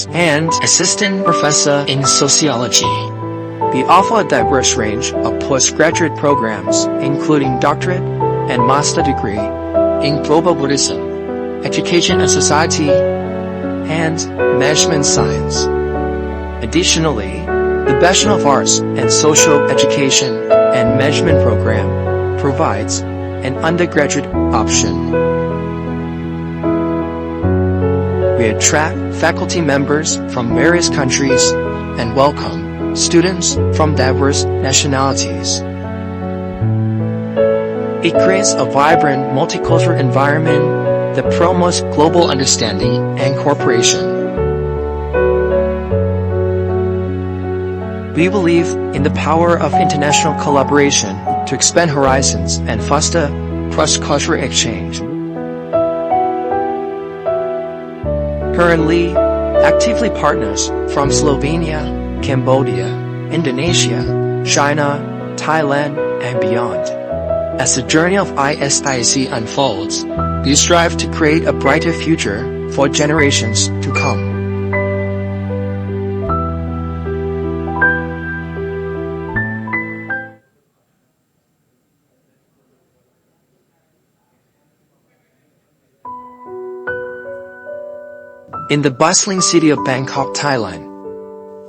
Studies and Assistant Professor in Sociology. We offer a diverse range of postgraduate programs, including doctorate and master degree in Global Buddhism, Education and Society, and Management Science. Additionally, the Bachelor of Arts and Social Education and Management program provides an undergraduate option. We attract faculty members from various countries and welcome students from diverse nationalities. It creates a vibrant multicultural environment that promotes global understanding and cooperation. We believe in the power of international collaboration to expand horizons and foster cross-cultural exchange. Currently, actively partners from Slovenia, Cambodia, Indonesia, China, Thailand, and beyond. As the journey of ISIC unfolds, we strive to create a brighter future for generations to come. In the bustling city of Bangkok, Thailand,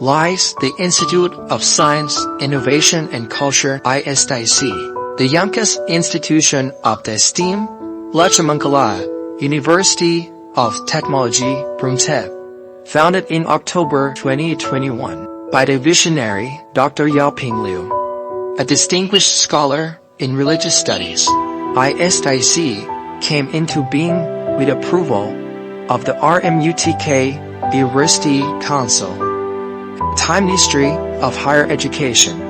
lies the Institute of Science, Innovation and Culture ISIC, the youngest institution of the esteemed Songkhla University of Technology, Prof, founded in October 2021 by the visionary Dr. Yaoping Liu, a distinguished scholar in religious studies. ISIC came into being with approval of the RMUTK University Council. Time Ministry of Higher Education.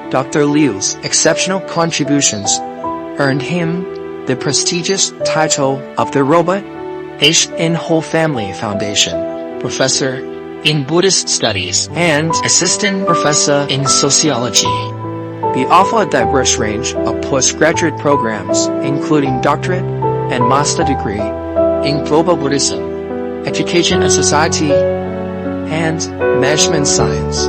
Dr. Liu's exceptional contributions earned him the prestigious title of the Rohmad in Whole Family Foundation, Professor in Buddhist Studies and Assistant Professor in Sociology. We offer a diverse range of postgraduate programs, including doctorate and master degree in Global Buddhism, Education and Society, and Management Science.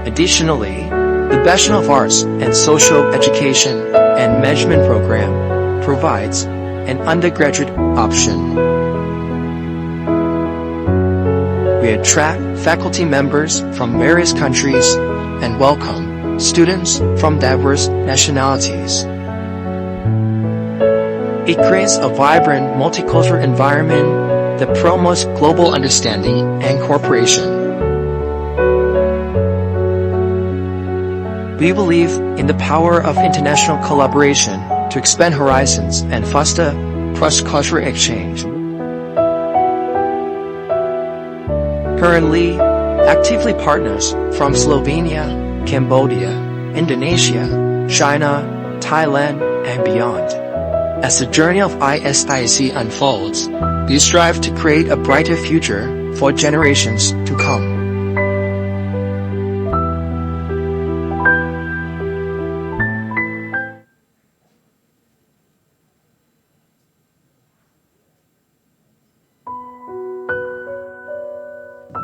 Additionally, the Bachelor of Arts and Social Education and Management program provides an undergraduate option. We attract faculty members from various countries and welcome students from diverse nationalities. It creates a vibrant multicultural environment that promotes global understanding and cooperation. We believe in the power of international collaboration to expand horizons and foster cross-cultural exchange. Currently, actively partners from Slovenia, Cambodia, Indonesia, China, Thailand, and beyond. As the journey of ISIC unfolds, we strive to create a brighter future for generations to come.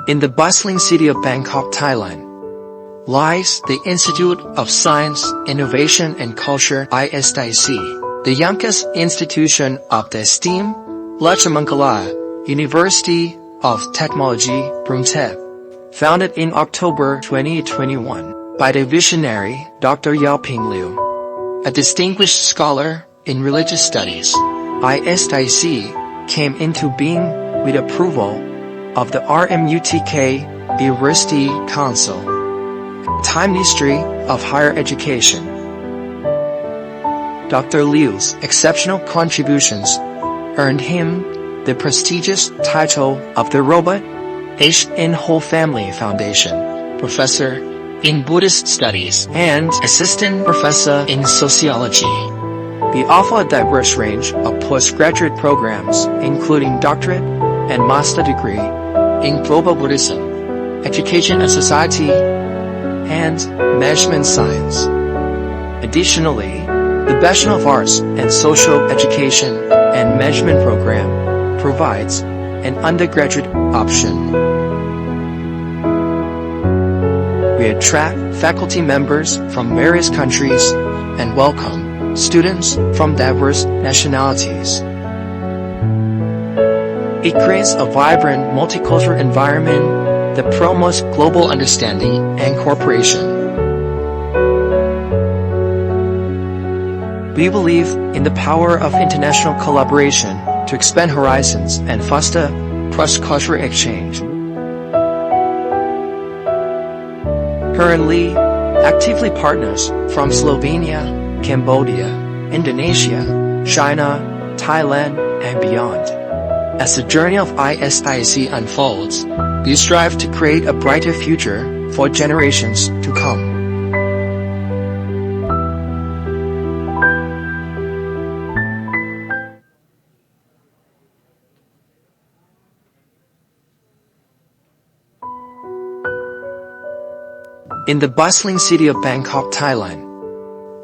In the bustling city of Bangkok, Thailand, lies the Institute of Science, Innovation and Culture ISIC, the youngest institution of the esteemed Songkhla University of Technology, Prof, founded in October 2021 by the visionary Dr. Yaoping Liu, a distinguished scholar in religious studies. ISIC came into being with approval of the RMUTK University Council. Time Ministry of Higher Education. Dr. Liu's exceptional contributions earned him the prestigious title of the Rohmad in Whole Family Foundation, Professor in Buddhist Studies and Assistant Professor in Sociology. We offer a diverse range of postgraduate programs, including doctorate and master degree in Global Buddhism, Education and Society, and Management Science. Additionally, the Bachelor of Arts and Social Education and Management program provides an undergraduate option. We attract faculty members from various countries and welcome students from diverse nationalities. It creates a vibrant multicultural environment that promotes global understanding and cooperation. We believe in the power of international collaboration to expand horizons and foster cross-cultural exchange. Currently, actively partners from Slovenia, Cambodia, Indonesia, China, Thailand, and beyond. As the journey of ISIC unfolds, we strive to create a brighter future for generations to come. In the bustling city of Bangkok, Thailand,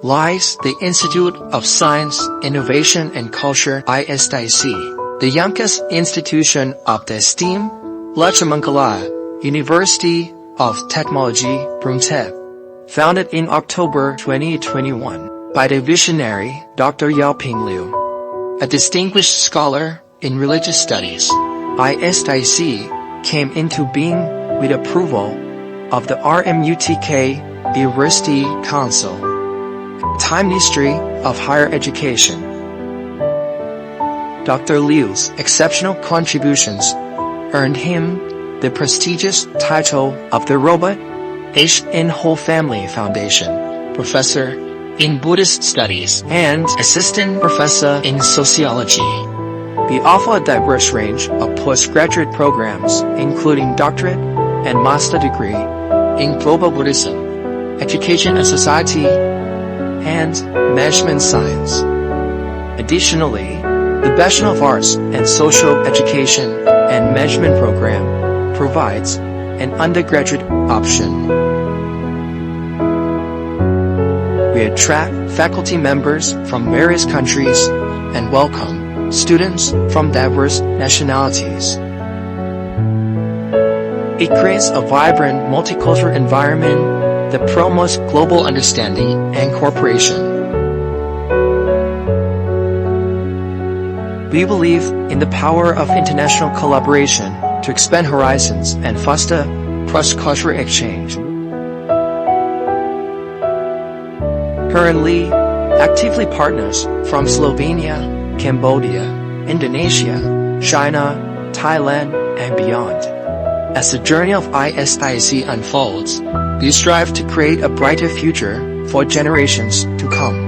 lies the Institute of Science, Innovation and Culture ISIC, the youngest institution of the esteemed Lachamankala University of Technology, Brunthep. Founded in October 2021 by the visionary Dr. Yaoping Liu, a distinguished scholar in religious studies, ISIC came into being with approval of the RMUTK University Council. Time history of higher education. Dr. Liu's exceptional contributions earned him the prestigious title of the Rohmad and Whole Family Foundation, Professor in Buddhist Studies and Assistant Professor in Sociology. We offer a diverse range of postgraduate programs including doctorate and master degree in Global Buddhism, Education and Society, and Management Science. Additionally, the Bachelor of Arts and Social Education and Management program provides an undergraduate option. We attract faculty members from various countries and welcome students from diverse nationalities. It creates a vibrant multicultural environment that promotes global understanding and cooperation. We believe in the power of international collaboration to expand horizons and foster cross-cultural exchange. Currently, actively partners from Slovenia, Cambodia, Indonesia, China, Thailand, and beyond. As the journey of ISIC unfolds, we strive to create a brighter future for generations to come.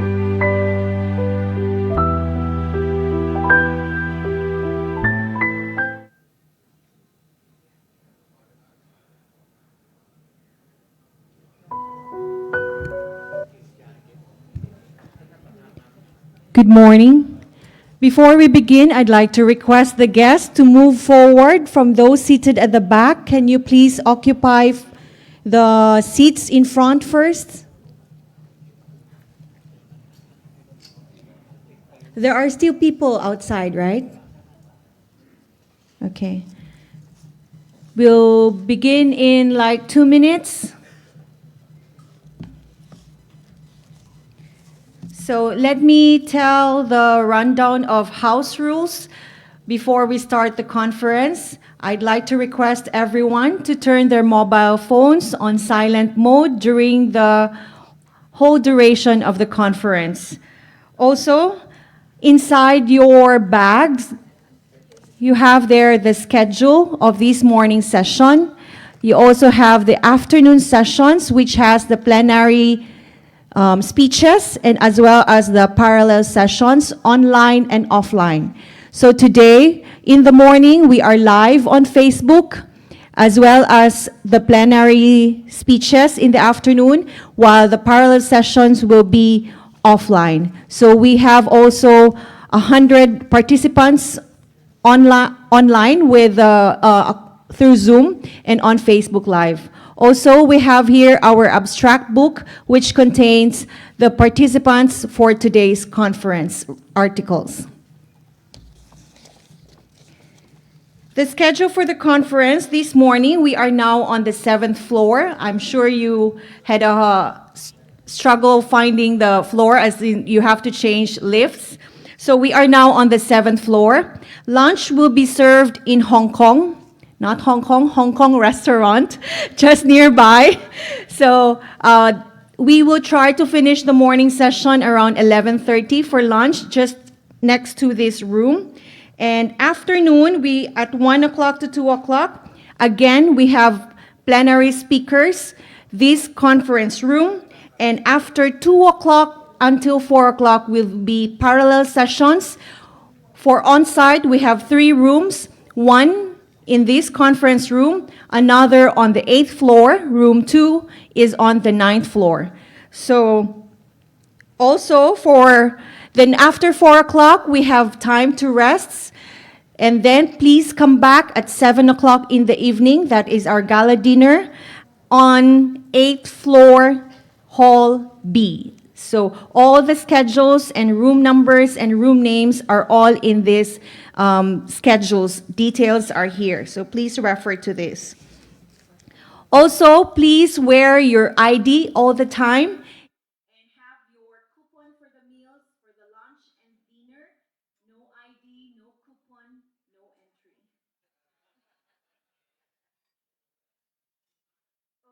Good morning. Before we begin, I'd like to request the guests to move forward from those seated at the back. Can you please occupy the seats in front first? There are still people outside, right? Okay. We'll begin in like 2 minutes. So let me tell the rundown of house rules before we start the conference. I'd like to request everyone to turn their mobile phones on silent mode during the whole duration of the conference. Also, inside your bags, you have there the schedule of this morning session. You also have the afternoon sessions, which has the plenary speeches and as well as the parallel sessions online and offline. So today in the morning we are live on Facebook as well as the plenary speeches in the afternoon, while the parallel sessions will be offline. So we have also 100 participants online with through Zoom and on Facebook Live. Also, we have here our abstract book, which contains the participants for today's conference articles. The schedule for the conference this morning, we are now on the 7th floor. I'm sure you had a struggle finding the floor as in you have to change lifts. So we are now on the 7th floor. Lunch will be served in Hong Kong, not Hong Kong restaurant, just nearby. So we will try to finish the morning session around 11:30 for lunch, just next to this room. And afternoon, we at 1 o'clock to 2 o'clock, again, we have plenary speakers, this conference room. And after 2 o'clock until 4 o'clock will be parallel sessions. For on-site, we have 3 rooms, one in this conference room, another on the 8th floor, room 2 is on the 9th floor. So also then after 4 o'clock, we have time to rest. And then please come back at 7 o'clock in the evening. That is our gala dinner on 8th floor, Hall B. So all the schedules and room numbers and room names are all in this schedules. Details are here. So please refer to this. Also, please wear your ID all the time. And have your coupon for the meals, for the lunch and dinner. No ID, no coupon, no entry.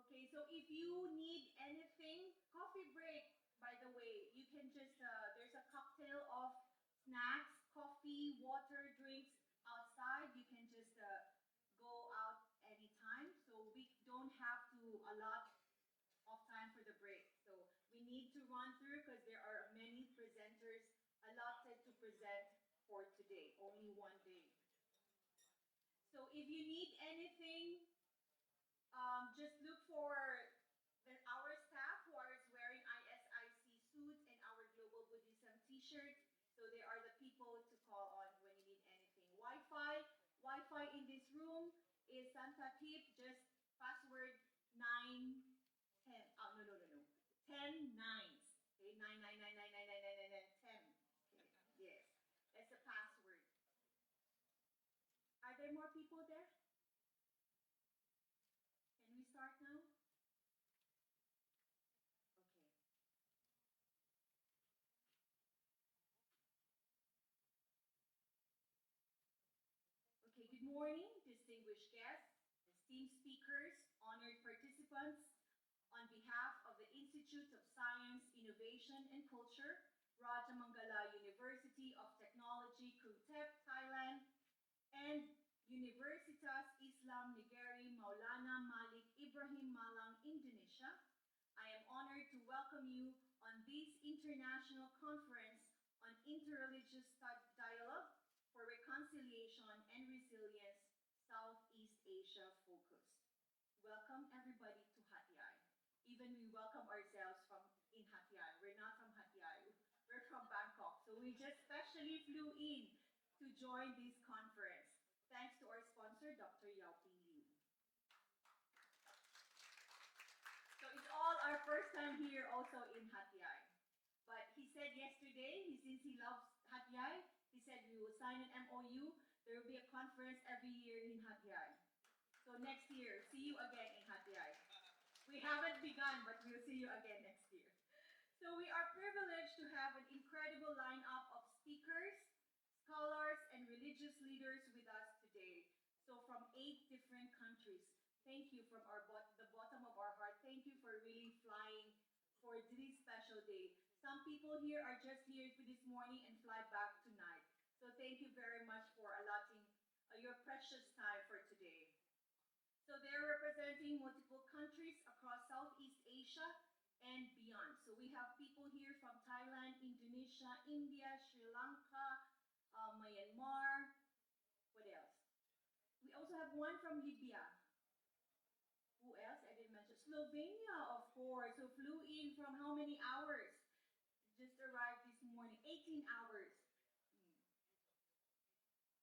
Okay, so if you need anything, coffee break, by the way, you can just, there's a cocktail of snacks, coffee, water, drinks outside. You can just go out anytime. So we don't have to allot of time for the break. So we need to run through because there are many presenters allotted to present for today, only one day. So if you need anything, just look for our staff who are wearing ISIC suits and our Global Buddhism t-shirt. So they are the people to call on when you need anything. Wi-Fi in this room is Santa Tip, just password 9, 10. Oh, no. 10 nines. Okay, 9. Okay, yes. That's the password. Are there more people there? Can we start now? Okay. Okay, good morning, distinguished guests, esteemed speakers, honored participants. On behalf of the Institute of Science, Innovation and Culture, Rajamangala University of Technology, Kuntep, Thailand, and Universitas Islam Negeri Maulana Malik Ibrahim Malang, Indonesia, I am honored to welcome you on this international conference on interreligious dialogue for reconciliation and resilience, Southeast Asia focused. Welcome everybody to Hat Yai. Even we welcome ourselves from in Hat Yai. We're not from Hat Yai. We're from Bangkok. So we just specially flew in to join this conference. Thanks to our sponsor, Dr. Yao Ping Liu. So it's all our first time here also in Hat Yai. But he said yesterday, since he loves Hat Yai, he said we will sign an MOU. There will be a conference every year in Hat Yai. So next year, see you again in Hat Yai. We haven't begun, but we'll see you again next year. So we are privileged to have an incredible lineup of speakers, scholars, and religious leaders with us today. So from 8 different countries. Thank you from the bottom of our heart. Thank you for really flying for this special day. Some people here are just here for this morning and fly back tonight. So thank you very much for allotting your precious time for today. So they're representing multiple countries across Southeast Asia and beyond. So we have people here from Thailand, Indonesia, India, Sri Lanka, Myanmar. What else? We also have one from Libya. Who else? I didn't mention. Slovenia, of course. So flew in from how many hours? Just arrived this morning. 18 hours.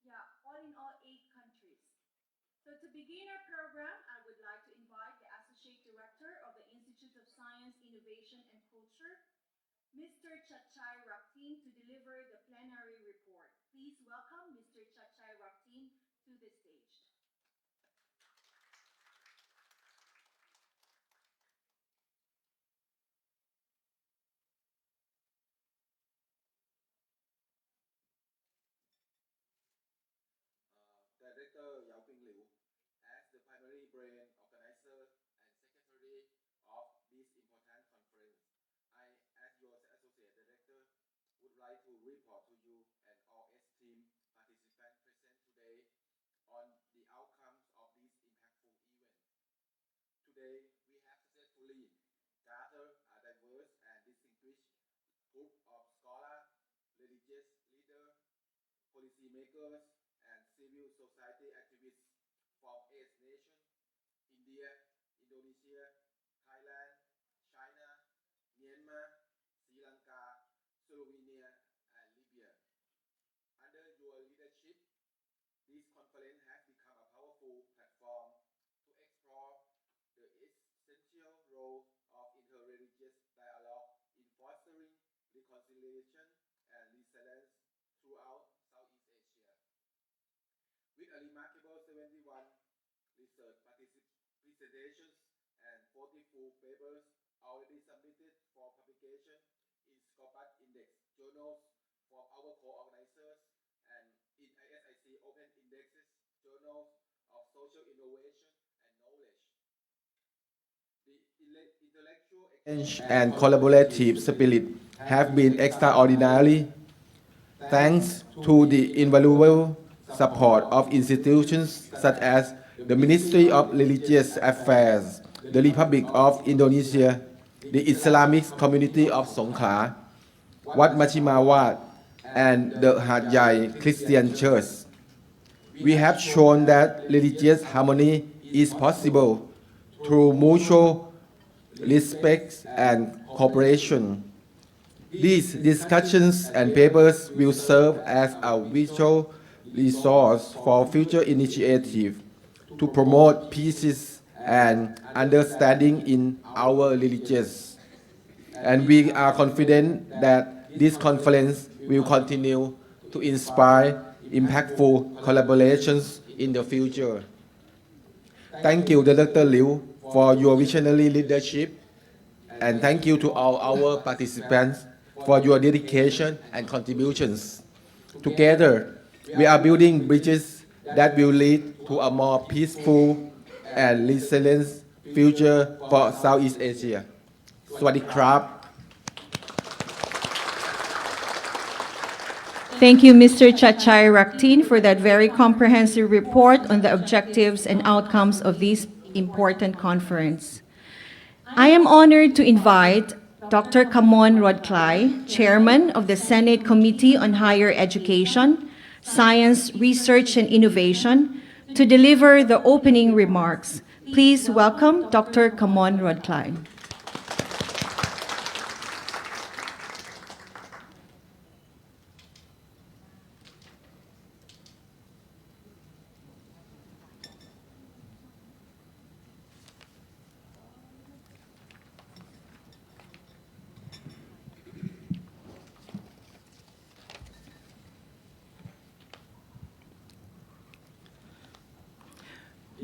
Yeah, all in all, 8 countries. So to begin our program, I would like to invite the Associate Director of the Institute of Science, Innovation and Culture, Mr. Chachai Raktin, to deliver the plenary report. Please welcome Mr. Chachai Raktin to the stage. Director Yao Ping Liu, as the primary brain organizer and secretary of this important conference. I, as your associate director, would like to report to you and all esteemed participants present today on the outcomes of this impactful event. Today, we have successfully gathered a diverse and distinguished group of scholars, religious leaders, policymakers, and civil society activists from 8 nations: India, Indonesia, Thailand, China, Myanmar, Sri Lanka, Slovenia, and Libya. Under your leadership, this conference has become a powerful platform to explore the essential role of interreligious dialogue in fostering reconciliation and resilience throughout Southeast Asia. With a remarkable 71 research presentations and 44 papers already submitted for publication in Scopus Index journals from our co-organizers and in ISIC Open Indexes journals of social innovation and knowledge. The intellectual exchange and collaborative spirit have been extraordinary. Thanks to the invaluable support of institutions such as the Ministry of Religious Affairs, the Republic of Indonesia, the Islamic community of Songkhla, Wat Machimawat, and the Hat Yai Christian Church. We have shown that religious harmony is possible through mutual respect and cooperation. These discussions and papers will serve as a vital resource for future initiatives to promote peace and understanding in our religions. And we are confident that this conference will continue to inspire impactful collaborations in the future. Thank you, Dr. Liu, for your visionary leadership, and thank you to all our participants for your dedication and contributions. Together, we are building bridges that will lead to a more peaceful and resilient future for Southeast Asia. สวัสดีครับ Thank you, Mr. Chachai Raktin, for that very comprehensive report on the objectives and outcomes of this important conference. I am honored to invite Dr. Kamon Rodklai, Chairman of the Senate Committee on Higher Education, Science, Research and Innovation, to deliver the opening remarks. Please welcome Dr. Kamon Rodklai.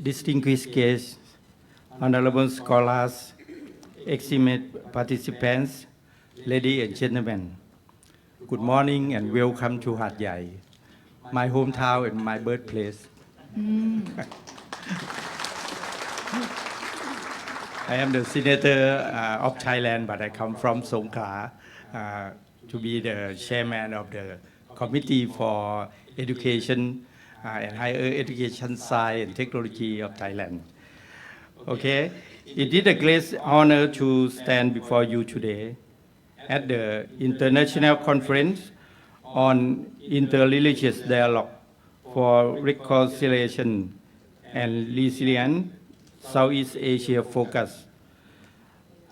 Distinguished guests, honorable scholars, esteemed participants, ladies and gentlemen, good morning and welcome to Hat Yai, my hometown and my birthplace. I am the senator of Thailand, but I come from Songkhla to be the chairman of the Committee for Education and Higher Education, Science and Technology of Thailand. Okay, it is a great honor to stand before you today at the International Conference on Interreligious Dialogue for Reconciliation and Resilience, Southeast Asia Focus.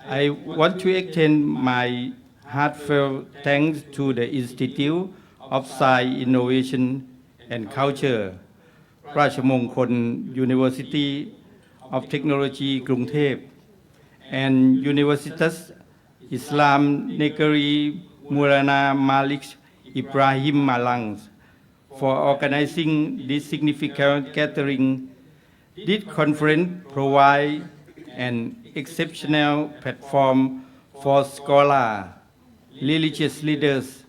I want to extend my heartfelt thanks to the Institute of Science, Innovation and Culture, Rajamongkol University of Technology, Krungthep, and Universitas Islam Negeri Maulana Malik Ibrahim Malang for organizing this significant gathering. This conference provides an exceptional platform for scholars, religious leaders,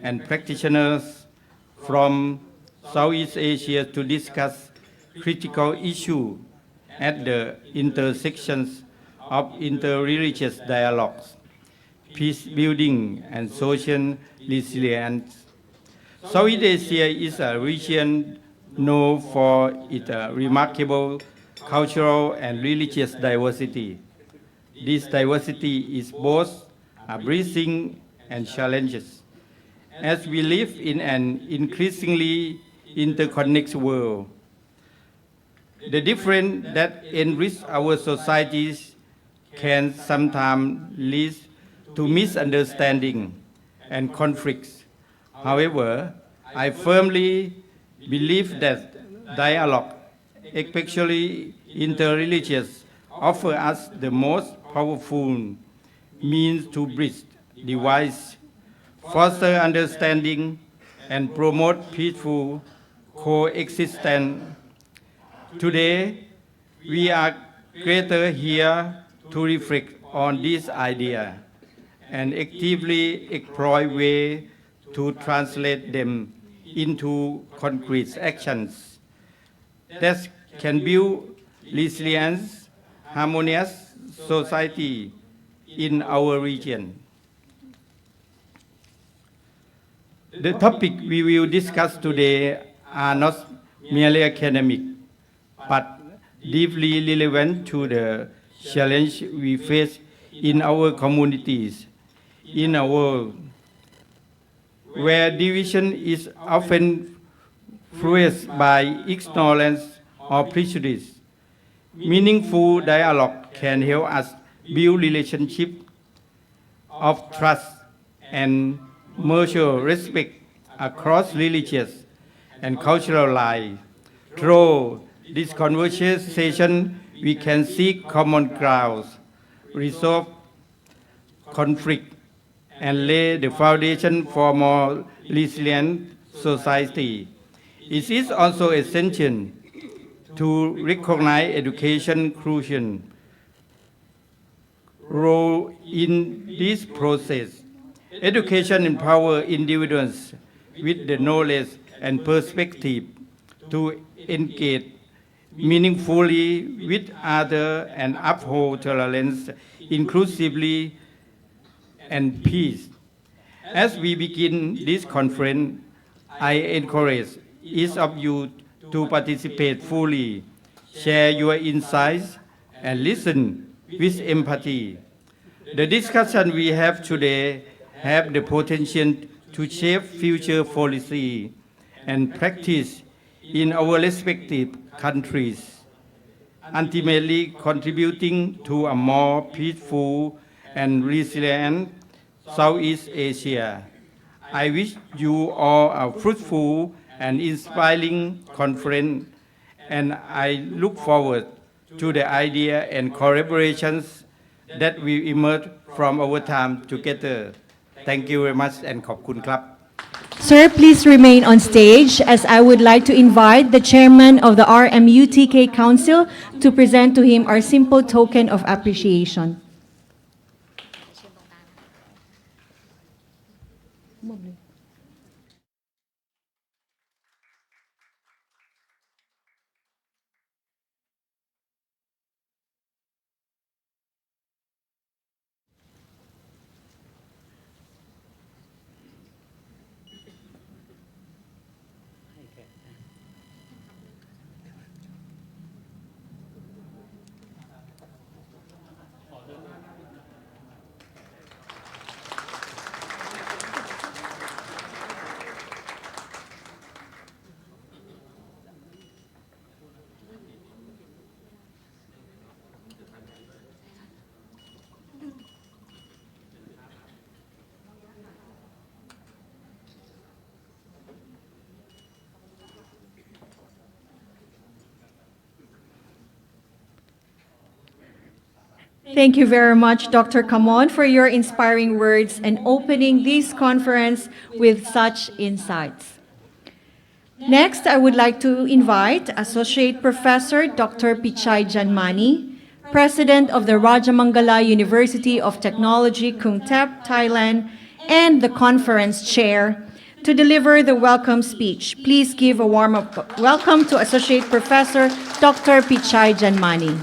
and practitioners from Southeast Asia to discuss critical issue at the intersections of interreligious dialogues, peace building, and social resilience. Southeast Asia is a region known for its remarkable cultural and religious diversity. This diversity is both a blessing and challenges, as we live in an increasingly interconnected world. The difference that enrich our societies can sometimes lead to misunderstanding and conflicts. However, I firmly believe that dialogue, especially interreligious, offers us the most powerful means to bridge divides, foster understanding, and promote peaceful coexistence. Today, we are gathered here to reflect on this idea and actively explore ways to translate them into concrete actions that can build resilient, harmonious society in our region. The topic we will discuss today are not merely academic, but deeply relevant to the challenge we face in our communities, in a world where division is often fueled by ignorance or prejudice. Meaningful dialogue can help us build relationships of trust and mutual respect across religious and cultural lines. Through this conversation, we can seek common grounds, resolve conflict, and lay the foundation for a more resilient society. It is also essential to recognize education's crucial role in this process. Education empowers individuals with the knowledge and perspective to engage meaningfully with others and uphold tolerance, inclusivity, and peace. As we begin this conference, I encourage each of you to participate fully, share your insights, and listen with empathy. The discussion we have today have the potential to shape future policy and practice in our respective countries, ultimately contributing to a more peaceful and resilient Southeast Asia. I wish you all a fruitful and inspiring conference, and I look forward to the idea and collaborations that will emerge from our time together. Thank you very much and ขอบคุณครับ Sir, please remain on stage as I would like to invite the chairman of the RMUTK Council to present to him our simple token of appreciation. Thank you very much, Dr. Kamon, for your inspiring words and opening this conference with such insights. Next, I would like to invite Associate Professor Dr. Pichai Janmani, President of the Rajamangala University of Technology, Kung Thep, Thailand, and the conference chair, To deliver the welcome speech, please give a warm welcome to Associate Professor Dr. Pichai Janmani.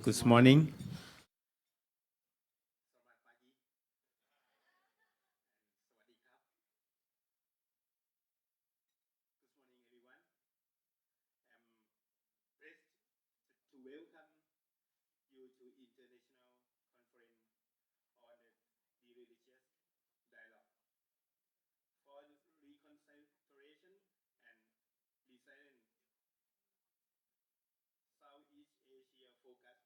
Good morning. To welcome you to International Conference on the Interreligious Dialogue for Reconciliation and Resilience Southeast Asia Focus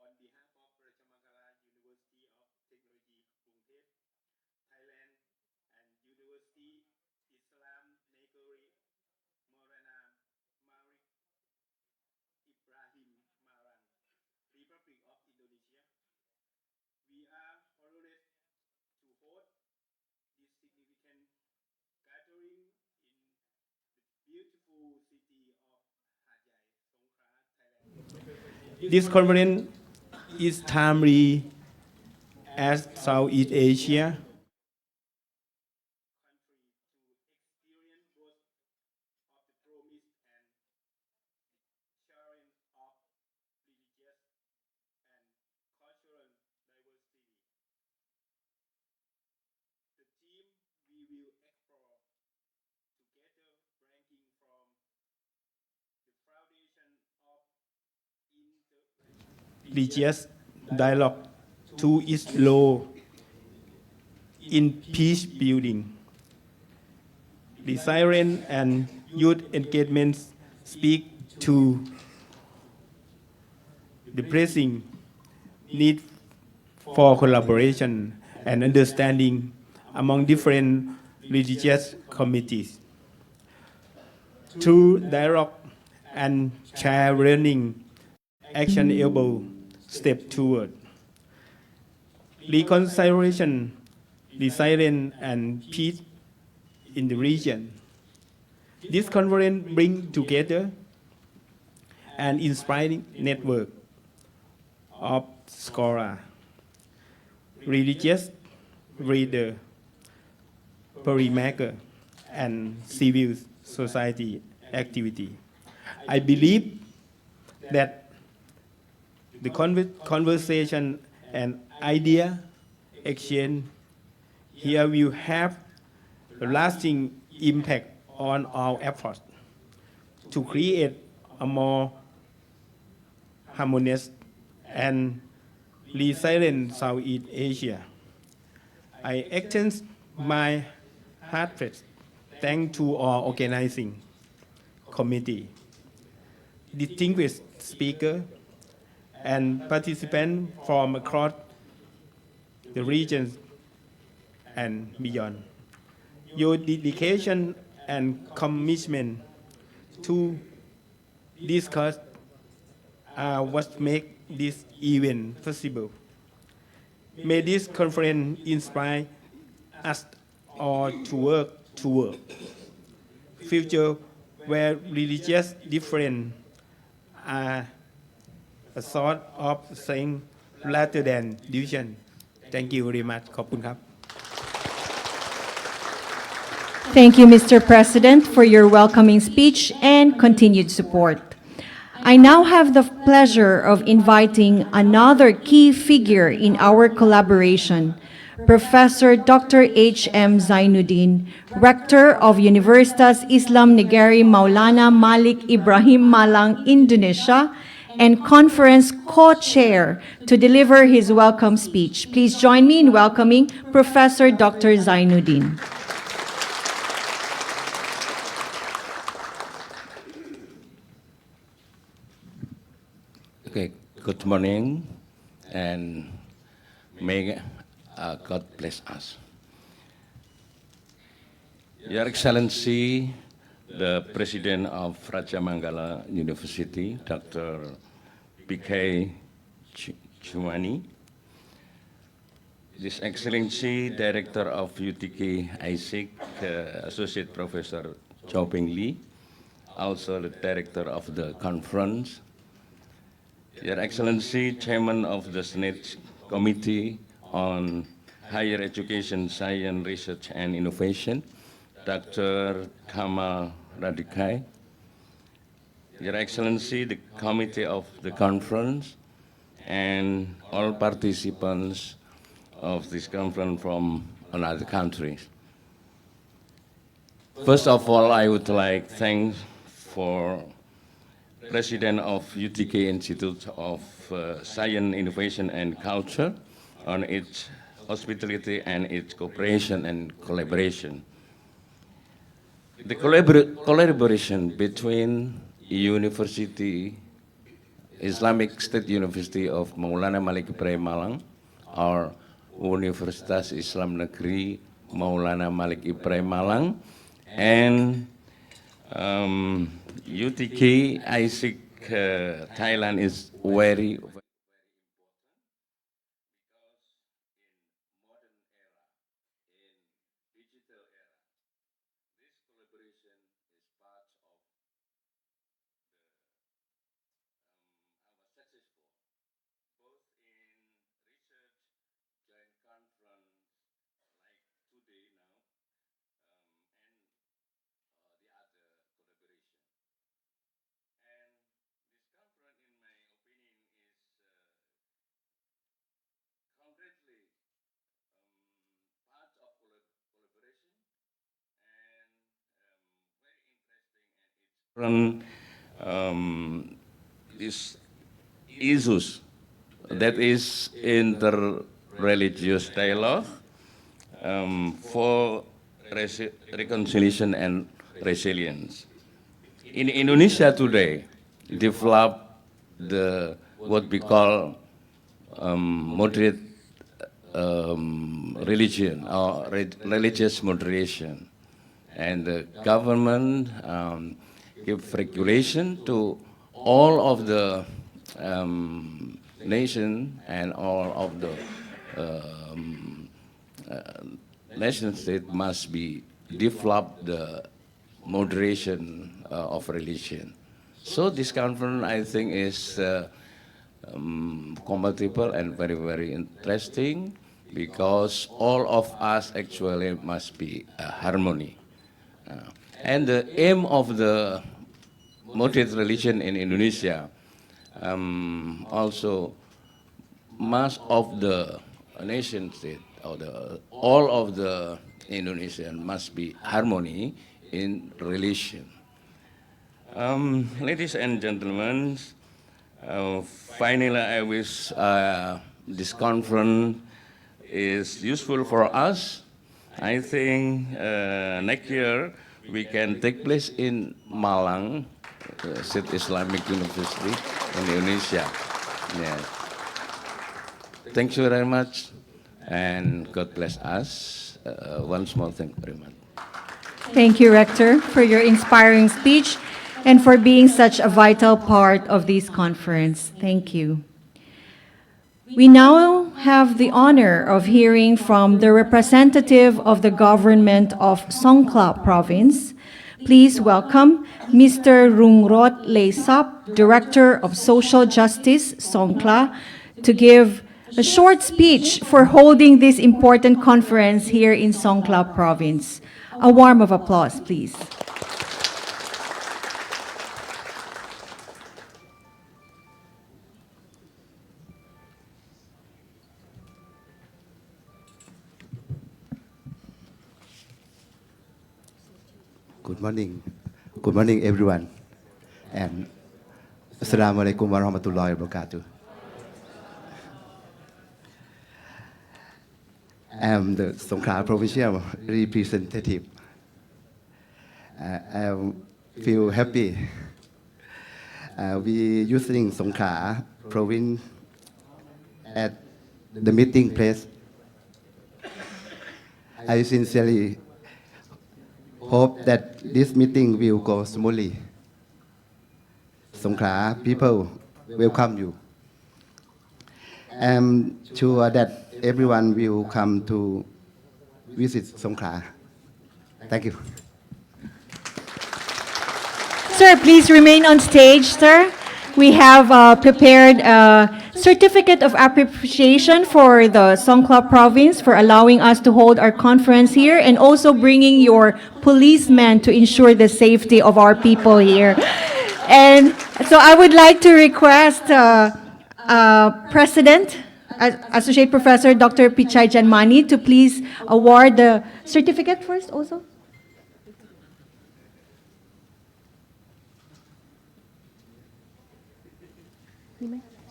on behalf of Rajamangala University of Technology, Bhutan, Thailand, and University Islam Negeri Maulana Malik Ibrahim Malang, Republic of Indonesia. We are honored to host this significant gathering in the beautiful city of Hat Yai, Songkhla, Thailand. This conference is timely as Southeast Asia Country to experience both of the promise and challenge of religious and cultural diversity. The theme we will explore together ranking from the foundation of religious dialogue to its role in peace building. Resilience and youth engagement speak to the pressing need for collaboration and understanding among different religious communities. Through dialogue and shared learning, actionable step toward reconciliation, resilience, and peace in the region. This conference brings together an inspiring network of scholars, religious leaders, policymakers, and civil society activity. I believe that the conversation and idea exchange here will have a lasting impact on our efforts to create a more harmonious and resilient Southeast Asia. I extend my heartfelt thanks to our organizing committee, distinguished speakers, and participants from across the region and beyond. Your dedication and commitment to discuss are what make this event possible. May this conference inspire us all to work toward future where religious difference are a sort of strength rather than division. Thank you very much. ขอบคุณครับ Thank you, Mr. President, for your welcoming speech and continued support. I now have the pleasure of inviting another key figure in our collaboration, Professor Dr. H.M. Zainuddin, Rector of Universitas Islam Negeri Maulana Malik Ibrahim Malang, Indonesia, and conference co-chair to deliver his welcome speech. Please join me in welcoming Professor Dr. Zainuddin. Okay, good morning, and may God bless us. Your Excellency, the President of Rajamangala University, Dr. P.K. Chumani, His Excellency, Director of UTK ISIC, Associate Professor Chow Ping Lee, also the director of the conference, Your Excellency, Chairman of the Senate Committee on Higher Education, Science, Research and Innovation, Dr. Kamal Radikai, Your Excellency, the Committee of the Conference, and all participants of this conference from another countries. First of all, I would like to thank for President of UTK Institute of Science, Innovation and Culture on its hospitality and its cooperation and collaboration. The collaboration between University, Islamic State University of Maulana Malik Ibrahim Malang, or Universitas Islam Negeri Maulana Malik Ibrahim Malang, and UTKISIC Thailand is very important because in modern era, in digital era, this collaboration is part of our successful, both in research, joint conference like today now, and the other collaboration. And this conference, in my opinion, is concretely part of collaboration and very interesting, and it's from this issues that is interreligious dialogue for reconciliation and resilience. In Indonesia today, develop the what we call moderate religion or religious moderation, and the government give regulation to all of the nation and all of the nation state must be develop the moderation of religion. So this conference, I think, is compatible and very, very interesting, because all of us actually must be harmony. And the aim of the moderate religion in Indonesia, also most of the nation state or all of the Indonesian must be harmony in religion. Ladies and gentlemen, finally I wish this conference is useful for us. I think next year we can take place in Malang, State Islamic University in Indonesia. Yeah. Thank you very much, and God bless us. Once more, thank you very much. Thank you, Rector, for your inspiring speech and for being such a vital part of this conference. Thank you. We now have the honor of hearing from the representative of the government of Songkhla province. Please welcome Mr. Rungrot Leisap, Director of Social Justice, Songkhla, to give a short speech for holding this important conference here in Songkhla province. A warm of applause, please. Good morning. Good morning, everyone. And Assalamu alaikum wa rahmatullahi wa barakatuh. I am the Songkhla provincial representative. I feel happy. We using Songkhla province at the meeting place. I sincerely hope that this meeting will go smoothly. Songkhla people welcome you. I'm sure that everyone will come to visit Songkhla. Thank you. Sir, please remain on stage, sir. We have prepared a certificate of appreciation for the Songkhla province for allowing us to hold our conference here and also bringing your policemen to ensure the safety of our people here. And so I would like to request President, Associate Professor Dr. Pichai Janmani to please award the certificate first also.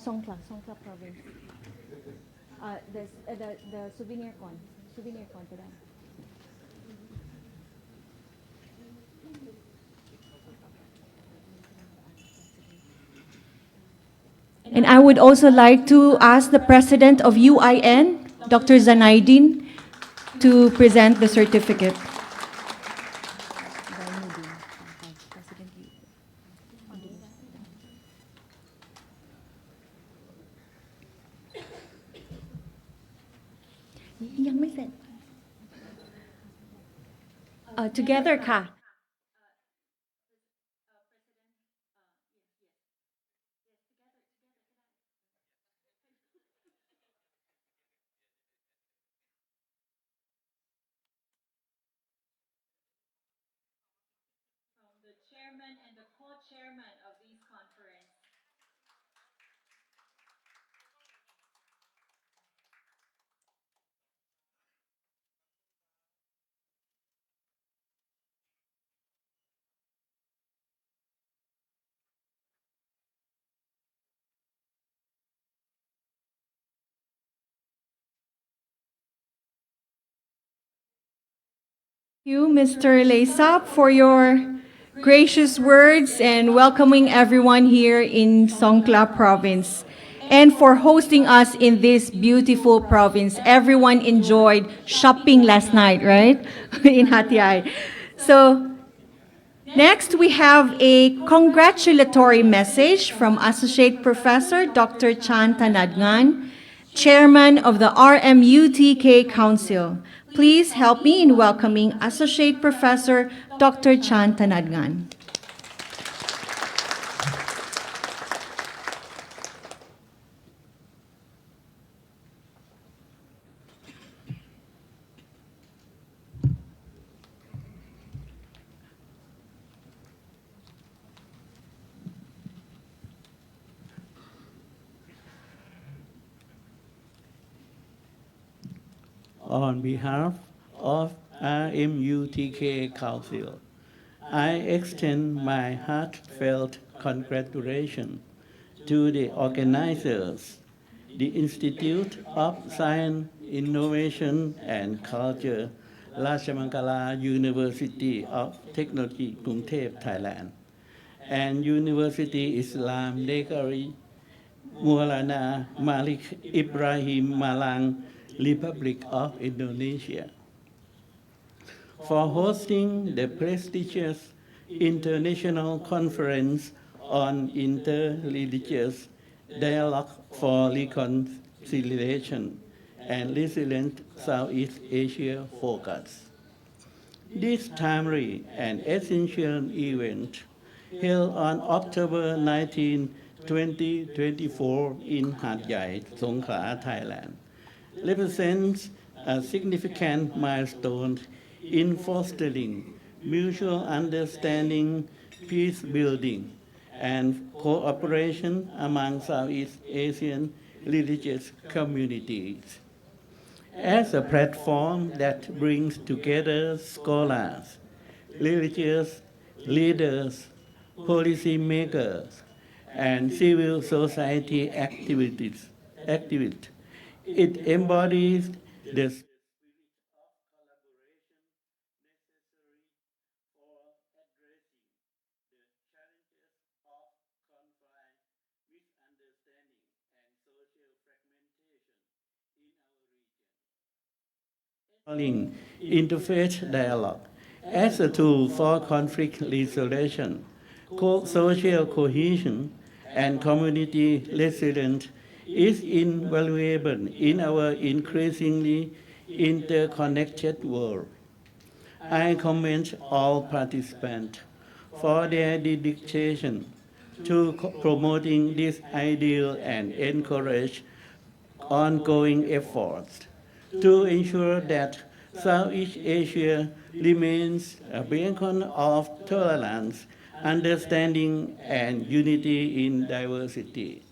Songkhla province. The souvenir con to them. And I would also like to ask the president of UIN, Dr. Zanaidin, to present the certificate.ยังไม่เสร็จ together ค่ะ the chairman and the co-chairman of this conference. Thank you, Mr. Leisap, for your gracious words and welcoming everyone here in Songkhla province and for hosting us in this beautiful province. Everyone enjoyed shopping last night, right? in Hat Yai. So next we have a congratulatory message from Associate Professor Dr. Chan Tanadngan, Chairman of the RMUTK Council. Please help me in welcoming Associate Professor Dr. Chan Tanadngan. On behalf of RMUTK Council, I extend my heartfelt congratulations to the organizers, the Institute of Science, Innovation and Culture, Rajamangala University of Technology, Krungthep, Thailand, and University Islam Negeri Maulana Malik Ibrahim Malang, Republic of Indonesia, for hosting the prestigious International Conference on Interreligious Dialogue for Reconciliation and Resilient Southeast Asia Focus. This timely and essential event, held on October 19, 2024 in Hat Yai, Songkhla, Thailand, represents a significant milestone in fostering mutual understanding, peace building, and cooperation among Southeast Asian religious communities. As a platform that brings together scholars, religious leaders, policymakers, and civil society activists, it embodies the spirit of collaboration necessary for addressing the challenges of conflict, misunderstanding, and social fragmentation in our region. Interfaith dialogue as a tool for conflict resolution, social cohesion, and community resilience is invaluable in our increasingly interconnected world. I commend all participants for their dedication to promoting this ideal and encourage ongoing efforts to ensure that Southeast Asia remains a beacon of tolerance, understanding, and unity in diversity.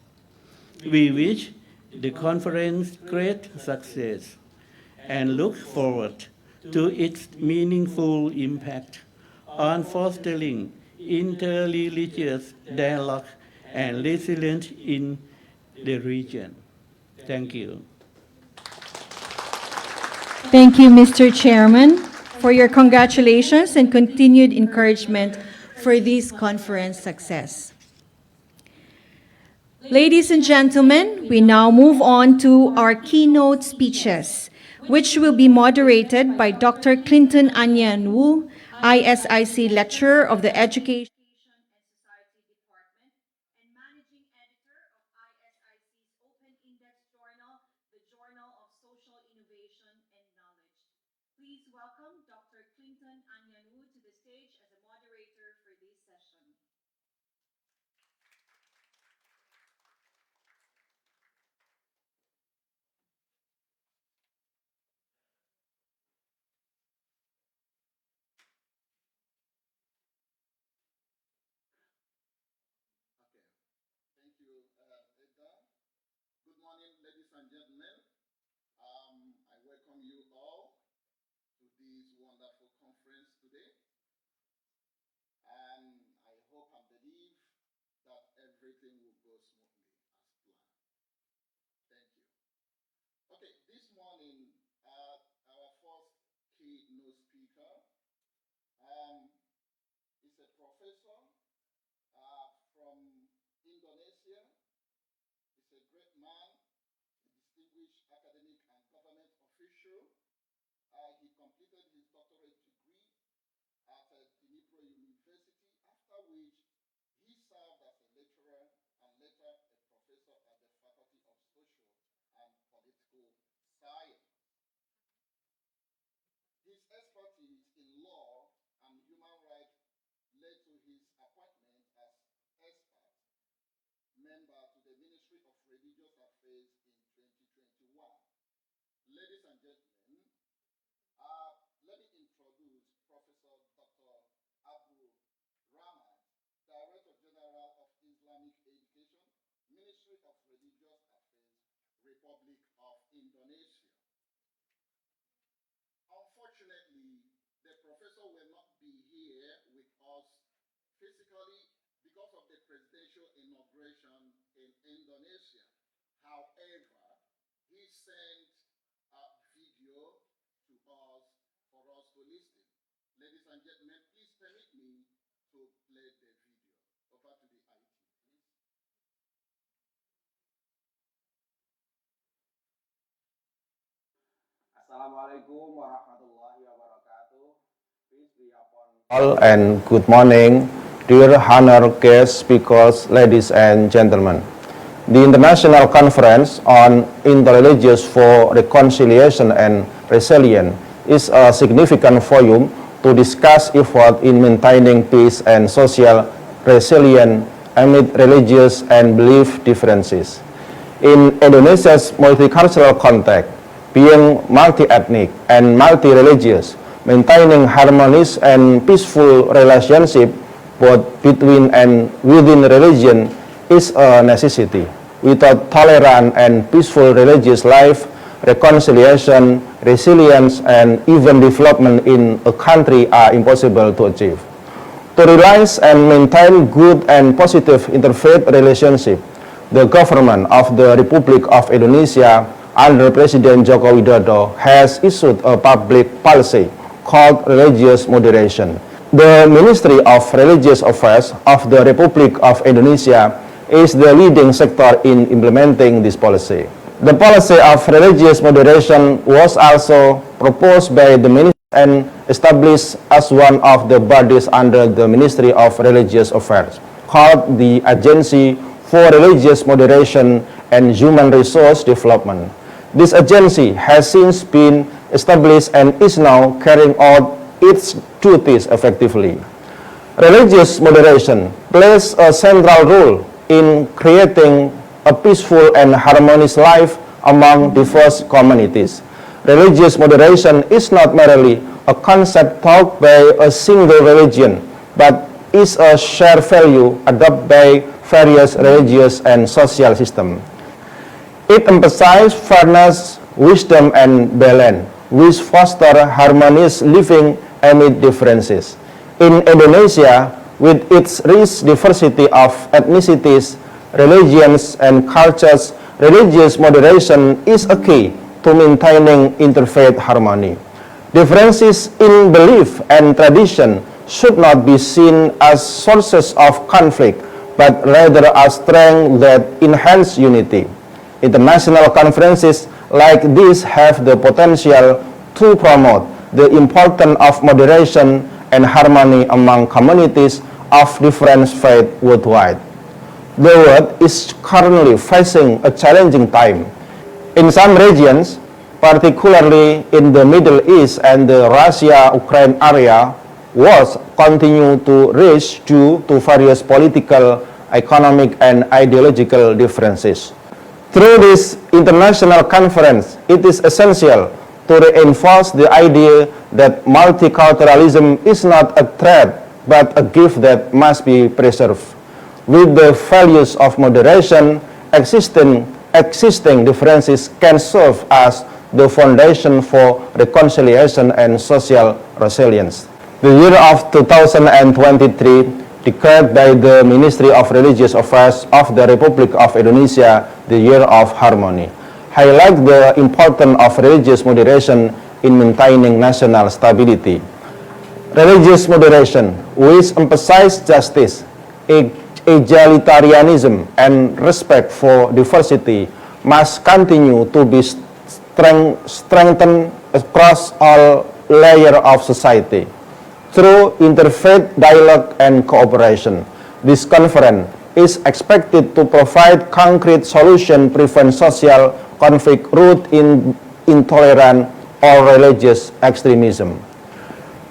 We wish the conference great success and look forward to its meaningful impact on fostering interreligious dialogue and resilience in the region. Thank you. Thank you, Mr. Chairman, for your congratulations and continued encouragement for this conference success. Ladies and gentlemen, we now move on to our keynote speeches, which will be moderated by Dr. Clinton Anyan Wu, ISIC Lecturer of the Education and Society Department and Managing Editor of ISIC's Open Index Journal, the Journal of Social Innovation and Knowledge. Please welcome Dr. Clinton Anyan Wu to the stage as a moderator for this session. Thank you, Edda. Good morning, ladies and gentlemen. I welcome you all to this wonderful conference today. And I hope and believe that everything will go smoothly as planned. Thank you. Okay, this morning, our first keynote speaker is a professor from Indonesia. He's a great man, a distinguished academic and government official. He completed his doctorate degree at Dnipro University, after which he served as a lecturer and later a professor at the Faculty of Social and Political Science. His expertise in law and human rights led to his appointment as expert member to the Ministry of Religious Affairs in 2021. Ladies and gentlemen, let me introduce Professor Dr. Rohmad, Director General of Islamic Education, Ministry of Religious Affairs, Republic of Indonesia. Unfortunately, the professor will not be here with us physically because of the presidential inauguration in Indonesia. However, he sent a video to us for us to listen. Ladies and gentlemen, please permit me to play the video. Over to the IT, please. Assalamualaikum warahmatullahi wabarakatuh. Peace be upon all and good morning, dear honored guest speakers, ladies and gentlemen. The International Conference on Interreligious for Reconciliation and Resilience is a significant forum to discuss efforts in maintaining peace and social resilience amid religious and belief differences. In Indonesia's multicultural context, being multi-ethnic and multi-religious, maintaining harmonious and peaceful relationship both between and within religion is a necessity. Without tolerant and peaceful religious life, reconciliation, resilience, and even development in a country are impossible to achieve. To realize and maintain good and positive interfaith relationship, the government of the Republic of Indonesia under President Joko Widodo has issued a public policy called religious moderation. The Ministry of Religious Affairs of the Republic of Indonesia is the leading sector in implementing this policy. The policy of religious moderation was also proposed by the Ministry and established as one of the bodies under the Ministry of Religious Affairs, called the Agency for Religious Moderation and Human Resource Development. This agency has since been established and is now carrying out its duties effectively. Religious moderation plays a central role in creating a peaceful and harmonious life among diverse communities. Religious moderation is not merely a concept taught by a single religion, but is a shared value adopted by various religious and social systems. It emphasizes fairness, wisdom, and balance, which foster harmonious living amid differences. In Indonesia, with its rich diversity of ethnicities, religions, and cultures, religious moderation is a key to maintaining interfaith harmony. Differences in belief and tradition should not be seen as sources of conflict, but rather as strengths that enhance unity. International conferences like this have the potential to promote the importance of moderation and harmony among communities of different faiths worldwide. The world is currently facing a challenging time. In some regions, particularly in the Middle East and the Russia-Ukraine area, wars continue to rage due to various political, economic, and ideological differences. Through this international conference, it is essential to reinforce the idea that multiculturalism is not a threat, but a gift that must be preserved. With the values of moderation, existing differences can serve as the foundation for reconciliation and social resilience. The year of 2023, declared by the Ministry of Religious Affairs of the Republic of Indonesia the Year of Harmony, highlight the importance of religious moderation in maintaining national stability. Religious moderation, which emphasizes justice, egalitarianism, and respect for diversity, must continue to be strengthened across all layers of society. Through interfaith dialogue and cooperation, this conference is expected to provide concrete solutions, prevent social conflict rooted in intolerance or religious extremism.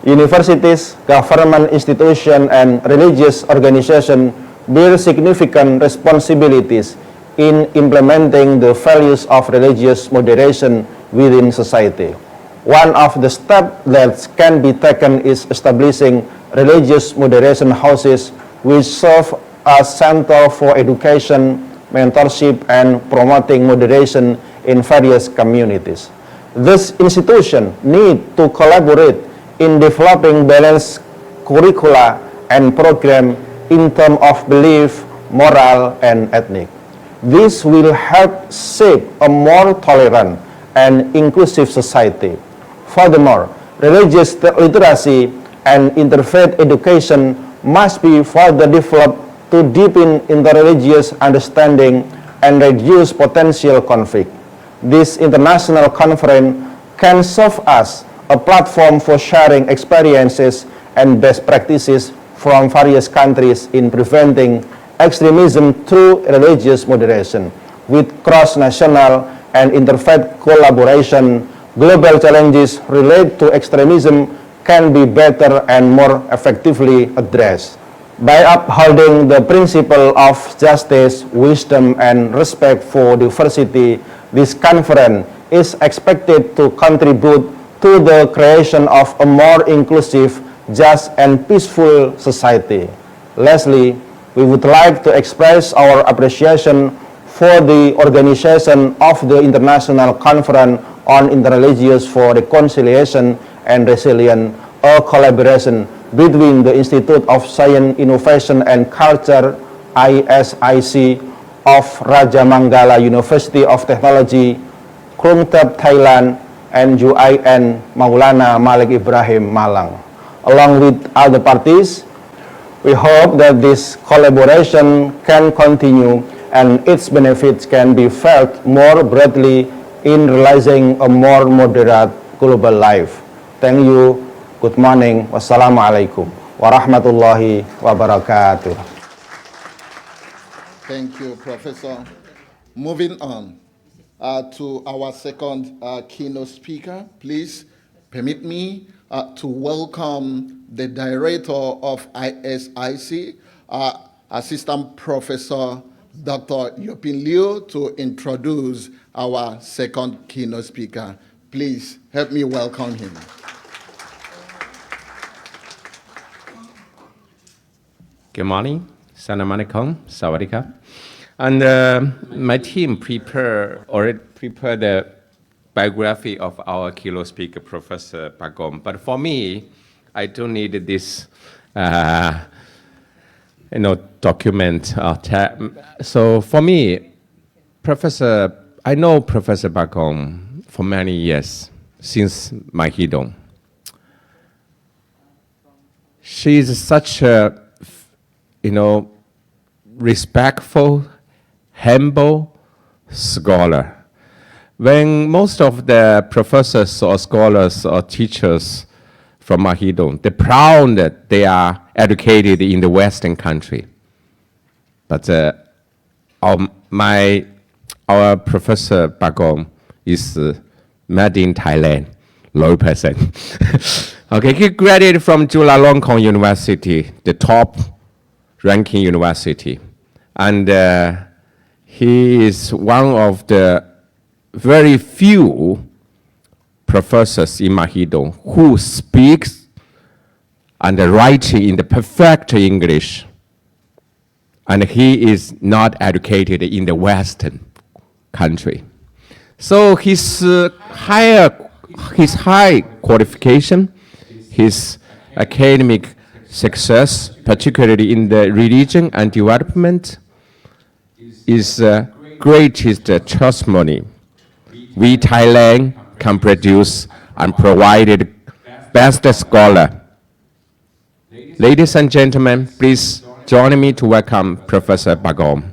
Universities, government institutions, and religious organizations bear significant responsibilities in implementing the values of religious moderation within society. One of the steps that can be taken is establishing religious moderation houses which serve as center for education, mentorship, and promoting moderation in various communities. This institution need to collaborate in developing balanced curricula and program in terms of belief, moral, and ethnic. This will help shape a more tolerant and inclusive society. Furthermore, religious literacy and interfaith education must be further developed to deepen interreligious understanding and reduce potential conflict. This international conference can serve as a platform for sharing experiences and best practices from various countries in preventing extremism through religious moderation. With cross-national and interfaith collaboration, global challenges related to extremism can be better and more effectively addressed. By upholding the principle of justice, wisdom, and respect for diversity, this conference is expected to contribute to the creation of a more inclusive, just, and peaceful society. Lastly, we would like to express our appreciation for the organization of the International Conference on Interreligious for Reconciliation and Resilience, a collaboration between the Institute of Science, Innovation, and Culture, ISIC, of Raja Manggala University of Technology, Krungthep, Thailand, and UIN Maulana Malik Ibrahim, Malang. Along with other parties, we hope that this collaboration can continue and its benefits can be felt more broadly in realizing a more moderate global life. Thank you. Good morning. Wassalamualaikum warahmatullahi wabarakatuh. Thank you, Professor. Moving on to our second keynote speaker, please permit me to welcome the director of ISIC, Assistant Professor Dr. Yopin Liu, to introduce our second keynote speaker. Please help me welcome him. Good morning. Assalamu alaikum. Sawadee. And my team already prepared the biography of our keynote speaker, Professor Pagorn. But for me, I don't need this, document. So for me, I know Professor Pagorn for many years, since Mahidol. She is such a, respectful, humble scholar. When most of the professors or scholars or teachers from Mahidol, they're proud that they are educated in the Western country. But our Professor Pagorn is made in Thailand, 100%. Okay, he graduated from Chulalongkorn University, the top ranking university. And he is one of the very few professors in Mahidol who speaks and writes in the perfect English. And he is not educated in the Western country. So his high qualification, his academic success, particularly in the religion and development, is greatest testimony. We Thailand can produce and provide best scholar. Ladies and gentlemen, please join me to welcome Professor Pagorn.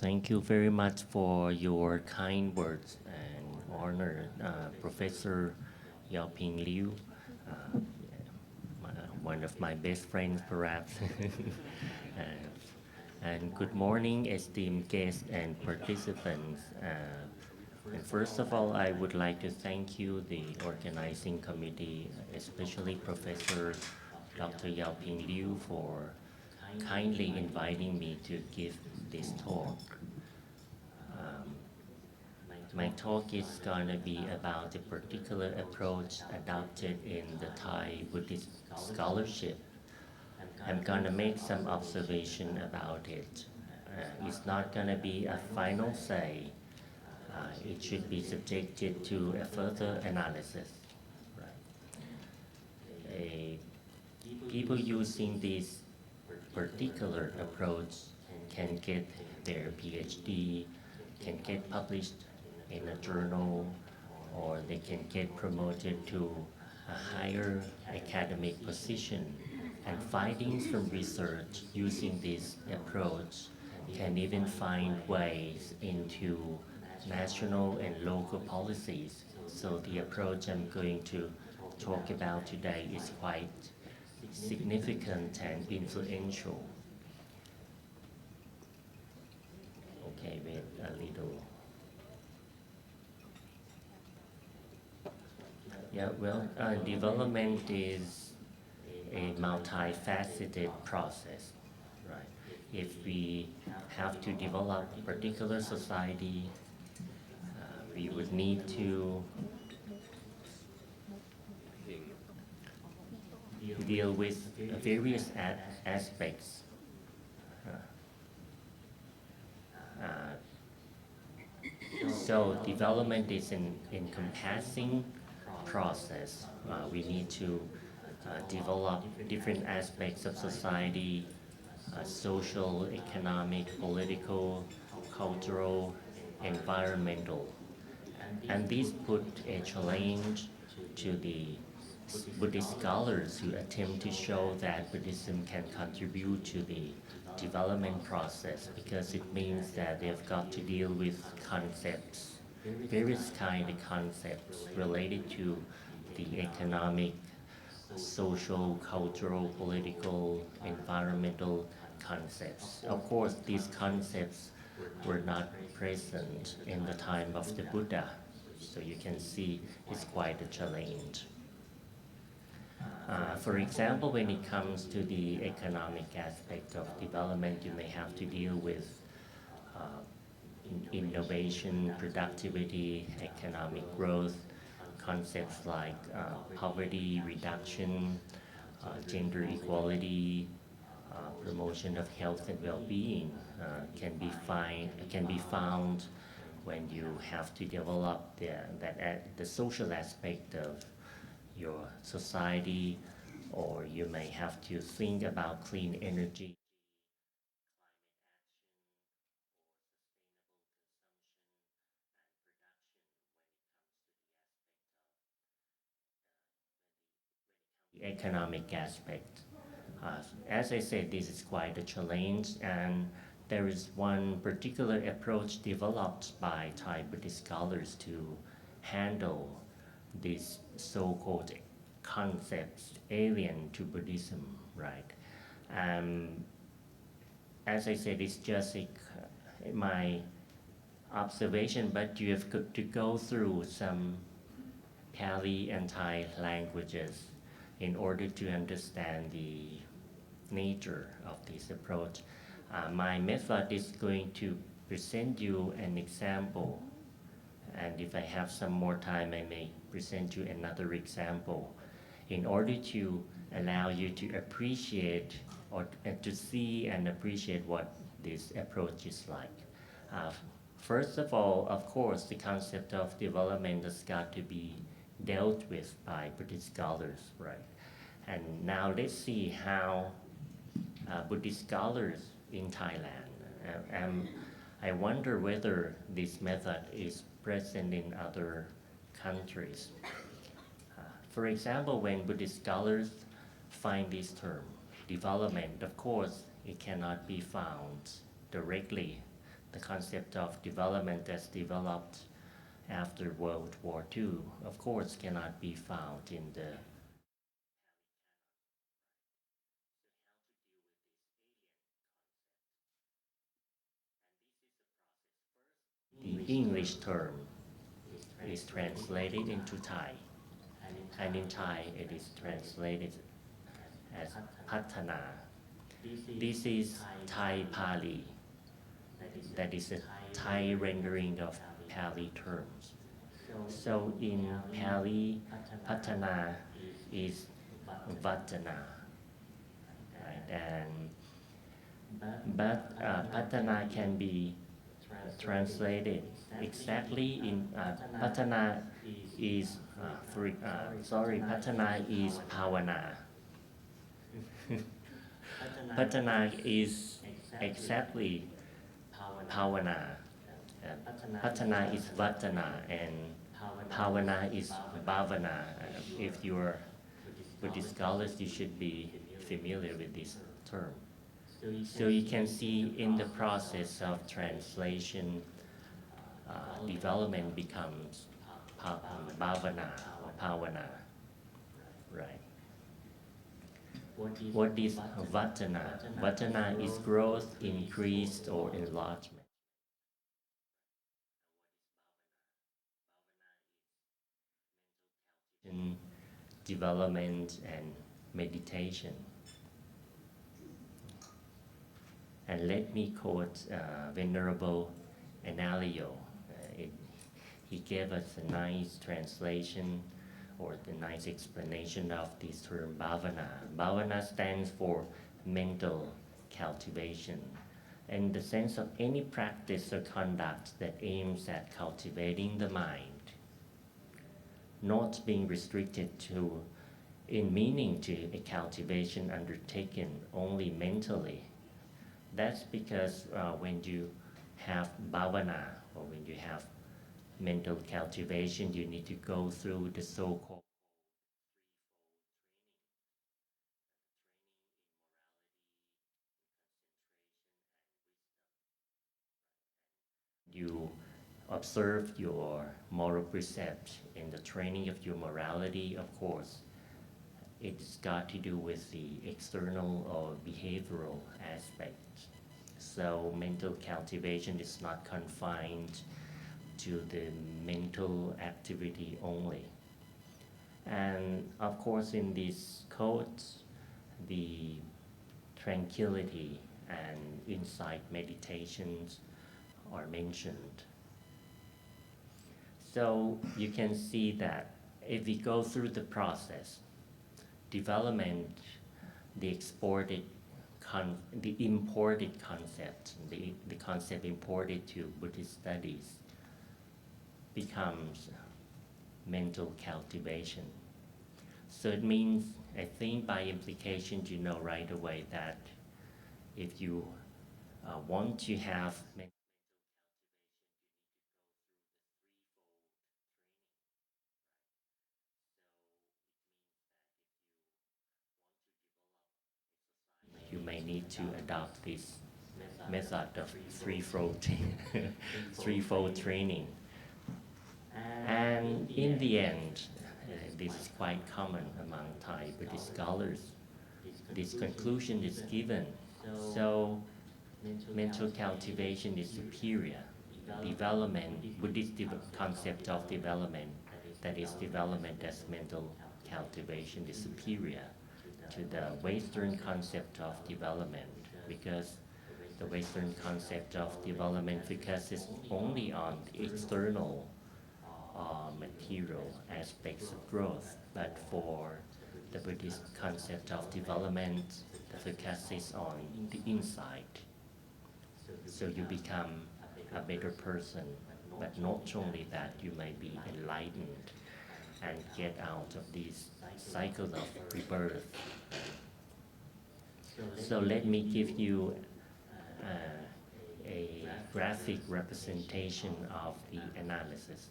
Thank you very much for your kind words and honor, Professor Yopin Liu, one of my best friends perhaps. And good morning, esteemed guests and participants. And first of all, I would like to thank you, the organizing committee, especially Professor Dr. Yopin Liu, for kindly inviting me to give this talk. My talk is going to be about the particular approach adopted in the Thai Buddhist scholarship. I'm going to make some observation about it. It's not going to be a final say. It should be subjected to a further analysis. People using this particular approach can get their PhD, can get published in a journal, or they can get promoted to a higher academic position. And findings from research using this approach can even find ways into national and local policies. So the approach I'm going to talk about today is quite significant and influential. Okay, wait a little. Yeah, well, development is a multifaceted process, right? If we have to develop a particular society, we would need to deal with various aspects. So development is an encompassing process. We need to develop different aspects of society, social, economic, political, cultural, environmental. And this put a challenge to the Buddhist scholars who attempt to show that Buddhism can contribute to the development process, because it means that they've got to deal with concepts, various kind of concepts related to the economic, social, cultural, political, environmental concepts. Of course, these concepts were not present in the time of the Buddha, so you can see it's quite a challenge. For example, when it comes to the economic aspect of development, you may have to deal with innovation, productivity, economic growth, concepts like poverty reduction, gender equality, promotion of health and well-being can be found when you have to develop the social aspect of your society, or you may have to think about clean energy. Economic aspect. As I said, this is quite a challenge, and there is one particular approach developed by Thai Buddhist scholars to handle these so-called concepts alien to Buddhism, right? As I said, it's just my observation, but you have to go through some Pali and Thai languages in order to understand the nature of this approach. My method is going to present you an example, and if I have some more time, I may present you another example in order to allow you to appreciate or to see and appreciate what this approach is like. First of all, of course, the concept of development has got to be dealt with by Buddhist scholars, right? And now let's see how Buddhist scholars in Thailand, I wonder whether this method is present in other countries. For example, when Buddhist scholars find this term, development, of course, it cannot be found directly. The concept of development that's developed after World War II, of course, cannot be found in the English term is translated into Thai, and in Thai it is translated as Patana. This is Thai Pali. That is a Thai rendering of Pali terms. So in Pali, Patana is Vatana, right? But Patana can be translated exactly in Patana is Patana is Pavana. Patana is exactly Pavana. Patana is Vatana, and Pavana is Bhavana. If you're Buddhist scholars, you should be familiar with this term. So you can see in the process of translation, development becomes Bhavana or Pavana, right? What is Vatana? Vatana is growth, increase, or enlargement. Development and meditation. And let me quote Venerable Analayo. He gave us a nice translation or the nice explanation of this term bhavana. Bhavana stands for mental cultivation, in the sense of any practice or conduct that aims at cultivating the mind, not being restricted to, in meaning to a cultivation undertaken only mentally. That's because when you have bhavana, or when you have mental cultivation, you need to go through the so-called you observe your moral precepts in the training of your morality. Of course, it's got to do with the external or behavioral aspect. So mental cultivation is not confined to the mental activity only. And of course, in these codes, the tranquility and insight meditations are mentioned. So you can see that if we go through the process, development, the imported concept, the concept imported to Buddhist studies becomes mental cultivation. So it means, I think by implication, you know right away that if you want to have mental you may need to adopt this method of threefold training. And in the end, this is quite common among Thai Buddhist scholars. This conclusion is given. So mental cultivation is superior. Development, Buddhist concept of development, that is development as mental cultivation, is superior to the Western concept of development, because the Western concept of development focuses only on the external material aspects of growth. But for the Buddhist concept of development, the focus is on the inside. So you become a better person, but not only that, you may be enlightened and get out of this cycle of rebirth. So let me give you a graphic representation of the analysis.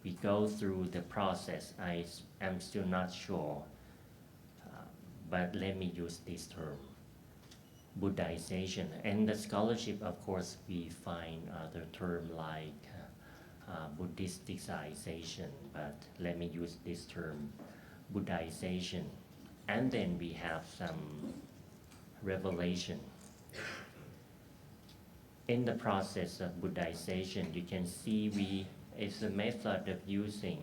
We go through the process. I am still not sure, but let me use this term, Buddhization. And the scholarship, of course, we find other term like Buddhisticization, but let me use this term, Buddhization. And then we have some revelation. In the process of Buddhization, you can see it's a method of using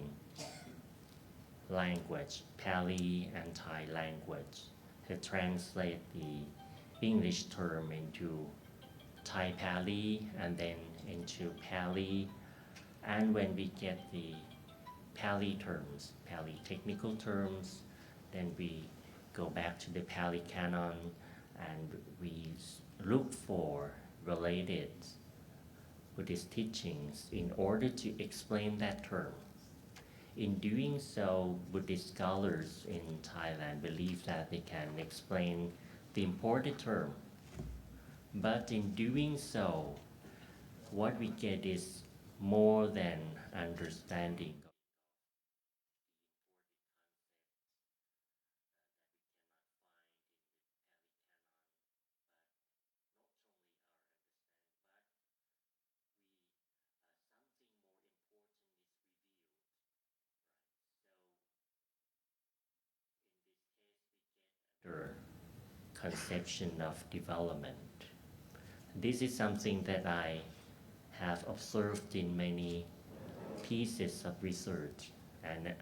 language, Pali and Thai language, to translate the English term into Thai Pali and then into Pali. And when we get the Pali terms, Pali technical terms, then we go back to the Pali canon and we look for related Buddhist teachings in order to explain that term. In doing so, Buddhist scholars in Thailand believe that they can explain the imported term. But in doing so, what we get is more than understanding. Conception of development. This is something that I have observed in many pieces of research. And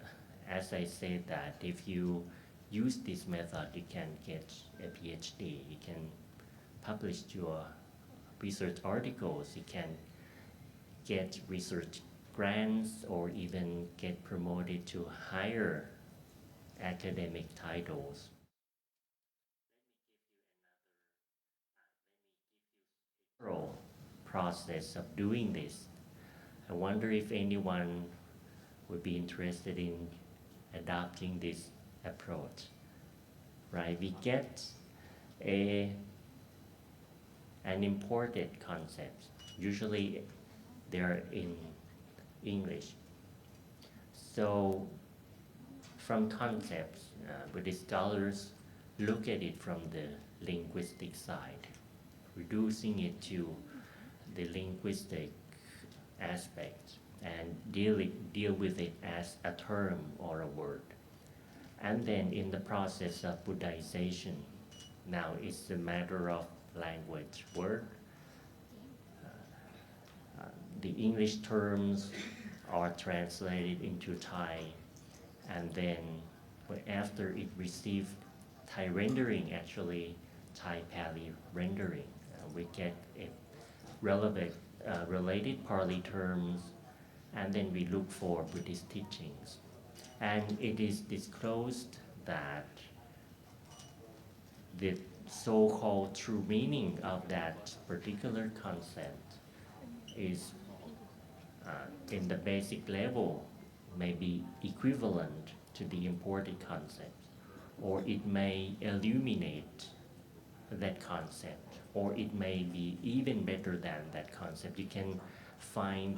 as I said that if you use this method, you can get a PhD, you can publish your research articles, you can get research grants, or even get promoted to higher academic titles. Process of doing this. I wonder if anyone would be interested in adopting this approach. right? We get an imported concept. Usually they're in English. So from concepts, Buddhist scholars look at it from the linguistic side, reducing it to the linguistic aspect and deal with it as a term or a word. And then in the process of Buddhization, now it's a matter of language, word. The English terms are translated into Thai, and then after it received Thai rendering, actually Thai Pali rendering, we get a related Pali terms, and then we look for Buddhist teachings. And it is disclosed that the so-called true meaning of that particular concept is in the basic level may be equivalent to the imported concept, or it may illuminate that concept, or it may be even better than that concept. You can find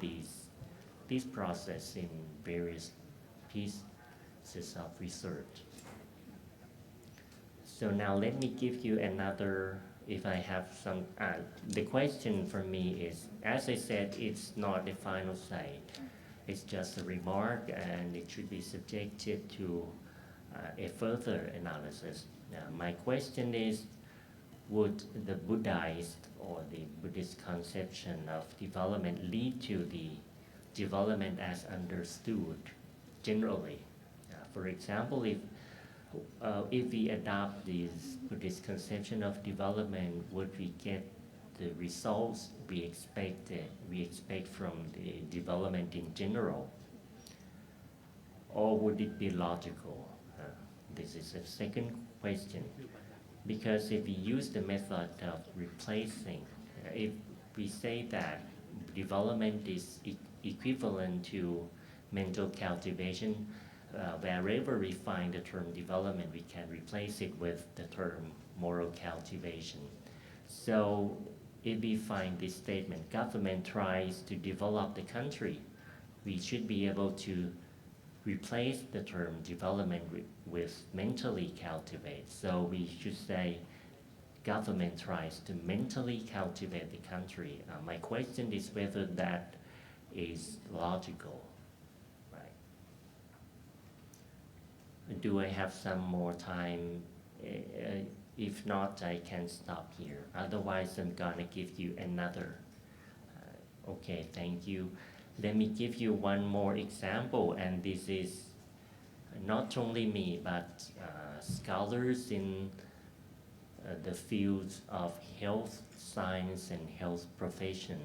this process in various pieces of research. So now let me give you another, if I have some, the question for me is, as I said, it's not the final say. It's just a remark, and it should be subjected to a further analysis. My question is, would the Buddhist or the Buddhist conception of development lead to the development as understood generally? For example, if we adopt this Buddhist conception of development, would we get the results we expect from the development in general? Or would it be logical? This is a second question. Because if we use the method of replacing, if we say that development is equivalent to mental cultivation, wherever we find the term development, we can replace it with the term moral cultivation. So if we find this statement, government tries to develop the country, we should be able to replace the term development with mentally cultivate. So we should say government tries to mentally cultivate the country. My question is whether that is logical. Do I have some more time? If not, I can stop here. Otherwise, I'm gonna give you another. Okay, thank you. Let me give you one more example, and this is not only me, but scholars in the fields of health science and health profession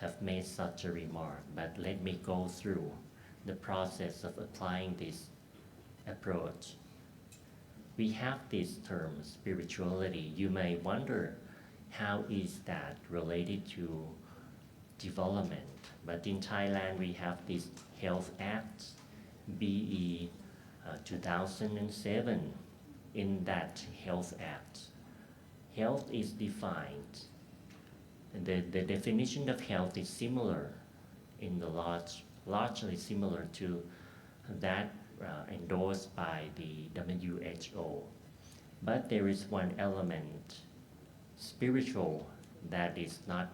have made such a remark. But let me go through the process of applying this approach. We have this term, spirituality. You may wonder, how is that related to development? But in Thailand, we have this Health Act, BE 2007. In that Health Act, health is defined. The definition of health is similar in the largely similar to that endorsed by the WHO. But there is one element, spiritual, that is not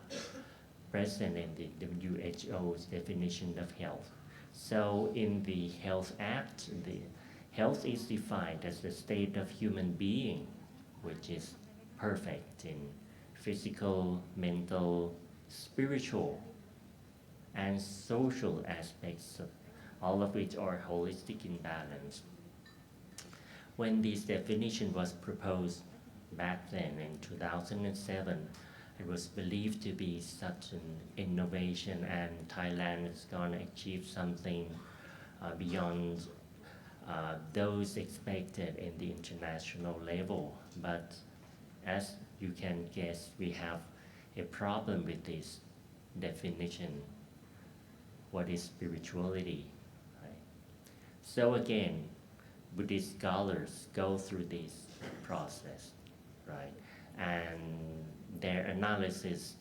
present in the WHO's definition of health. So in the Health Act, the health is defined as the state of human being, which is perfect in physical, mental, spiritual, and social aspects, all of which are holistic in balance. When this definition was proposed back then in 2007, it was believed to be such an innovation, and Thailand is going to achieve something beyond those expected in the international level. But as you can guess, we have a problem with this definition. What is spirituality? Right? So again, Buddhist scholars go through this process, right? And their analysis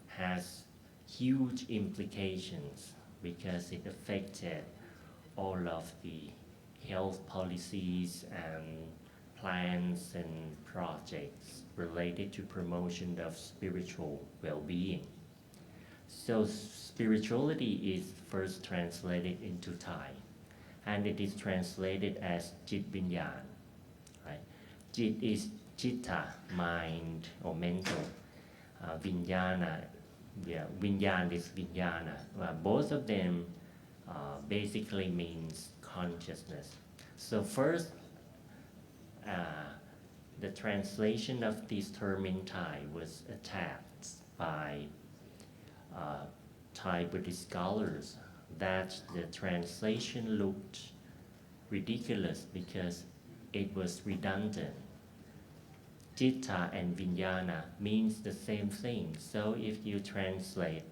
has huge implications because it affected all of the health policies and plans and projects related to promotion of spiritual well-being. So spirituality is first translated into Thai, and it is translated as Jit Vinyan, right? Jit is Chitta, mind or mental. Vinyana, Vinyan is Vijnana. Both of them basically means consciousness. So first, the translation of this term in Thai was attacked by Thai Buddhist scholars that the translation looked ridiculous because it was redundant. Citta and Vijnana means the same thing. So if you translate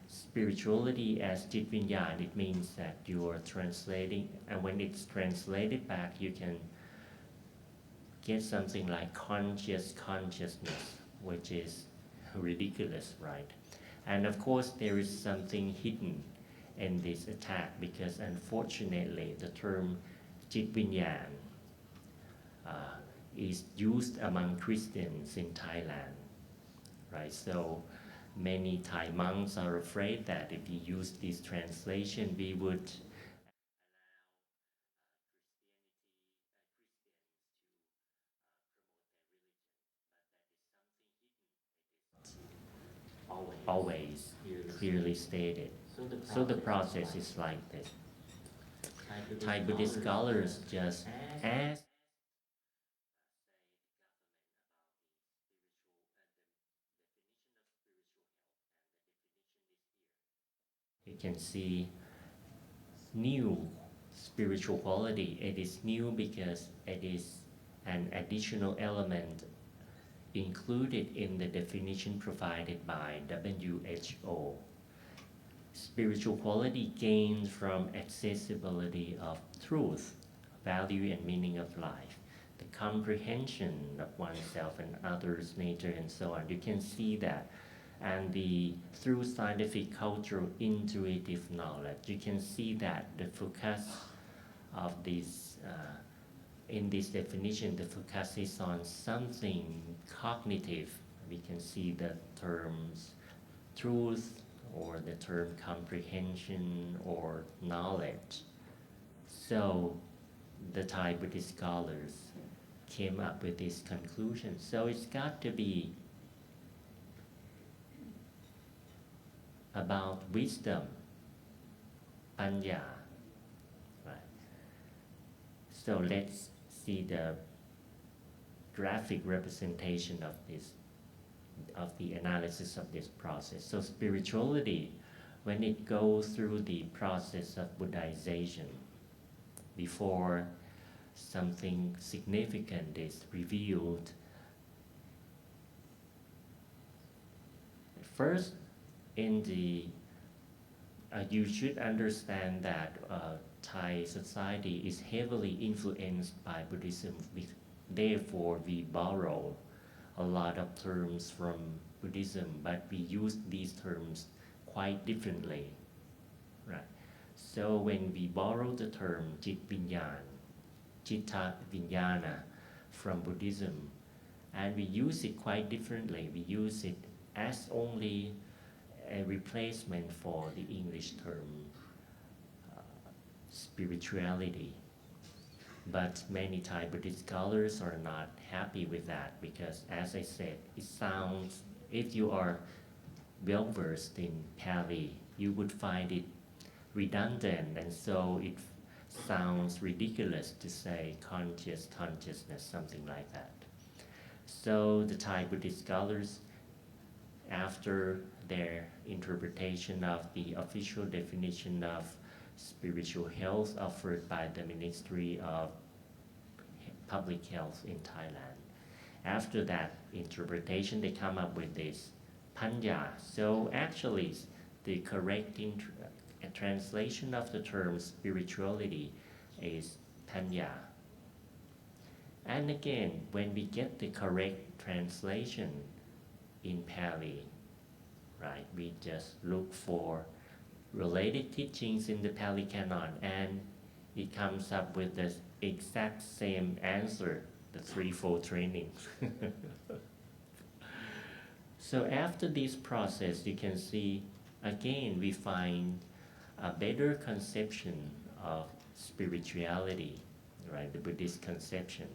spirituality as Jit Vinyan, it means that you are translating, and when it's translated back, you can get something like conscious consciousness, which is ridiculous, right? And of course, there is something hidden in this attack because unfortunately, the term Jit Vinyan is used among Christians in Thailand, right? So many Thai monks are afraid that if we use this translation, we would always clearly stated. So the process is like this. Thai Buddhist scholars just ask you can see new spiritual quality. It is new because it is an additional element included in the definition provided by WHO. Spiritual quality gains from accessibility of truth, value and meaning of life, the comprehension of oneself and others, nature and so on. You can see that. And through scientific, cultural, intuitive knowledge, you can see that the focus of this, in this definition, the focus is on something cognitive. We can see the terms truth or the term comprehension or knowledge. So the Thai Buddhist scholars came up with this conclusion. So it's got to be about wisdom, panya, right? So let's see the graphic representation of this, of the analysis of this process. So spirituality, when it goes through the process of Buddhization, before something significant is revealed, first, in the you should understand that Thai society is heavily influenced by Buddhism. Therefore, we borrow a lot of terms from Buddhism, but we use these terms quite differently, right? So when we borrow the term Jit Vinyan, Chitta Vijnana from Buddhism, and we use it quite differently, we use it as only a replacement for the English term spirituality. But many Thai Buddhist scholars are not happy with that because, as I said, it sounds, if you are well versed in Pali, you would find it redundant, and so it sounds ridiculous to say consciousness, something like that. So the Thai Buddhist scholars, after their interpretation of the official definition of spiritual health offered by the Ministry of Public Health in Thailand. After that interpretation, they come up with this panya. So actually, the correct translation of the term spirituality is panya. And again, when we get the correct translation in Pali, right, we just look for related teachings in the Pali Canon, and it comes up with the exact same answer, the threefold training. So after this process, you can see, again, we find a better conception of spirituality, right, the Buddhist conception.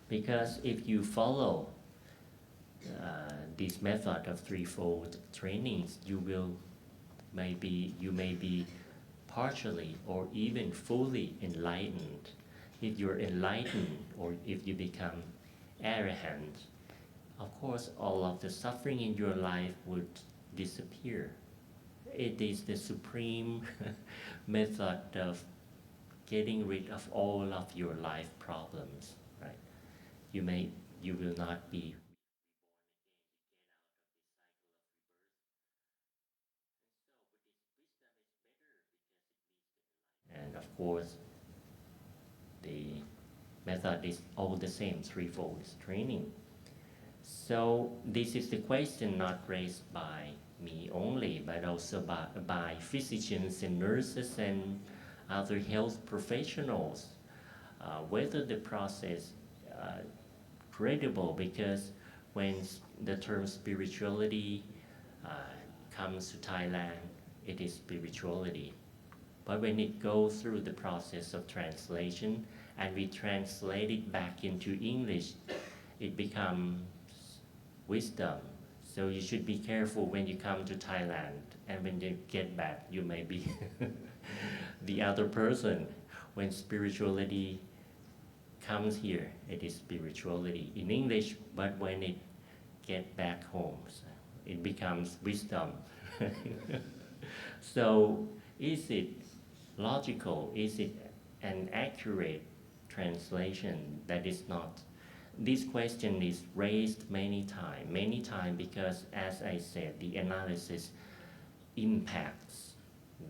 Because if you follow this method of threefold trainings, you may be partially or even fully enlightened. If you're enlightened or if you become arahant, of course, all of the suffering in your life would disappear. It is the supreme method of getting rid of all of your life problems, right? You will not be and of course, the method is all the same, threefold training. So this is the question not raised by me only, but also by physicians and nurses and other health professionals, whether the process credible, because when the term spirituality comes to Thailand, it is spirituality. But when it goes through the process of translation and we translate it back into English, it becomes wisdom. So you should be careful when you come to Thailand, and when you get back, you may be the other person. When spirituality comes here, it is spirituality in English, but when it gets back home, it becomes wisdom. So is it logical? Is it an accurate translation? That is not. This question is raised many times because, as I said, the analysis impacts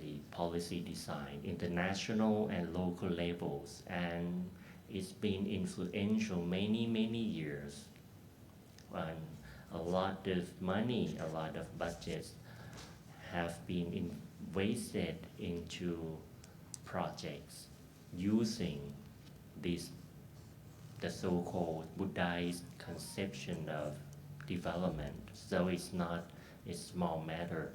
the policy design, international and local levels, and it's been influential many years. And a lot of money, a lot of budgets have been wasted into projects using this, the so-called Buddhist conception of development. So it's not a small matter.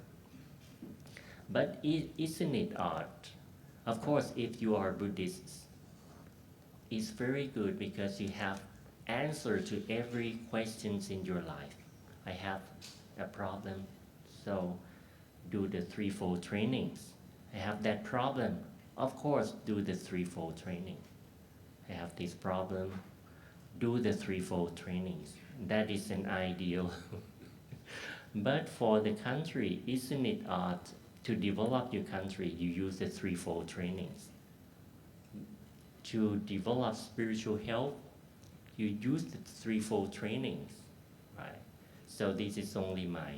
But isn't it odd? Of course, if you are Buddhists, it's very good because you have answer to every questions in your life. I have a problem, so do the threefold trainings. I have that problem, of course, do the threefold training. I have this problem, do the threefold trainings. That is an ideal. But for the country, isn't it odd to develop your country, you use the threefold trainings? To develop spiritual health, you use the threefold trainings, right? So this is only my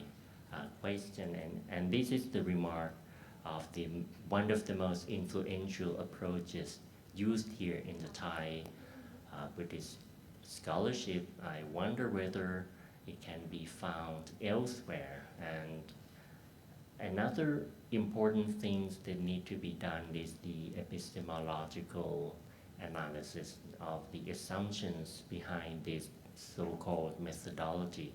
question, and this is the remark of one of the most influential approaches used here in the Thai Buddhist scholarship. I wonder whether it can be found elsewhere. And another important things that need to be done is the epistemological analysis of the assumptions behind this so-called methodology.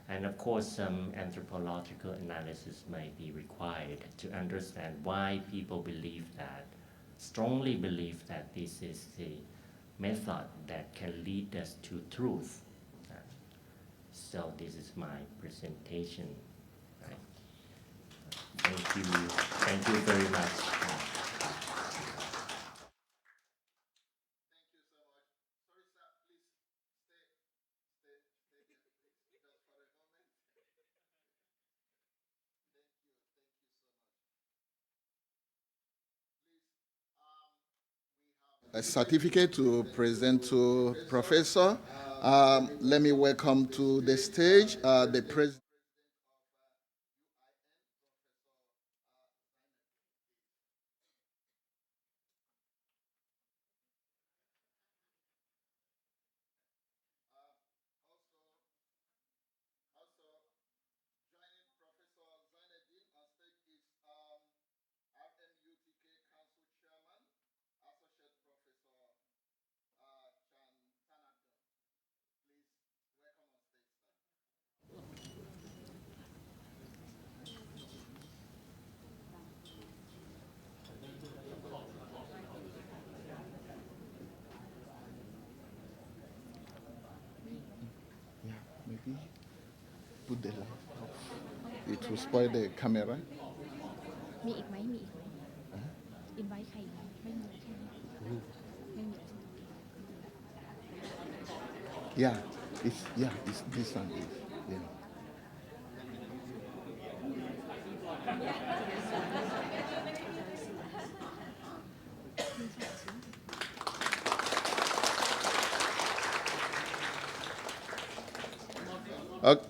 And of course, some anthropological analysis may be required to understand why people strongly believe that this is the method that can lead us to truth. So this is my presentation. Right? Thank you very much. A certificate to present to Professor. Let me welcome to the stage the President. Put the light off. It will spoil the camera. มีอีกไหมอินไว้ใครอีกไหมไม่มีใช่ไหมไม่มี Yeah, it's this one. Yeah. Okay.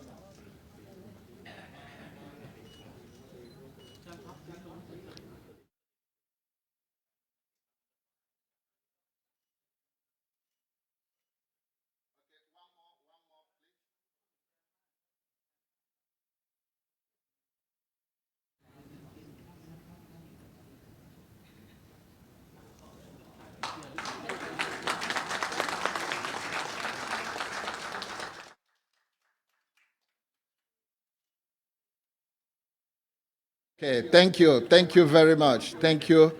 Okay, thank you. Thank you very much. Thank you.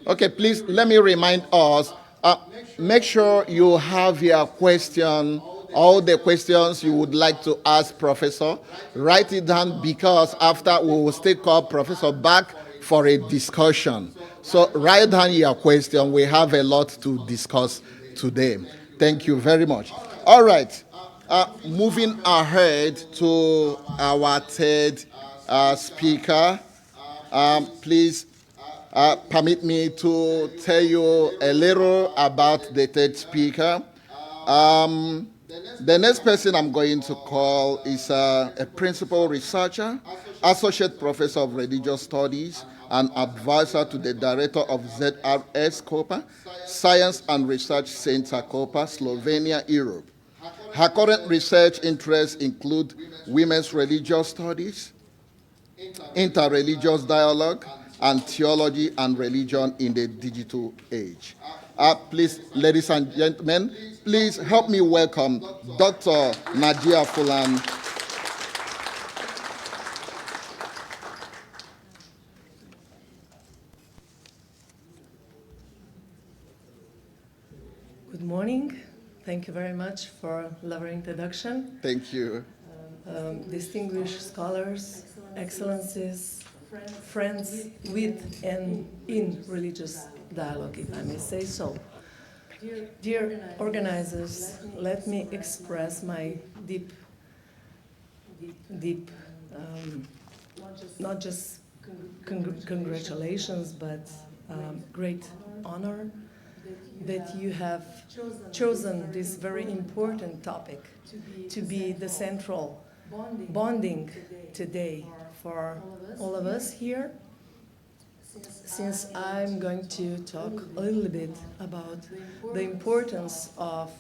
Okay, please let me remind us, make sure you have your question, all the questions you would like to ask Professor. Write it down because after we will still call Professor back for a discussion. So write down your question. We have a lot to discuss today. Thank you very much. All right. Moving ahead to our third speaker, please permit me to tell you a little about the third speaker. The next person I'm going to call is a principal researcher, associate professor of religious studies, and advisor to the director of ZRS Koper, Science and Research Center Koper, Slovenia, Europe. Her current research interests include women's religious studies, interreligious dialogue, and theology and religion in the digital age. Please, ladies and gentlemen, please help me welcome Dr. Nadja Furlan. Good morning. Thank you very much for a lovely introduction. Thank you. Distinguished scholars, excellencies, friends with and in religious dialogue, if I may say so. Dear organizers, let me express my deep, not just congratulations, but great honor that you have chosen this very important topic to be the central bonding today for all of us here. Since I'm going to talk a little bit about the importance of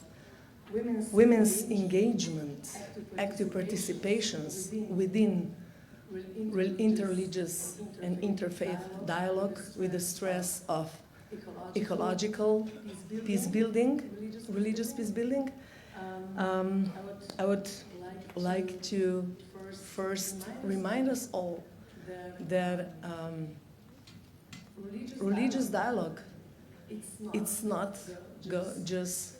women's engagement, active participations within interreligious and interfaith dialogue with the stress of ecological peace building, religious peace building. I would like to first remind us all that religious dialogue, it's not just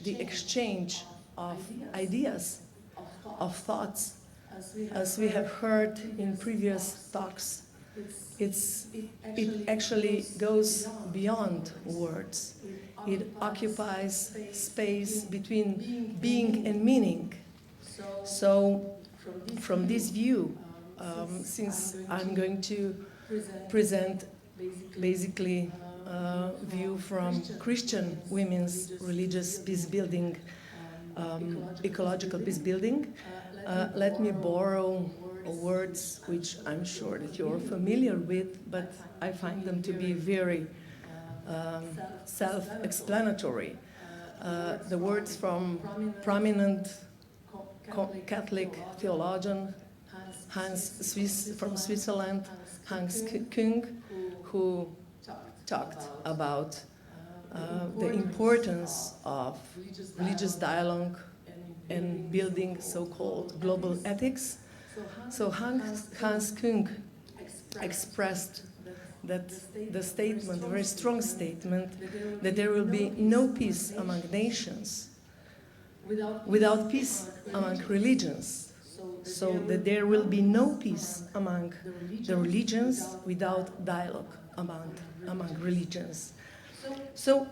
the exchange of ideas, of thoughts, as we have heard in previous talks. It actually goes beyond words. It occupies space between being and meaning. So, from this view, since I'm going to present basically a view from Christian women's religious peace building, ecological peace building, let me borrow words which I'm sure that you're familiar with, but I find them to be very self-explanatory. The words from prominent Catholic theologian from Switzerland, Hans Küng, who talked about the importance of religious dialogue and building so-called global ethics. So Hans Küng expressed that the statement, a very strong statement, that there will be no peace among nations without peace among religions. So that there will be no peace among the religions without dialogue among religions. So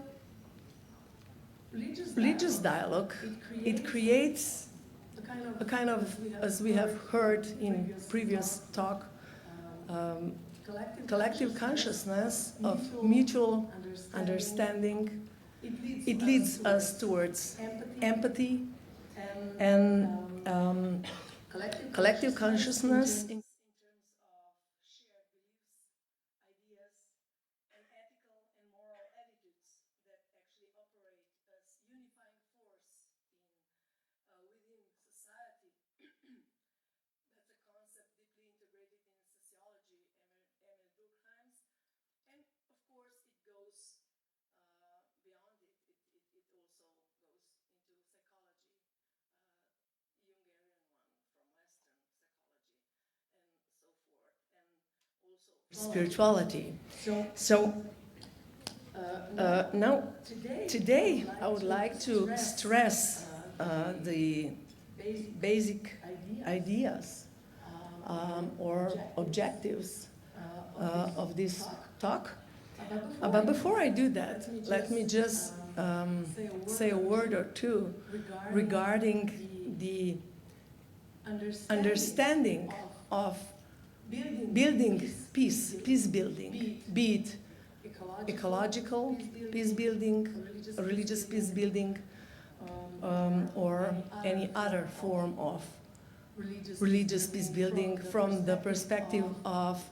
religious dialogue, it creates a kind of, as we have heard in previous talk, collective consciousness of mutual understanding. It leads us towards empathy and collective consciousness in terms of shared beliefs, ideas, and ethical and moral attitudes that actually operate as unifying force within society. That's a concept deeply integrated in sociology, Emil Durkheim's, and of course it goes beyond it. It also goes into psychology, Jungian one from Western psychology, and so forth, and also spirituality. So now, today I would like to stress the basic ideas or objectives of this talk. But before I do that, let me just say a word or two regarding the understanding of building peace building, be it ecological peace building, religious peace building, or any other form of religious peace building from the perspective of,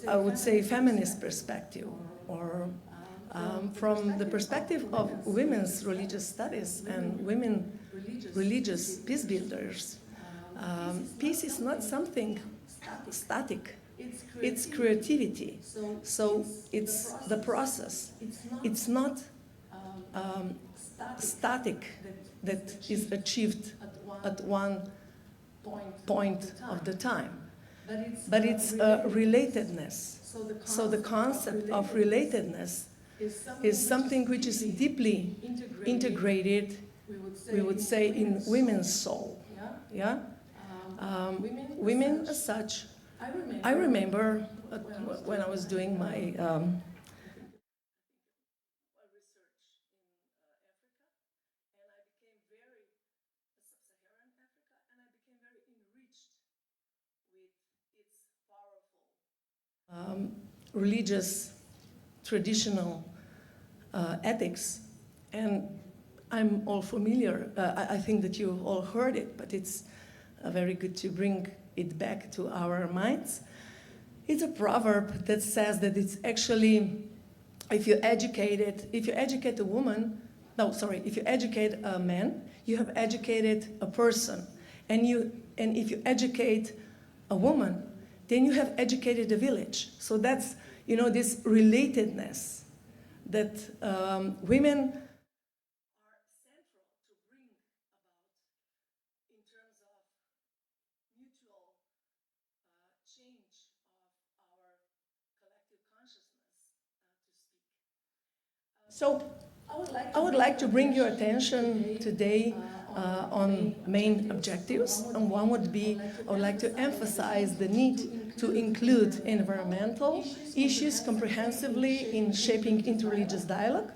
I would say, feminist perspective, or from the perspective of women's religious studies and women religious peace builders. Peace is not something static. It's creativity. So it's the process. It's not static that is achieved at one point of the time. But it's relatedness. So the concept of relatedness is something which is deeply integrated, we would say, in women's soul. Yeah? Women as such, I remember when I was doing my research in Africa, and I became very, sub-Saharan Africa, and I became very enriched with its powerful religious, traditional ethics. And I'm all familiar, I think that you all heard it, but it's very good to bring it back to our minds. It's a proverb that says that it's actually, if you educate a woman, if you educate a man, you have educated a person. And if you educate a woman, then you have educated a village. So that's, this relatedness that women are central to bring about in terms of mutual change of our collective consciousness, to speak. So I would like to bring your attention today on main objectives, and one would be, I would like to emphasize the need to include environmental issues comprehensively in shaping interreligious dialogue,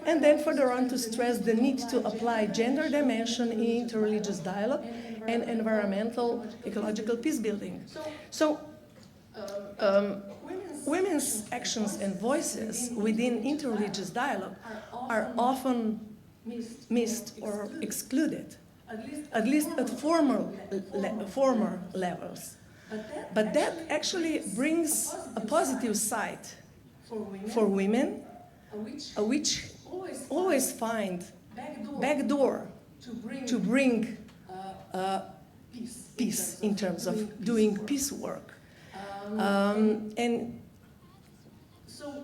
and then further on to stress the need to apply gender dimension in interreligious dialogue and environmental ecological peace building. So women's actions and voices within interreligious dialogue are often missed or excluded, at least at former levels. But that actually brings a positive side for women, which always find backdoor to bring peace in terms of doing peace work. And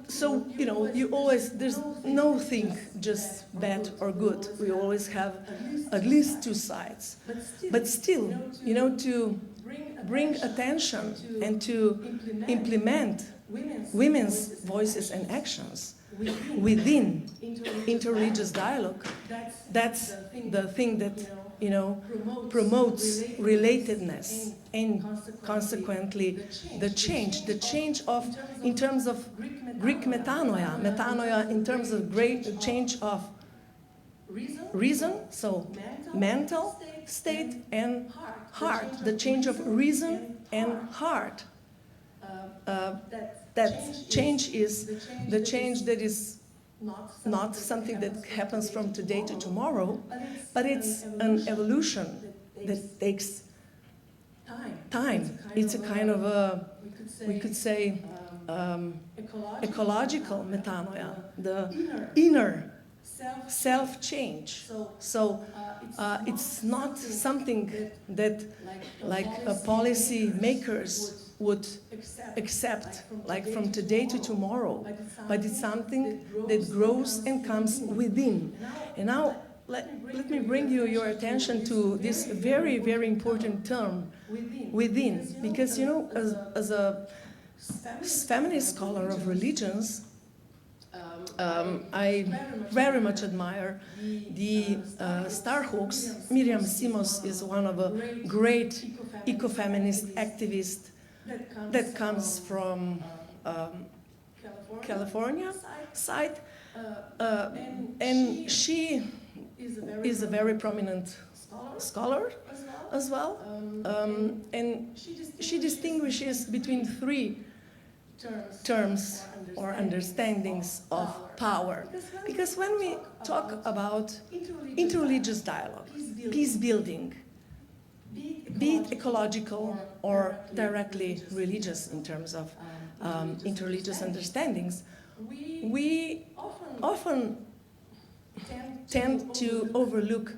so, you always, there's nothing just bad or good. We always have at least two sides. But still, to bring attention and to implement women's voices and actions within interreligious dialogue. That's the thing that promotes relatedness and consequently the change of, in terms of Greek metanoia in terms of great change of reason, so mental state and heart, the change of reason and heart. That change is the change that is not something that happens from today to tomorrow, but it's an evolution that takes time. It's a kind of a, we could say, ecological metanoia, the inner self-change. So it's not something that like policy makers would accept like from today to tomorrow, but it's something that grows and comes within. And now let me bring your attention to this very, very important term, within, because as a feminist scholar of religions, I very much admire the Starhawks. Miriam Simos is one of a great ecofeminist activists that comes from California side, and she is a very prominent scholar as well, and she distinguishes between three terms or understandings of power. Because when we talk about interreligious dialogue, peace building, be it ecological or directly religious in terms of interreligious understandings, we often tend to overlook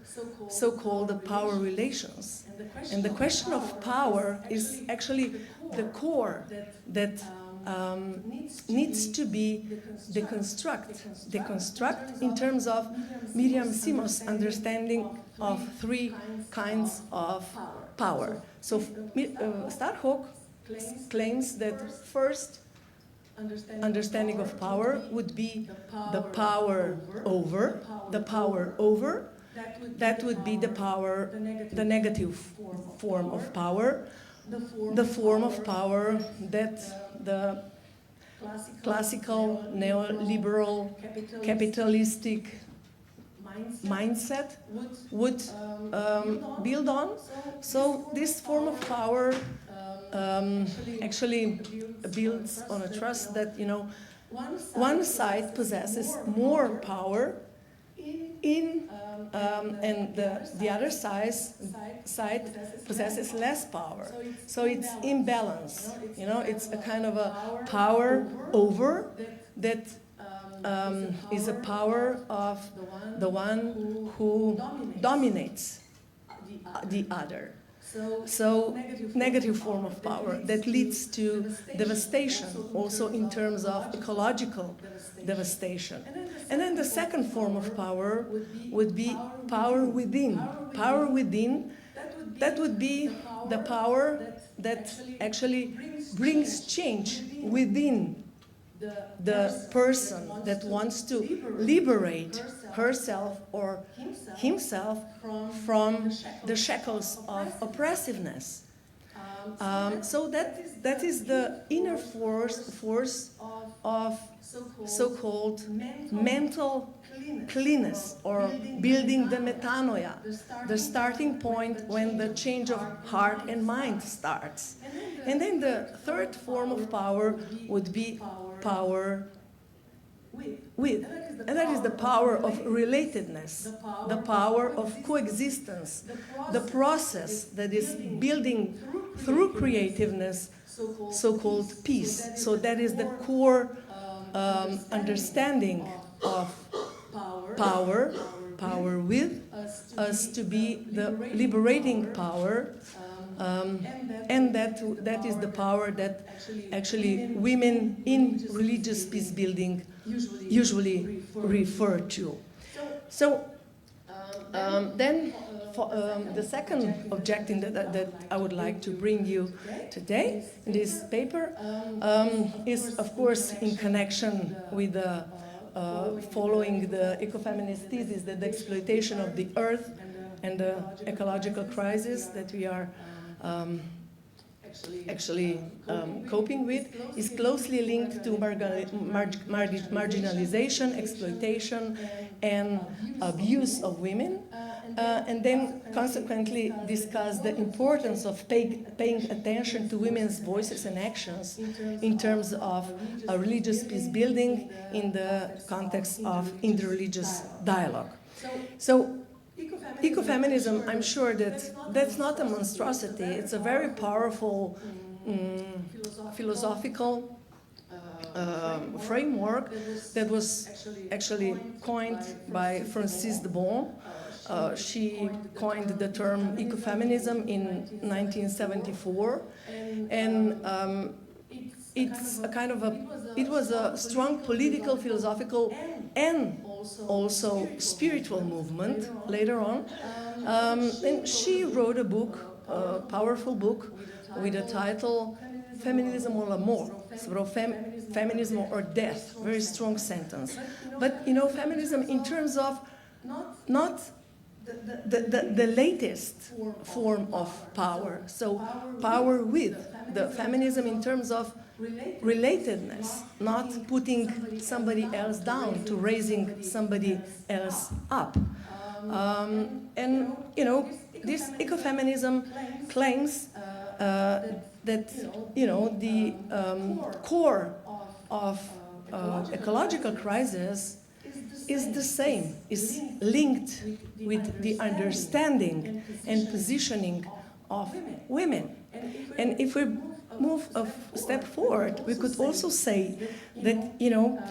so-called power relations. And the question of power is actually the core that needs to be deconstruct in terms of Miriam Simos' understanding of three kinds of power. So Starhawk claims that first understanding of power would be the power over, that would be the power, the negative form of power, the form of power that the classical neoliberal capitalistic mindset would build on. So this form of power actually builds on a trust that one side possesses more power and the other side possesses less power. So it's imbalance. It's a kind of a power over that is a power of the one who dominates the other. So negative form of power that leads to devastation, also in terms of ecological devastation. And then the second form of power would be power within. Power within, that would be the power that actually brings change within the person that wants to liberate herself or himself from the shackles of oppressiveness. So that is the inner force of so-called mental cleanness, or building the metanoia, the starting point when the change of heart and mind starts. And then the third form of power would be power with. And that is the power of relatedness, the power of coexistence, the process that is building through creativeness so-called peace. So that is the core understanding of power with us to be the liberating power, and that is the power that actually women in religious peace building usually refer to. So then the second objective that I would like to bring you today in this paper is, of course, in connection with the following the ecofeminist thesis that the exploitation of the earth and the ecological crisis that we are actually coping with is closely linked to marginalization, exploitation, and abuse of women, and then consequently discuss the importance of paying attention to women's voices and actions in terms of religious peace building in the context of interreligious dialogue. So ecofeminism, I'm sure that's not a monstrosity. It's a very powerful philosophical framework that was actually coined by Francis de Bon. She coined the term ecofeminism in 1974, and it's a kind of it was a strong political, philosophical, and also spiritual movement later on. And she wrote a book, a powerful book, with the title Feminism or la Mort, so feminism or death, very strong sentence. But you know, feminism in terms of not the latest form of power, so power with the feminism in terms of relatedness, not putting somebody else down to raising somebody else up. And you know, this ecofeminism claims that you know the core of ecological crisis is the same, is linked with the understanding and positioning of women. And if we move a step forward, we could also say that, you know,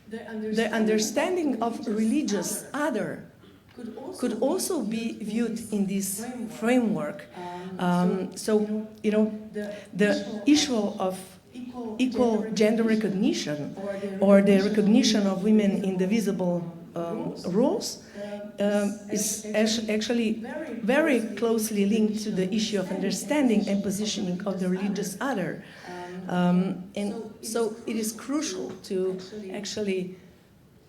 the understanding of religious other could also be viewed in this framework. So, you know, the issue of equal gender recognition or the recognition of women in the visible roles is actually very closely linked to the issue of understanding and positioning of the religious other. And so it is crucial to actually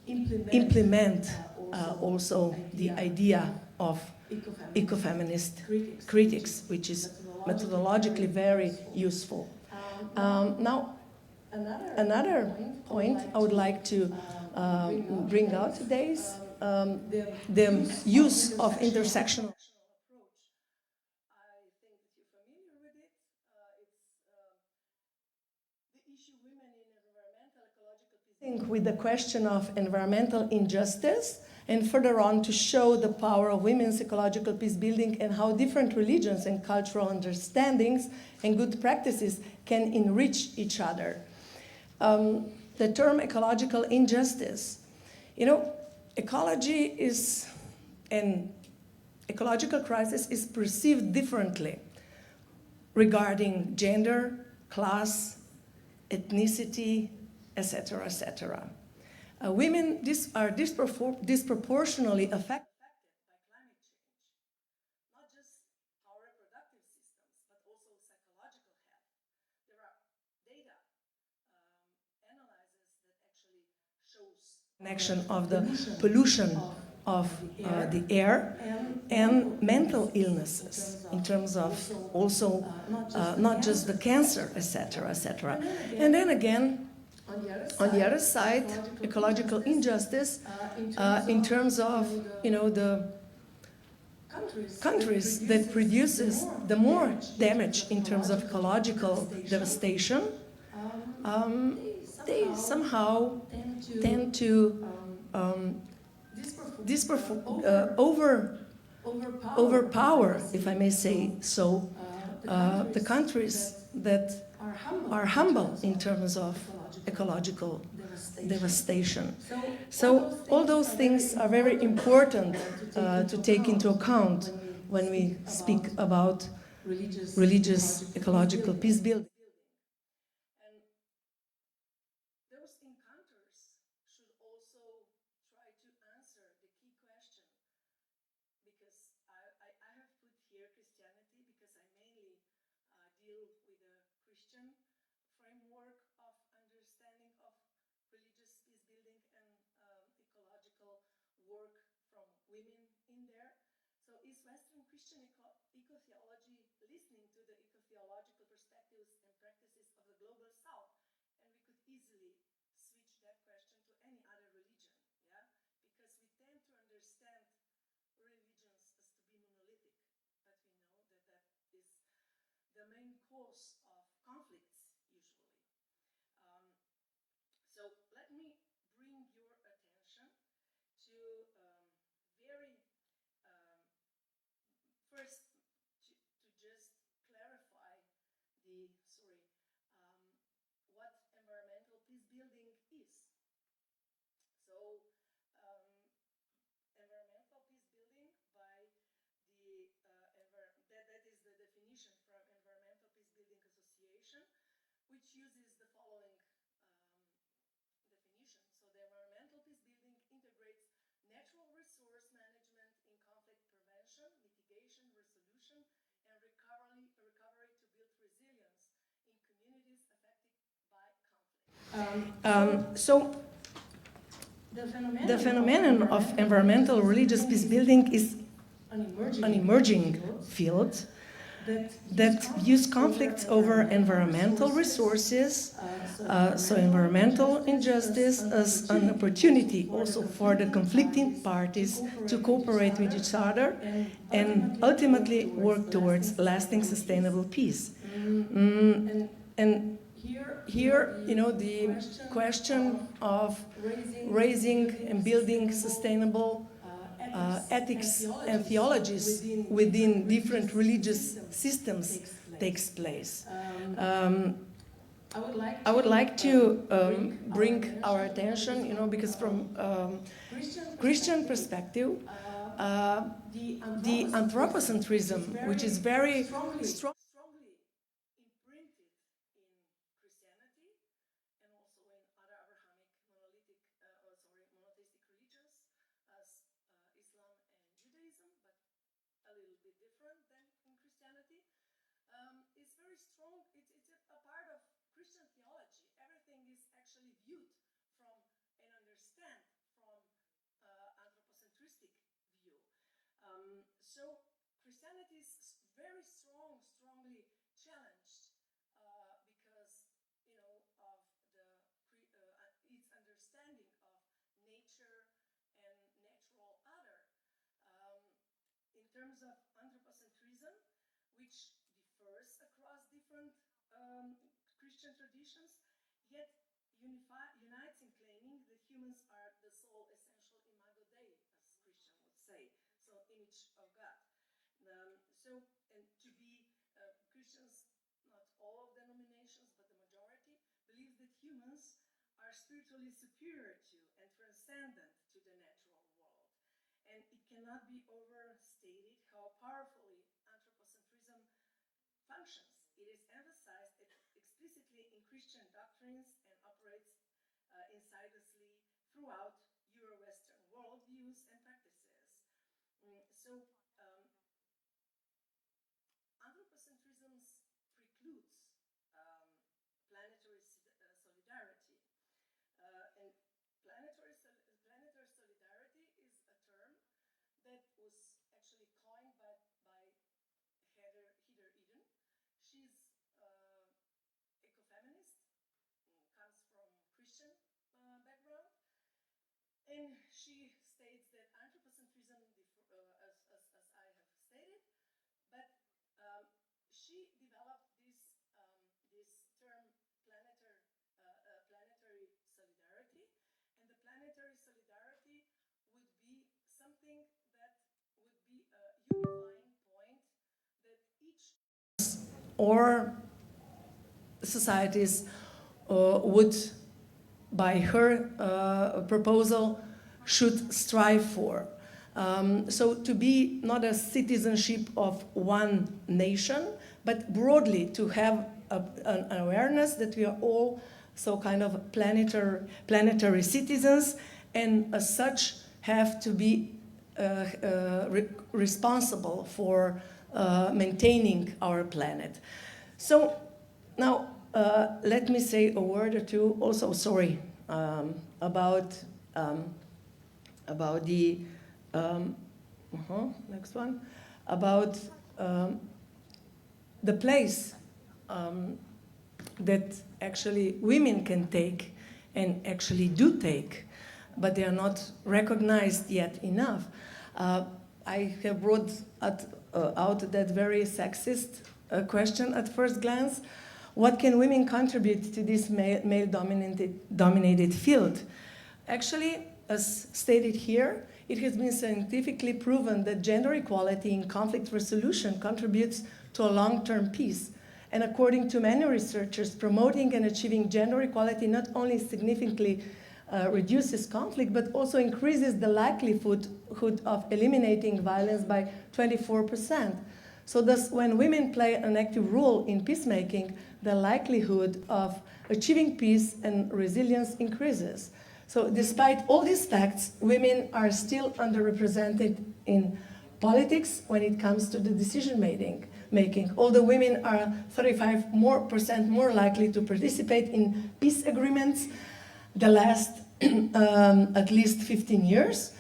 implement also the idea of ecofeminist critics, which is methodologically very useful. Now, another point I would like to bring out today is the use of intersectional approach. I think that you're familiar with it. It's the issue women in environmental ecological peace with the question of environmental injustice, and further on to show the power of women's ecological peace building and how different religions and cultural understandings and good practices can enrich each other. The term ecological injustice, you know, ecology is an ecological crisis is perceived differently regarding gender, class, ethnicity, etc., etc. Women are disproportionately affected by climate change, not just our reproductive systems, but also psychological health. There are data analysis that actually shows connection of the pollution of the air and mental illnesses in terms of also not just the cancer, etc., etc. And then again, on the other side, ecological injustice in terms of, you know, the countries that produces the more damage in terms of ecological devastation, they somehow tend to overpower, if I may say so, the countries that are humble in terms of ecological devastation. So all those things are very important to take into account when we speak about religious ecological peace building. And those encounters should also try to answer the key question: theological work from women in there. So is Western Christian eco-theology listening to the eco-theological perspectives and practices of the global South? And we could easily switch that question to any other religion, yeah? Because we tend to understand religions as to be monolithic, but we know that that is the main cause of conflicts, usually. So let me bring your attention to very first to just clarify what environmental peace building is. So environmental peace building by the that is the definition from Environmental Peace Building Association, which uses the following definition. So the environmental peace building integrates natural resource management in conflict prevention, mitigation, resolution, and recovery to build resilience in communities affected by conflict. So the phenomenon of environmental religious peace building is an emerging field that views conflicts over environmental resources, so environmental injustice, as an opportunity also for the conflicting parties to cooperate with each other and ultimately work towards lasting sustainable peace. And here, the question of raising and building sustainable ethics and theologies within different religious systems takes place. I would like to bring our attention, because from Christian perspective, the anthropocentrism, which is very strongly imprinted in Christianity and also in other Abrahamic monotheistic religions as Islam and Judaism, but a little bit different than in Christianity, is very strong. It's a part of Christian theology. Everything is actually viewed from and understand from anthropocentristic view. So Christianity is very strongly challenged because of its understanding of nature and natural other. In terms of anthropocentrism, which differs across different Christian traditions, yet unites in claiming that humans are the sole essential imago Dei, as Christian would say, so image of God. And to be Christians, not all of denominations, but the majority, believe that humans are spiritually superior to and transcendent to the natural world. And it cannot be overstated how powerfully anthropocentrism functions. It is emphasized explicitly in Christian doctrines and operates insidiously throughout Euro-Western worldviews and practices. So anthropocentrism precludes planetary solidarity. And planetary solidarity is a term that was actually coined by Heather Eden. She's ecofeminist, comes from Christian background, and she states that anthropocentrism, as I have stated, but she developed this term planetary solidarity, and the planetary solidarity would be something that would be a unifying point that each or societies would, by her proposal, should strive for. So to be not a citizenship of one nation, but broadly to have an awareness that we are all so kind of planetary citizens, and as such have to be responsible for maintaining our planet. So now let me say a word or two also, about about the next one, about the place that actually women can take and actually do take, but they are not recognized yet enough. I have brought out that very sexist question at first glance. What can women contribute to this male-dominated field? Actually, as stated here, it has been scientifically proven that gender equality in conflict resolution contributes to a long-term peace. And according to many researchers, promoting and achieving gender equality not only significantly reduces conflict, but also increases the likelihood of eliminating violence by 24%. So thus, when women play an active role in peacemaking, the likelihood of achieving peace and resilience increases. So despite all these facts, women are still underrepresented in politics when it comes to the decision making. Although women are 35% more likely to participate in peace agreements the last at least 15 years,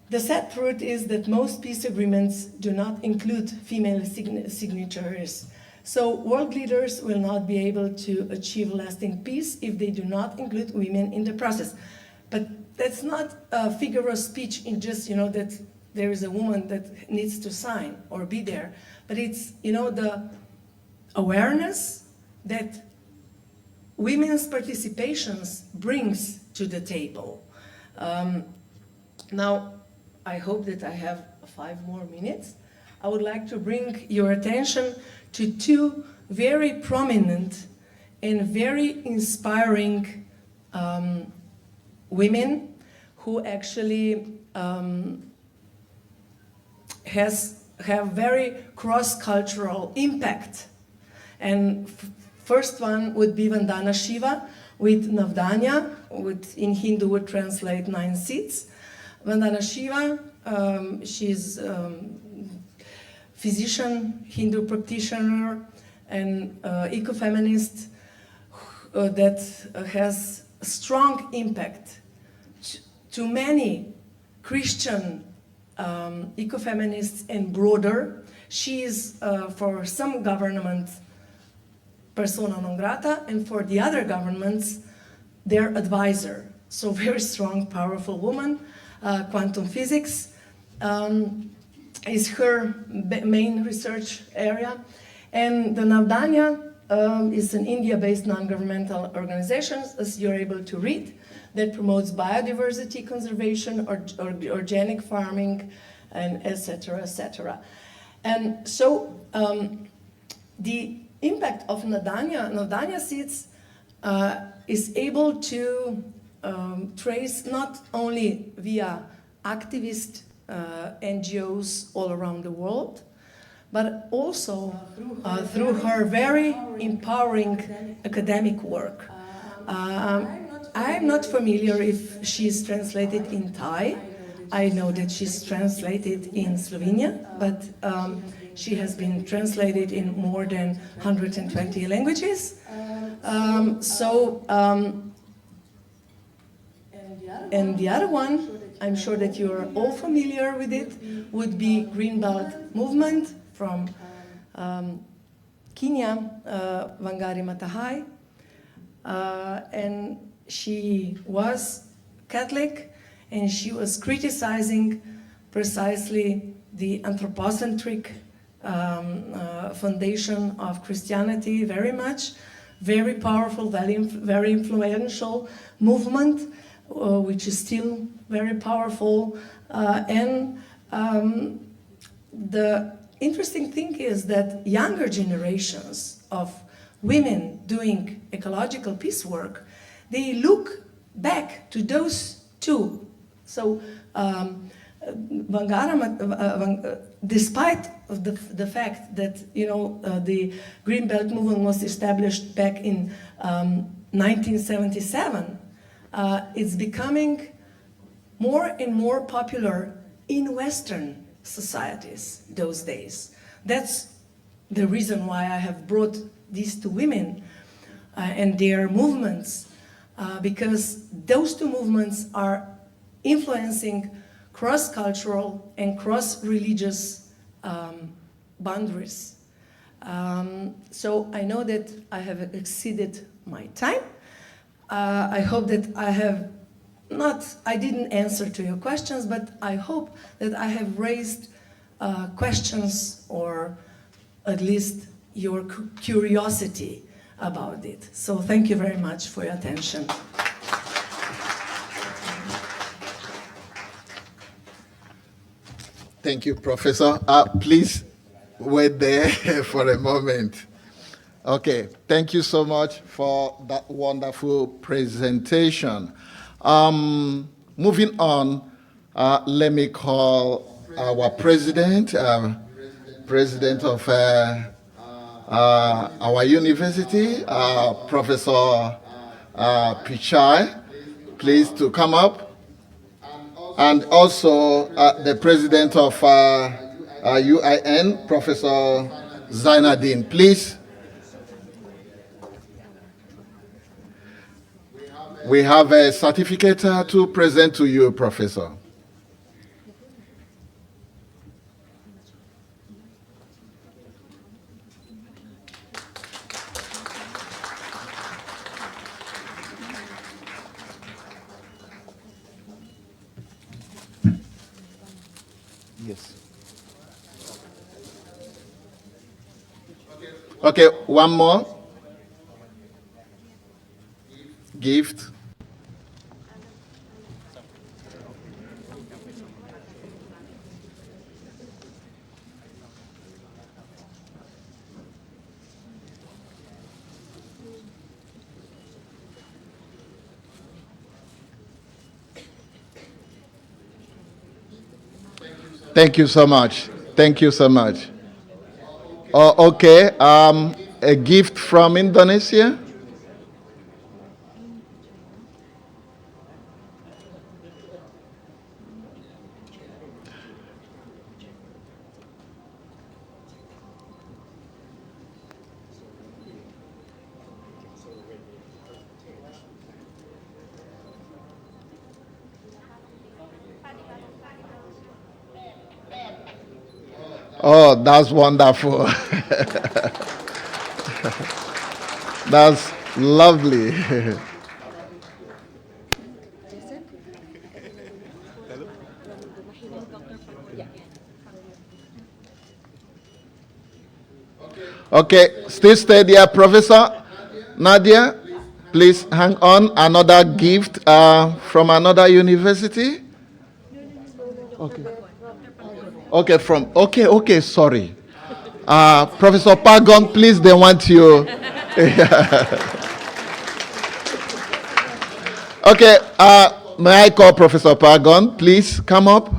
the sad truth is that most peace agreements do not include female signatories. So world leaders will not be able to achieve lasting peace if they do not include women in the process. But that's not a figure of speech in just, that there is a woman that needs to sign or be there. But it's, the awareness that women's participations brings to the table. Now, I hope that I have 5 more minutes. I would like to bring your attention to 2 very prominent and very inspiring women who actually have very cross-cultural impact. And first one would be Vandana Shiva with Navdanya, which in Hindu would translate 9 seeds. Vandana Shiva, she's physician, Hindu practitioner, and ecofeminist that has a strong impact to many Christian ecofeminists and broader. She is, for some governments, persona non grata, and for the other governments, their advisor. So very strong, powerful woman. Quantum physics is her main research area. And the Navdanya is an India-based non-governmental organization, as you're able to read, that promotes biodiversity conservation, organic farming, and et cetera. And so the impact of Navdanya seeds is able to trace not only via activist NGOs all around the world, but also through her very empowering academic work. I'm not familiar if she's translated in Thai. I know that she's translated in Slovenia, but she has been translated in more than 120 languages. And the other one, I'm sure that you're all familiar with it, would be Greenbelt Movement from Kenya, Wangari Maathai. And she was Catholic, and she was criticizing precisely the anthropocentric foundation of Christianity very much. Very powerful, very influential movement, which is still very powerful. And the interesting thing is that younger generations of women doing ecological peace work, they look back to those 2. So despite of the fact that the Greenbelt movement was established back in 1977, it's becoming more and more popular in Western societies those days. That's the reason why I have brought these 2 women and their movements, because those 2 movements are influencing cross-cultural and cross-religious boundaries. So I know that I have exceeded my time. I hope that I didn't answer to your questions, but I hope that I have raised questions or at least your curiosity about it. So thank you very much for your attention. Thank you, Professor. Please wait there for a moment. Okay, thank you so much for that wonderful presentation. Moving on, let me call our president, president of our university, Professor Pichai, please to come up. And also the president of UIN, Professor Zainadin, please. We have a certificate to present to you, Professor. Yes. Okay, one more. Gift. Thank you so much. Thank you so much. Oh, okay. A gift from Indonesia. Oh, that's wonderful. That's lovely. Okay, still stay there, Professor. Nadja, please hang on. Another gift from another university. Okay. Okay, sorry. Professor Pagorn, please, they want you. Okay, may I call Professor Pagorn? Please come up.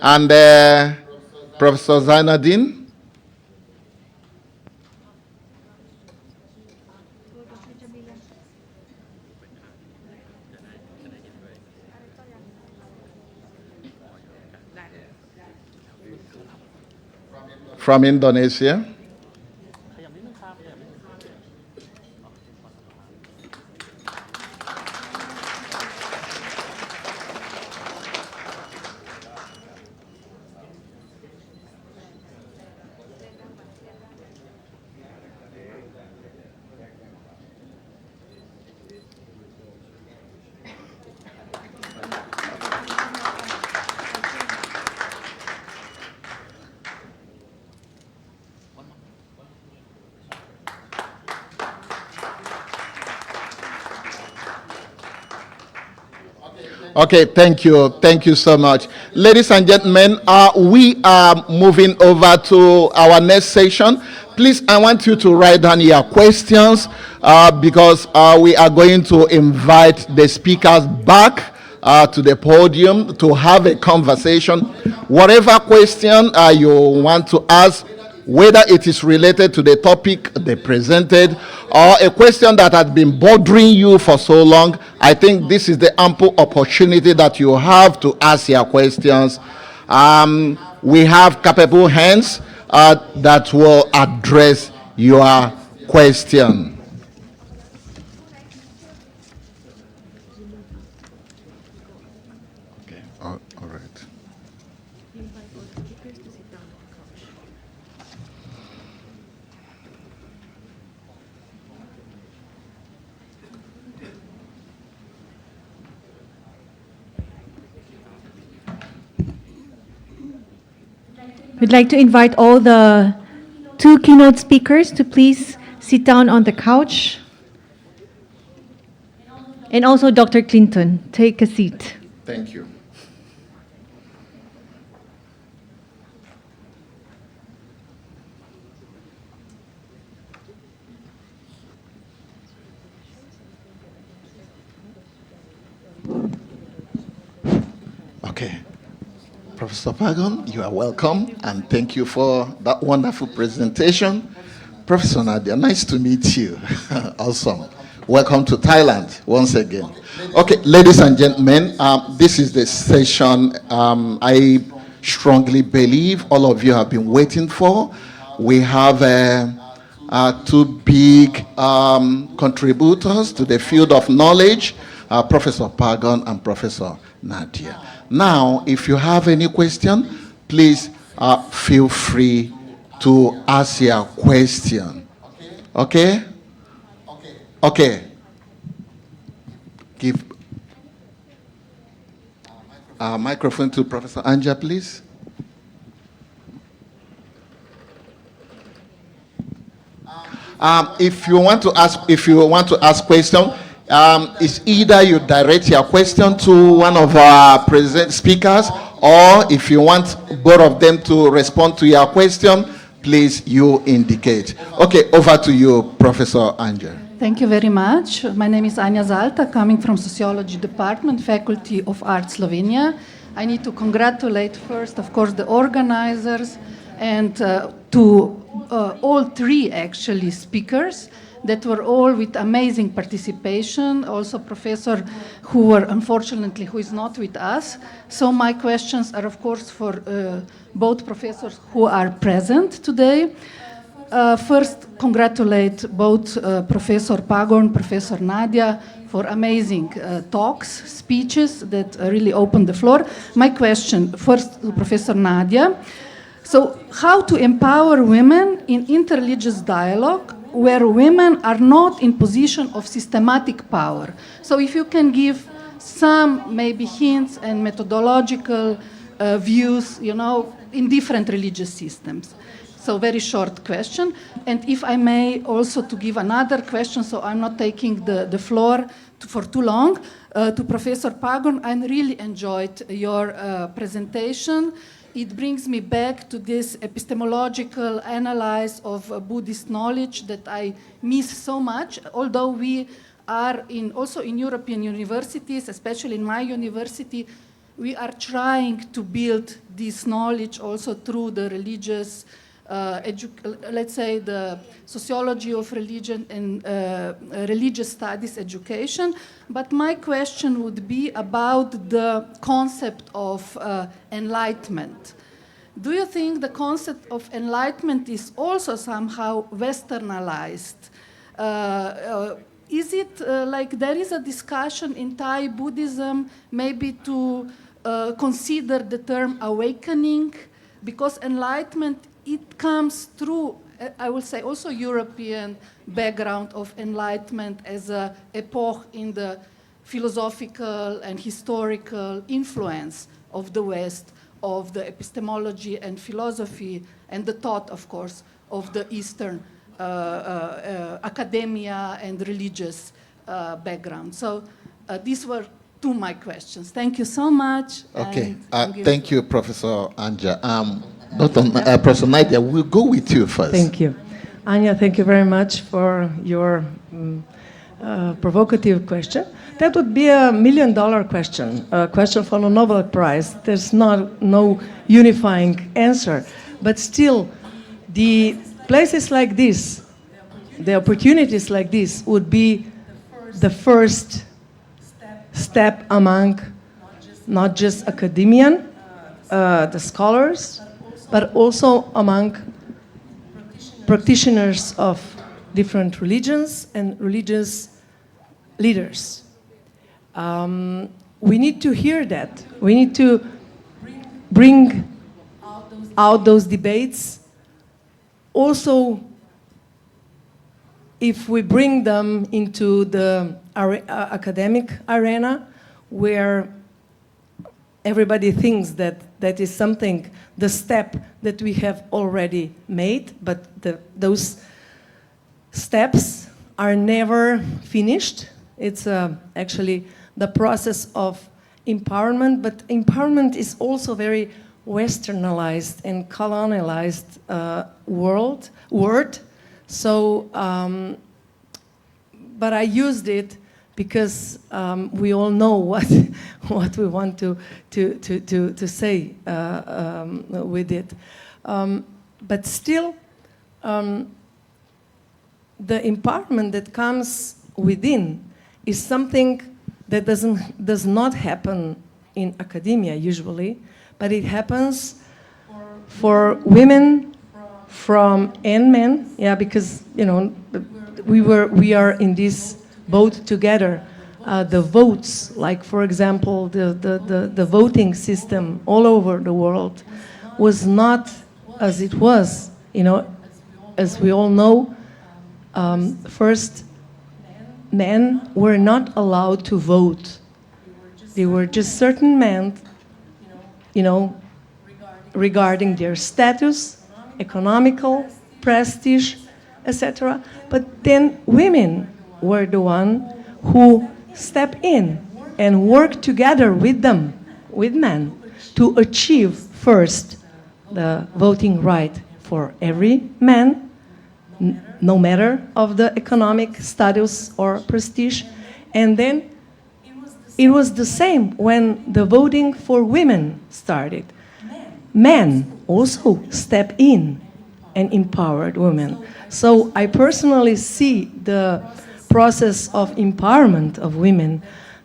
And Professor Zainadin. From Indonesia. Okay, thank you. Thank you so much. Ladies and gentlemen, we are moving over to our next session. Please, I want you to write down your questions because we are going to invite the speakers back to the podium to have a conversation. Whatever question you want to ask, whether it is related to the topic they presented or a question that has been bothering you for so long, I think this is the ample opportunity that you have to ask your questions. We have capable hands that will address your question? Okay, all right. We'd like to invite all the 2 keynote speakers to please sit down on the couch. And also Dr. Clinton, take a seat. Thank you. Okay. Professor Pagorn, you are welcome, and thank you for that wonderful presentation. Professor Nadja, nice to meet you. Awesome. Welcome to Thailand once again. Okay, ladies and gentlemen, this is the session I strongly believe all of you have been waiting for. We have 2 big contributors to the field of knowledge, Professor Pagorn and Professor Nadja. Now, if you have any question, please feel free to ask your question. Okay? Okay. Give a microphone to Professor Anja, please. If you want to ask question, it's either you direct your question to one of our present speakers, or if you want both of them to respond to your question, please you indicate. Okay, over to you, Professor Anja. Thank you very much. My name is Anja Zalta, coming from Sociology Department, Faculty of Arts, Slovenia. I need to congratulate first, of course, the organizers and to all 3 actually speakers that were all with amazing participation. Also professor who is not with us. So my questions are of course for both professors who are present today. First, congratulate both Professor Pagorn, Professor Nadja for amazing talks, speeches that really opened the floor. My question first to Professor Nadja. So how to empower women in interreligious dialogue where women are not in position of systematic power? So if you can give some maybe hints and methodological views, you know, in different religious systems. So very short question. And if I may also to give another question, so I'm not taking the floor for too long, to Professor Pagorn, I really enjoyed your presentation. It brings me back to this epistemological analysis of Buddhist knowledge that I miss so much, although we are also in European universities, especially in my university, we are trying to build this knowledge also through the religious, let's say the sociology of religion and religious studies education. But my question would be about the concept of enlightenment. Do you think the concept of enlightenment is also somehow westernized? Is it like there is a discussion in Thai Buddhism maybe to consider the term awakening? Because enlightenment, it comes through, I will say, also European background of enlightenment as an epoch in the philosophical and historical influence of the West, of the epistemology and philosophy, and the thought, of course, of the Eastern academia and religious background. So these were 2 my questions. Thank you so much. Okay, thank you, Professor Anja. Professor Nadja, we'll go with you first. Thank you. Anja, thank you very much for your provocative question. That would be a $1 million question, a question for a Nobel Prize. There's no unifying answer. But still, the places like this, the opportunities like this would be the first step among not just academia, the scholars, but also among practitioners of different religions and religious leaders. We need to hear that. We need to bring out those debates. Also, if we bring them into the academic arena, where everybody thinks that that is something, the step that we have already made, but those steps are never finished. It's actually the process of empowerment, but empowerment is also very westernized and colonialized word. So, but I used it because we all know what we want to say with it. But still, the empowerment that comes within is something that does not happen in academia usually, but it happens for women and men. Yeah, because we are in this boat together. The votes, like for example, the voting system all over the world was not as it was. As we all know, first, men were not allowed to vote. They were just certain men, regarding their status, economical, prestige, etc. But then women were the one who stepped in and worked together with them, with men, to achieve first the voting right for every man, no matter of the economic status or prestige. And then it was the same when the voting for women started. Men also stepped in and empowered women. So I personally see the process of empowerment of women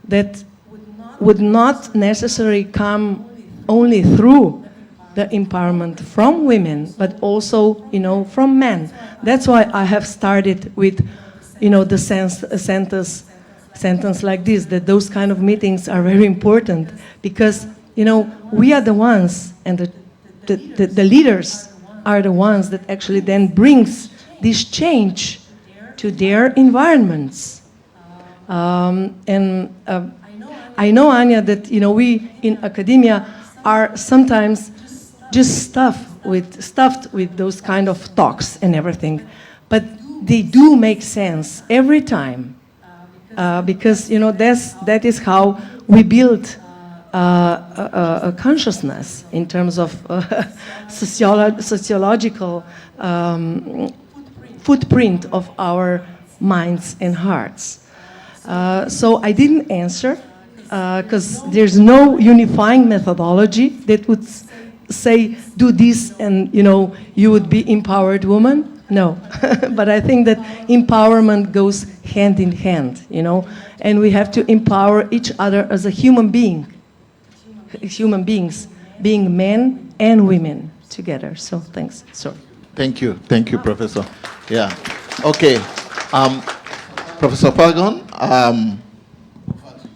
that would not necessarily come only through the empowerment from women, but also, from men. That's why I have started with, the sentence like this, that those kind of meetings are very important, because, we are the ones, and the leaders are the ones that actually then brings this change to their environments. I know, Anya, that we in academia are sometimes just stuffed with those kind of talks and everything, but they do make sense every time, because that is how we build a consciousness in terms of sociological footprint of our minds and hearts. So I didn't answer because there's no unifying methodology that would say do this and you would be empowered woman. No, but I think that empowerment goes hand in hand, and we have to empower each other as a human beings, being men and women together. So thanks. Sorry. Thank you, Professor. Yeah. Okay. Professor Pagorn,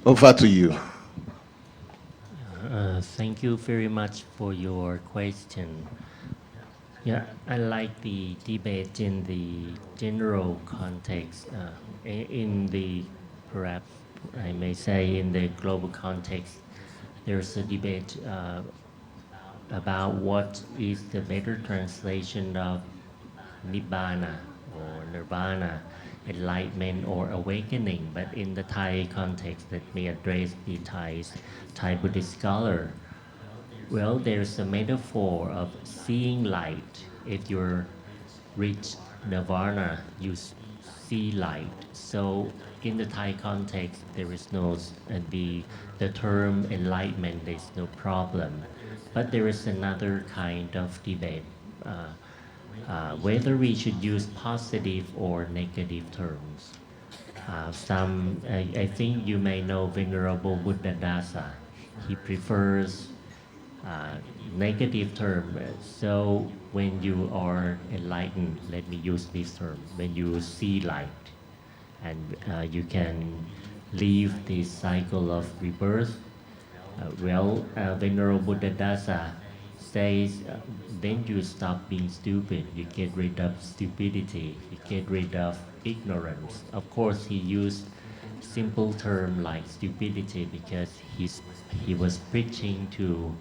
over to you. Thank you very much for your question. Yeah, I like the debate in the general context, in the, perhaps I may say, in the global context. There's a debate about what is the better translation of Nibbana or Nirvana, enlightenment or awakening, but in the Thai context that may address the Thai Buddhist scholar. Well, there's a metaphor of seeing light. If you're reach nirvana, you see light. So in the Thai context, there is no, the term enlightenment, there's no problem. But there is another kind of debate, whether we should use positive or negative terms. I think you may know Venerable Buddha Dasa. He prefers negative term. So when you are enlightened, let me use this term, when you see light, and you can leave this cycle of rebirth. Venerable Buddhadasa says, then you stop being stupid, you get rid of stupidity, you get rid of ignorance. Of course, he used simple term like stupidity because he was preaching to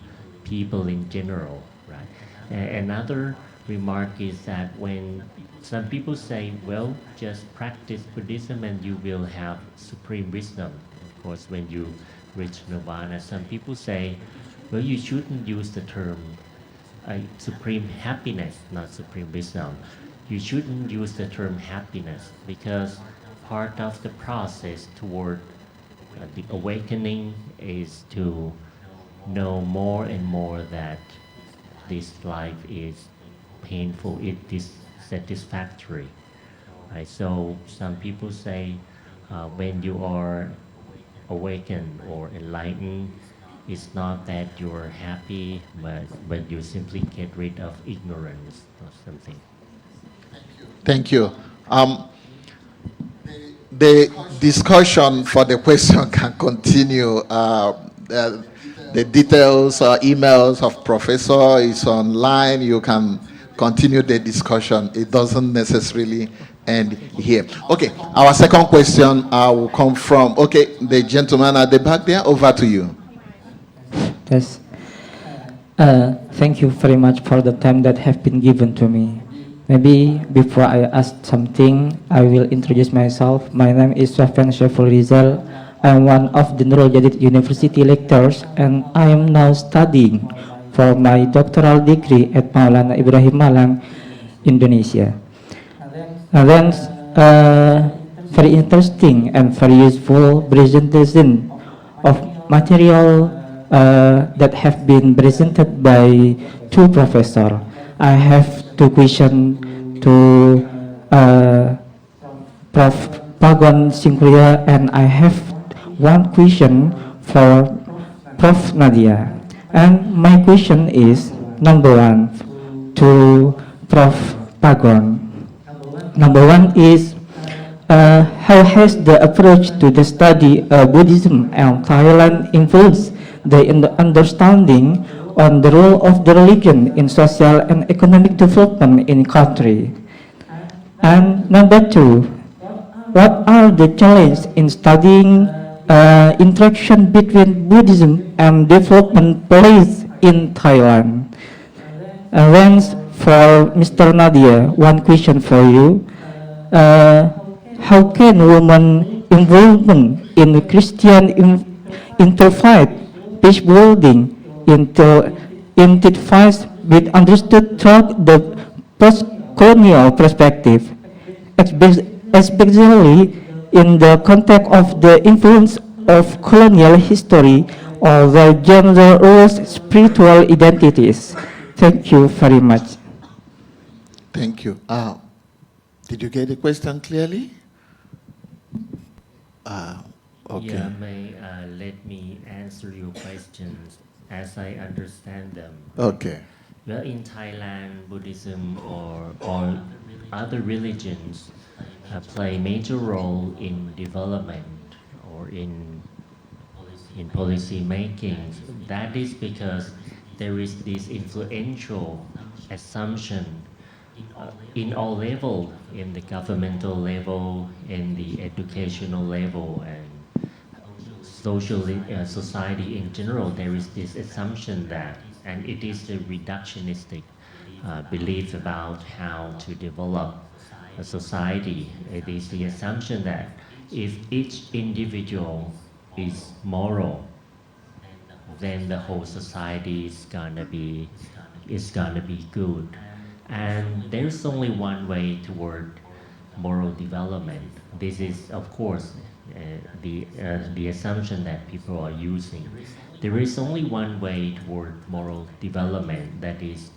people in general, right? Another remark is that when some people say, well, just practice Buddhism and you will have supreme wisdom. Of course, when you reach nirvana, some people say, well, you shouldn't use the term supreme happiness, not supreme wisdom. You shouldn't use the term happiness because part of the process toward the awakening is to know more and more that this life is painful, it is dissatisfactory. Right? So some people say when you are awakened or enlightened, it's not that you're happy, but you simply get rid of ignorance or something. Thank you. The discussion for the question can continue. The details or emails of Professor is online. You can continue the discussion. It doesn't necessarily end here. Okay, our second question will come from, the gentleman at the back there. Over to you. Yes. Thank you very much for the time that have been given to me. Maybe before I ask something, I will introduce myself. My name is Sofyan Syaful Rizal. I'm one of the Nurul Jadid University lecturers, and I am now studying for my doctoral degree at Maulana Ibrahim Malang, Indonesia. And then, very interesting and very useful presentation of material that have been presented by two professors. I have two questions to Prof. Pagorn Singsuriya, and I have one question for Prof. Nadja. And my question is, number one, to Prof. Pagorn. Number one is, how has the approach to the study of Buddhism and Thailand influenced the understanding on the role of the religion in social and economic development in country? And number two, what are the challenges in studying interaction between Buddhism and development place in Thailand? And then for Mr. Nadja, one question for you. How can women involvement in the Christian interfaith peace building identifies with understood through the post-colonial perspective, especially in the context of the influence of colonial history or the gender roles, spiritual identities? Thank you very much. Thank you. Did you get the question clearly? Okay. Yeah, let me answer your questions as I understand them. Okay. Well, in Thailand, Buddhism or other religions play a major role in development or in policy making. That is because there is this influential assumption in all levels, in the governmental level, in the educational level, and society in general. There is this assumption that, and it is a reductionistic belief about how to develop a society. It is the assumption that if each individual is moral, then the whole society is gonna be good. And there's only one way toward moral development. This is, of course, the assumption that people are using. There is only one way toward moral development, that is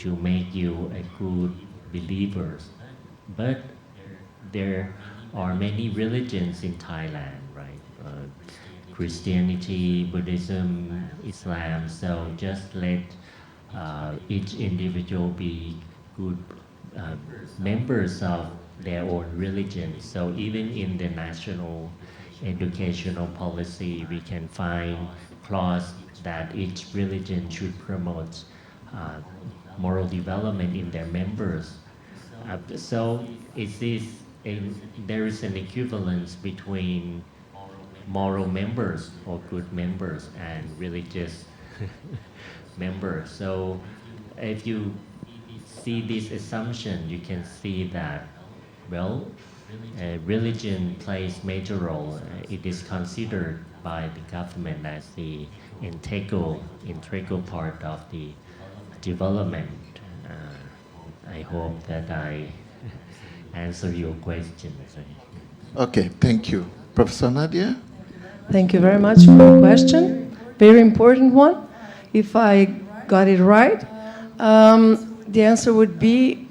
to make you a good believer. But there are many religions in Thailand, right? Christianity, Buddhism, Islam. So just let each individual be good members of their own religion. So even in the national educational policy, we can find clause that each religion should promote moral development in their members. So there is an equivalence between moral members or good members and religious members. So if you see this assumption, you can see that, well, religion plays major role. It is considered by the government as the integral part of the development. I hope that I answer your question. Okay, thank you. Professor Nadja? Thank you very much for the question. Very important one. If I got it right, the answer would be,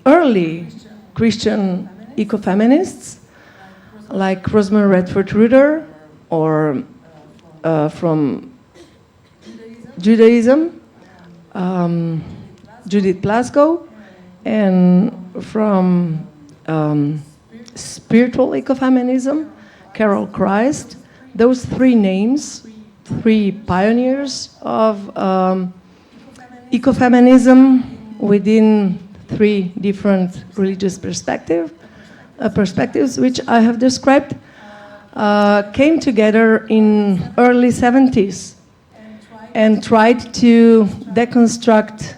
early Christian ecofeminists, like Rosamund Redford Ruder, or from Judaism, Judith Plasko, and from spiritual ecofeminism, Carol Christ. Those three names, three pioneers of ecofeminism within three different religious perspectives, which I have described, came together in early 70s and tried to deconstruct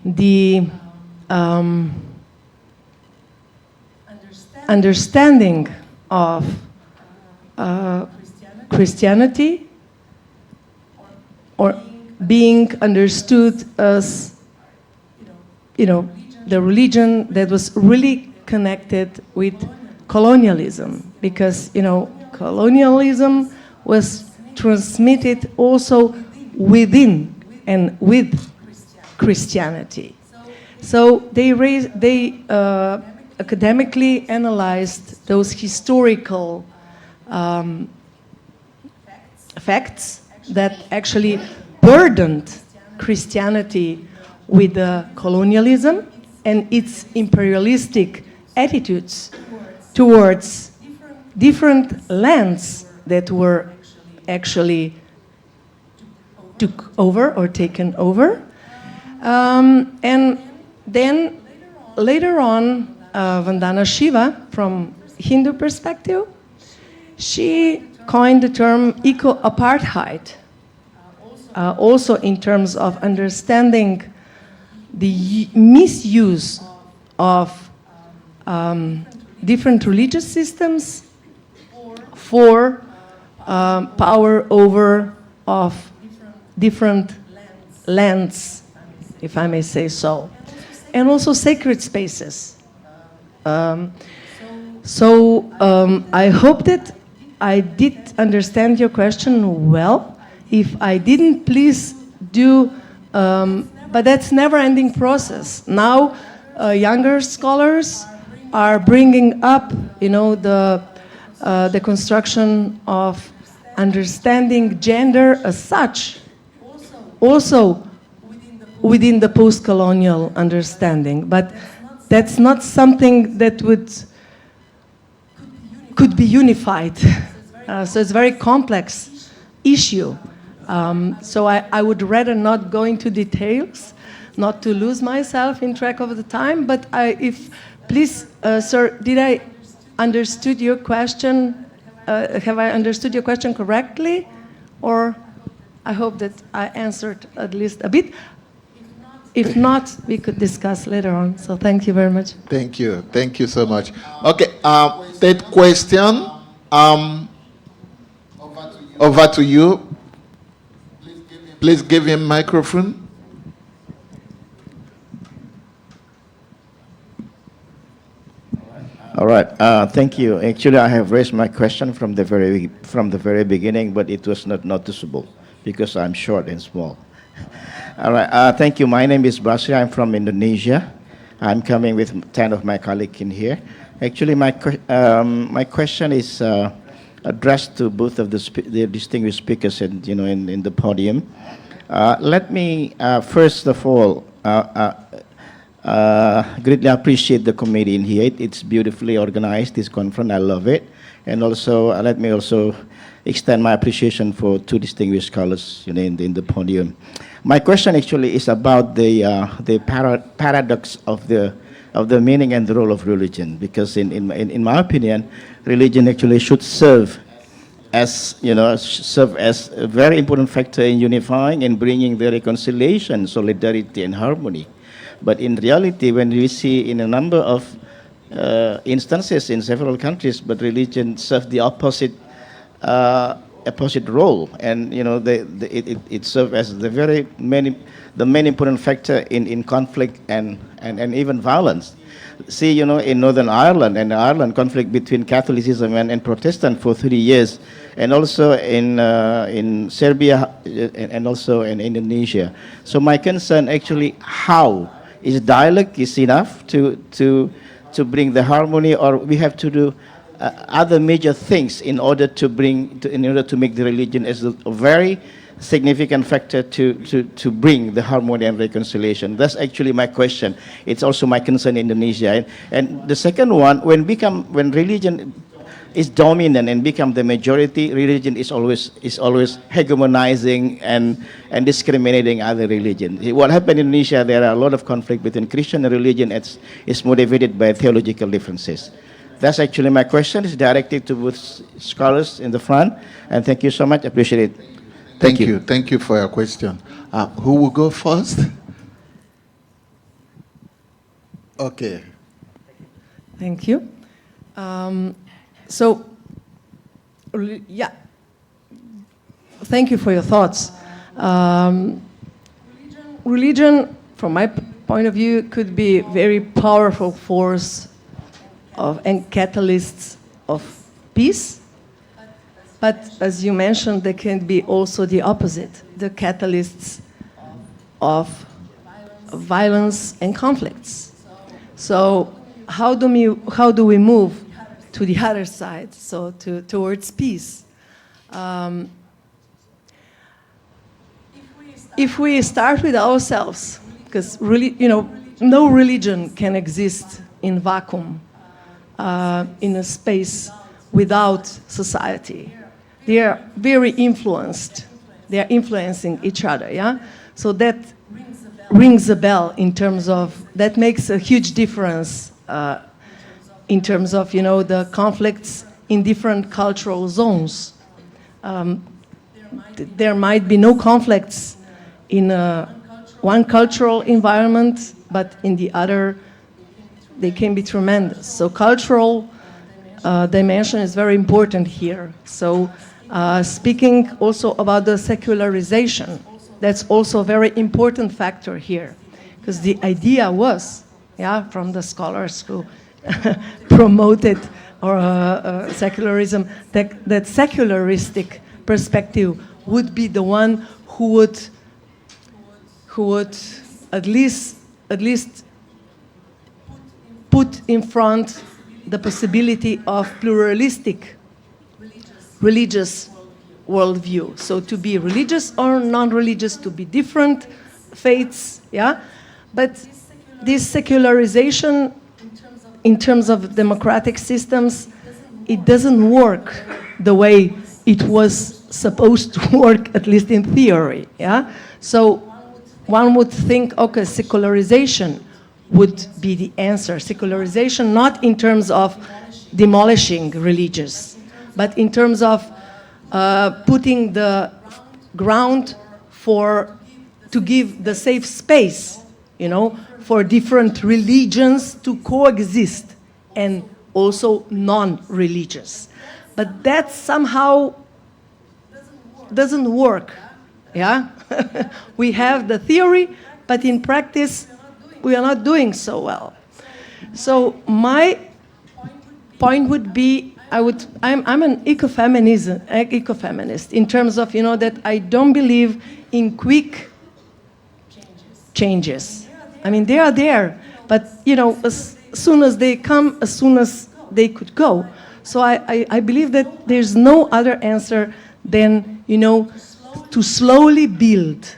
the understanding of Christianity, or being understood as, the religion that was really connected with colonialism, because, colonialism was transmitted also within and with Christianity. So they academically analyzed those historical facts that actually burdened Christianity with colonialism and its imperialistic attitudes towards different lands that were actually took over or taken over. And then later on, Vandana Shiva, from Hindu perspective, she coined the term eco-apartheid, also in terms of understanding the misuse of different religious systems for power over of different lands, if I may say so, and also sacred spaces. I hope that I did understand your question well. If I didn't, please do, but that's never-ending process. Now, younger scholars are bringing up, the construction of understanding gender as such, also within the post-colonial understanding. But that's not something that could be unified. So it's a very complex issue. So I would rather not go into details, not to lose myself in track of the time. But please, sir, did I understood your question? Have I understood your question correctly? Or I hope that I answered at least a bit. If not, we could discuss later on. So thank you very much. Thank you. Thank you so much. Okay, third question. Over to you. Please give him microphone. All right. Thank you. Actually, I have raised my question from the very beginning, but it was not noticeable because I'm short and small. All right. Thank you. My name is Basri. I'm from Indonesia. I'm coming with 10 of my colleagues in here. Actually, my question is addressed to both of the distinguished speakers in the podium. Let me first of all greatly appreciate the committee in here. It's beautifully organized, this conference. I love it. And also, let me also extend my appreciation for two distinguished scholars in the podium. My question actually is about the paradox of the meaning and the role of religion, because in my opinion, religion actually should serve as a very important factor in unifying and bringing the reconciliation, solidarity, and harmony. But in reality, when we see in a number of instances in several countries, but religion serves the opposite role, and it serves as the main important factor in conflict and even violence. See, in Northern Ireland conflict between Catholicism and Protestant for 30 years, and also in Serbia and also in Indonesia. So my concern actually, how is dialogue is enough to bring the harmony, or we have to do other major things in order to make the religion as a very significant factor to bring the harmony and reconciliation? That's actually my question. It's also my concern in Indonesia. And the second one, when religion is dominant and become the majority, religion is always hegemonizing and discriminating other religions. What happened in Indonesia, there are a lot of conflict between Christian and religion. It's motivated by theological differences. That's actually my question. It's directed to both scholars in the front. And thank you so much. I appreciate it. Thank you. Thank you for your question. Who will go first? Okay. Thank you. Thank you for your thoughts. Religion, from my point of view, could be a very powerful force and catalyst of peace. But as you mentioned, there can be also the opposite, the catalysts of violence and conflicts. So how do we move to the other side, so towards peace? If we start with ourselves, because really, no religion can exist in vacuum, in a space without society. They are very influenced. They are influencing each other, yeah? So that rings a bell in terms of, that makes a huge difference in terms of, the conflicts in different cultural zones. There might be no conflicts in one cultural environment, but in the other, they can be tremendous. So cultural dimension is very important here. So speaking also about the secularization, that's also a very important factor here, because the idea was, from the scholars who promoted secularism, that secularistic perspective would be the one who would at least put in front the possibility of pluralistic religious worldview. So to be religious or non-religious, to be different faiths, yeah? But this secularization, in terms of democratic systems, it doesn't work the way it was supposed to work, at least in theory, yeah? So one would think, okay, secularization would be the answer. Secularization, not in terms of demolishing religious, but in terms of putting the ground to give the safe space, for different religions to coexist, and also non-religious. But that somehow doesn't work, yeah? We have the theory, but in practice, we are not doing so well. So my point would be, I'm an ecofeminist in terms of, that I don't believe in quick changes. I mean, they are there, but, soon as they come, as soon as they could go. So I believe that there's no other answer than, to slowly build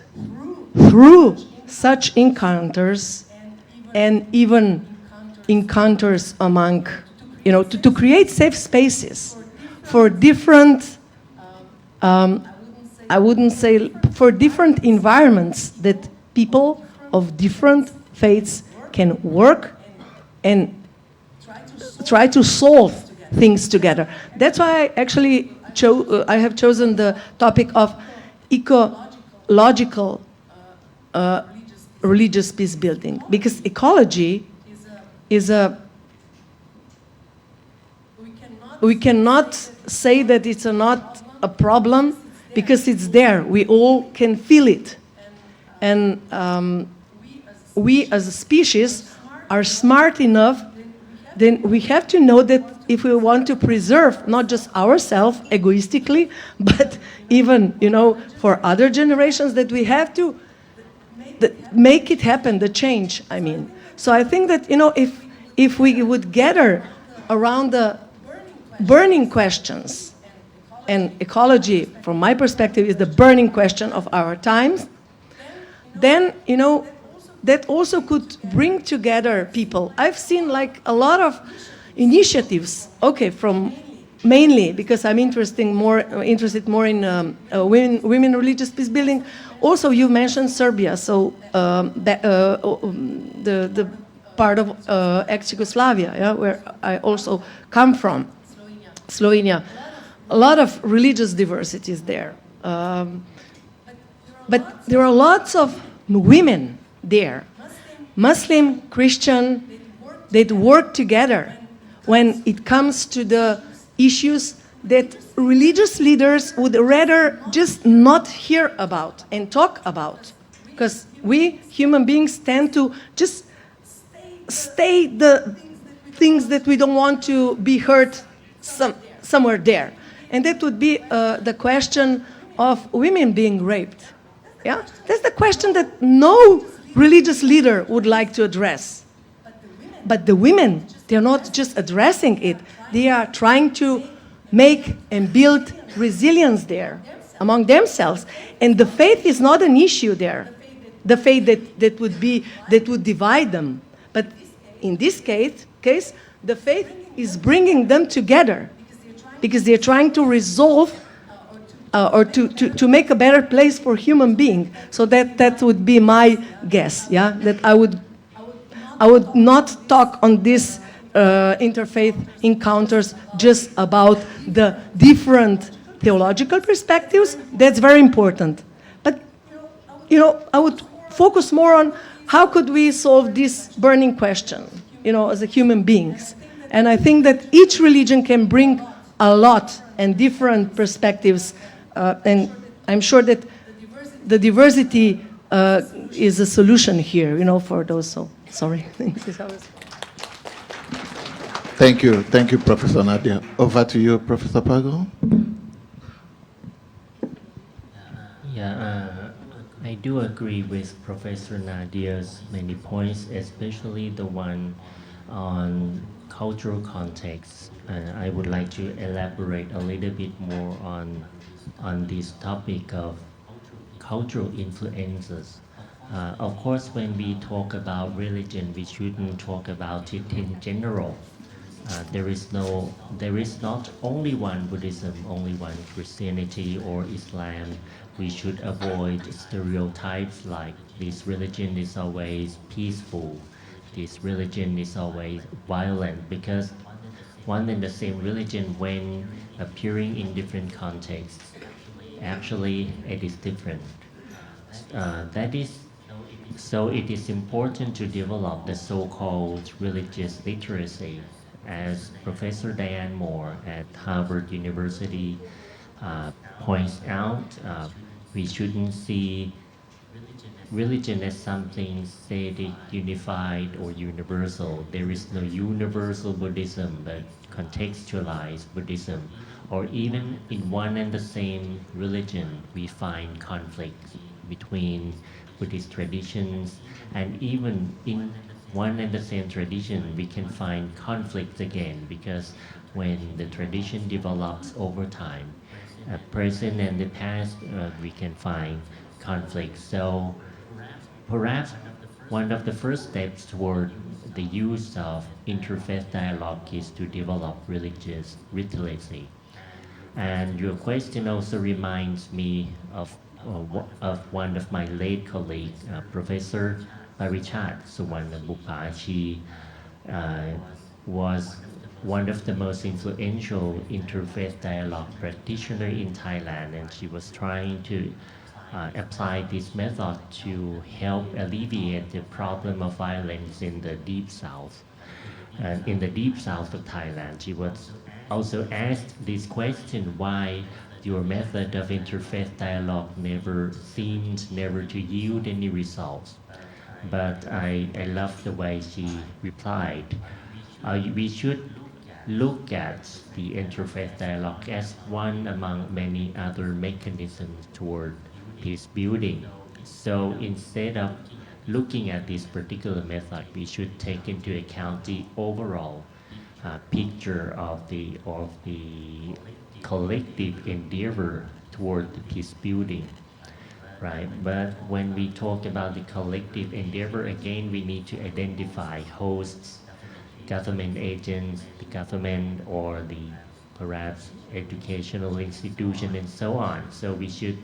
through such encounters and even encounters among, to create safe spaces for different, I wouldn't say, for different environments that people of different faiths can work and try to solve things together. That's why I actually I have chosen the topic of ecological religious peace building, because ecology is we cannot say that it's not a problem, because it's there. We all can feel it. And we as a species are smart enough, then we have to know that if we want to preserve not just ourselves egoistically, but even, for other generations, that we have to make it happen, the change, I mean. So I think that, if we would gather around the burning questions, and ecology, from my perspective, is the burning question of our times, then, that also could bring together people. I've seen like a lot of initiatives, from mainly because I'm interested more in women religious peace building. Also, you mentioned Serbia, so the part of ex-Yugoslavia, where I also come from, Slovenia. A lot of religious diversity is there. But there are lots of women there, Muslim, Christian, that work together when it comes to the issues that religious leaders would rather just not hear about and talk about. Because we human beings tend to just stay the things that we don't want to be heard somewhere there. And that would be the question of women being raped. Yeah? That's the question that no religious leader would like to address. But the women, they're not just addressing it, they are trying to make and build resilience there among themselves. And the faith is not an issue there, the faith that would divide them. But in this case, the faith is bringing them together, because they're trying to resolve or to make a better place for human being. So that would be my guess, yeah? That I would not talk on this interfaith encounters just about the different theological perspectives. That's very important. But, I would focus more on how could we solve this burning question, as a human beings. And I think that each religion can bring a lot and different perspectives, and I'm sure that the diversity is a solution here, for those. So, sorry. Thank you, Professor Nadja. Over to you, Professor Pagorn. I do agree with Professor Nadja's many points, especially the one on cultural context. I would like to elaborate a little bit more on this topic of cultural influences. Of course, when we talk about religion, we shouldn't talk about it in general. There is not only one Buddhism, only one Christianity or Islam. We should avoid stereotypes like this religion is always peaceful, this religion is always violent, because one and the same religion, when appearing in different contexts, actually it is different. So it is important to develop the so-called religious literacy. As Professor Diane Moore at Harvard University points out, we shouldn't see religion as something static, unified, or universal. There is no universal Buddhism, but contextualized Buddhism. Or even in one and the same religion, we find conflict between Buddhist traditions, and even in one and the same tradition, we can find conflicts again, because when the tradition develops over time, present and the past, we can find conflicts. So perhaps one of the first steps toward the use of interfaith dialogue is to develop religious literacy. And your question also reminds me of one of my late colleagues, Professor Parichat Suwarnabhupa. She was one of the most influential interfaith dialogue practitioner in Thailand, and she was trying to apply this method to help alleviate the problem of violence in the deep south. And in the deep south of Thailand, she was also asked this question: why your method of interfaith dialogue never seemed never to yield any results? But I love the way she replied. We should look at the interfaith dialogue as one among many other mechanisms toward peace building. So instead of looking at this particular method, we should take into account the overall picture of the collective endeavor toward the peace building, right? But when we talk about the collective endeavor, again, we need to identify hosts, government agents, the government, or the perhaps educational institution, and so on. So we should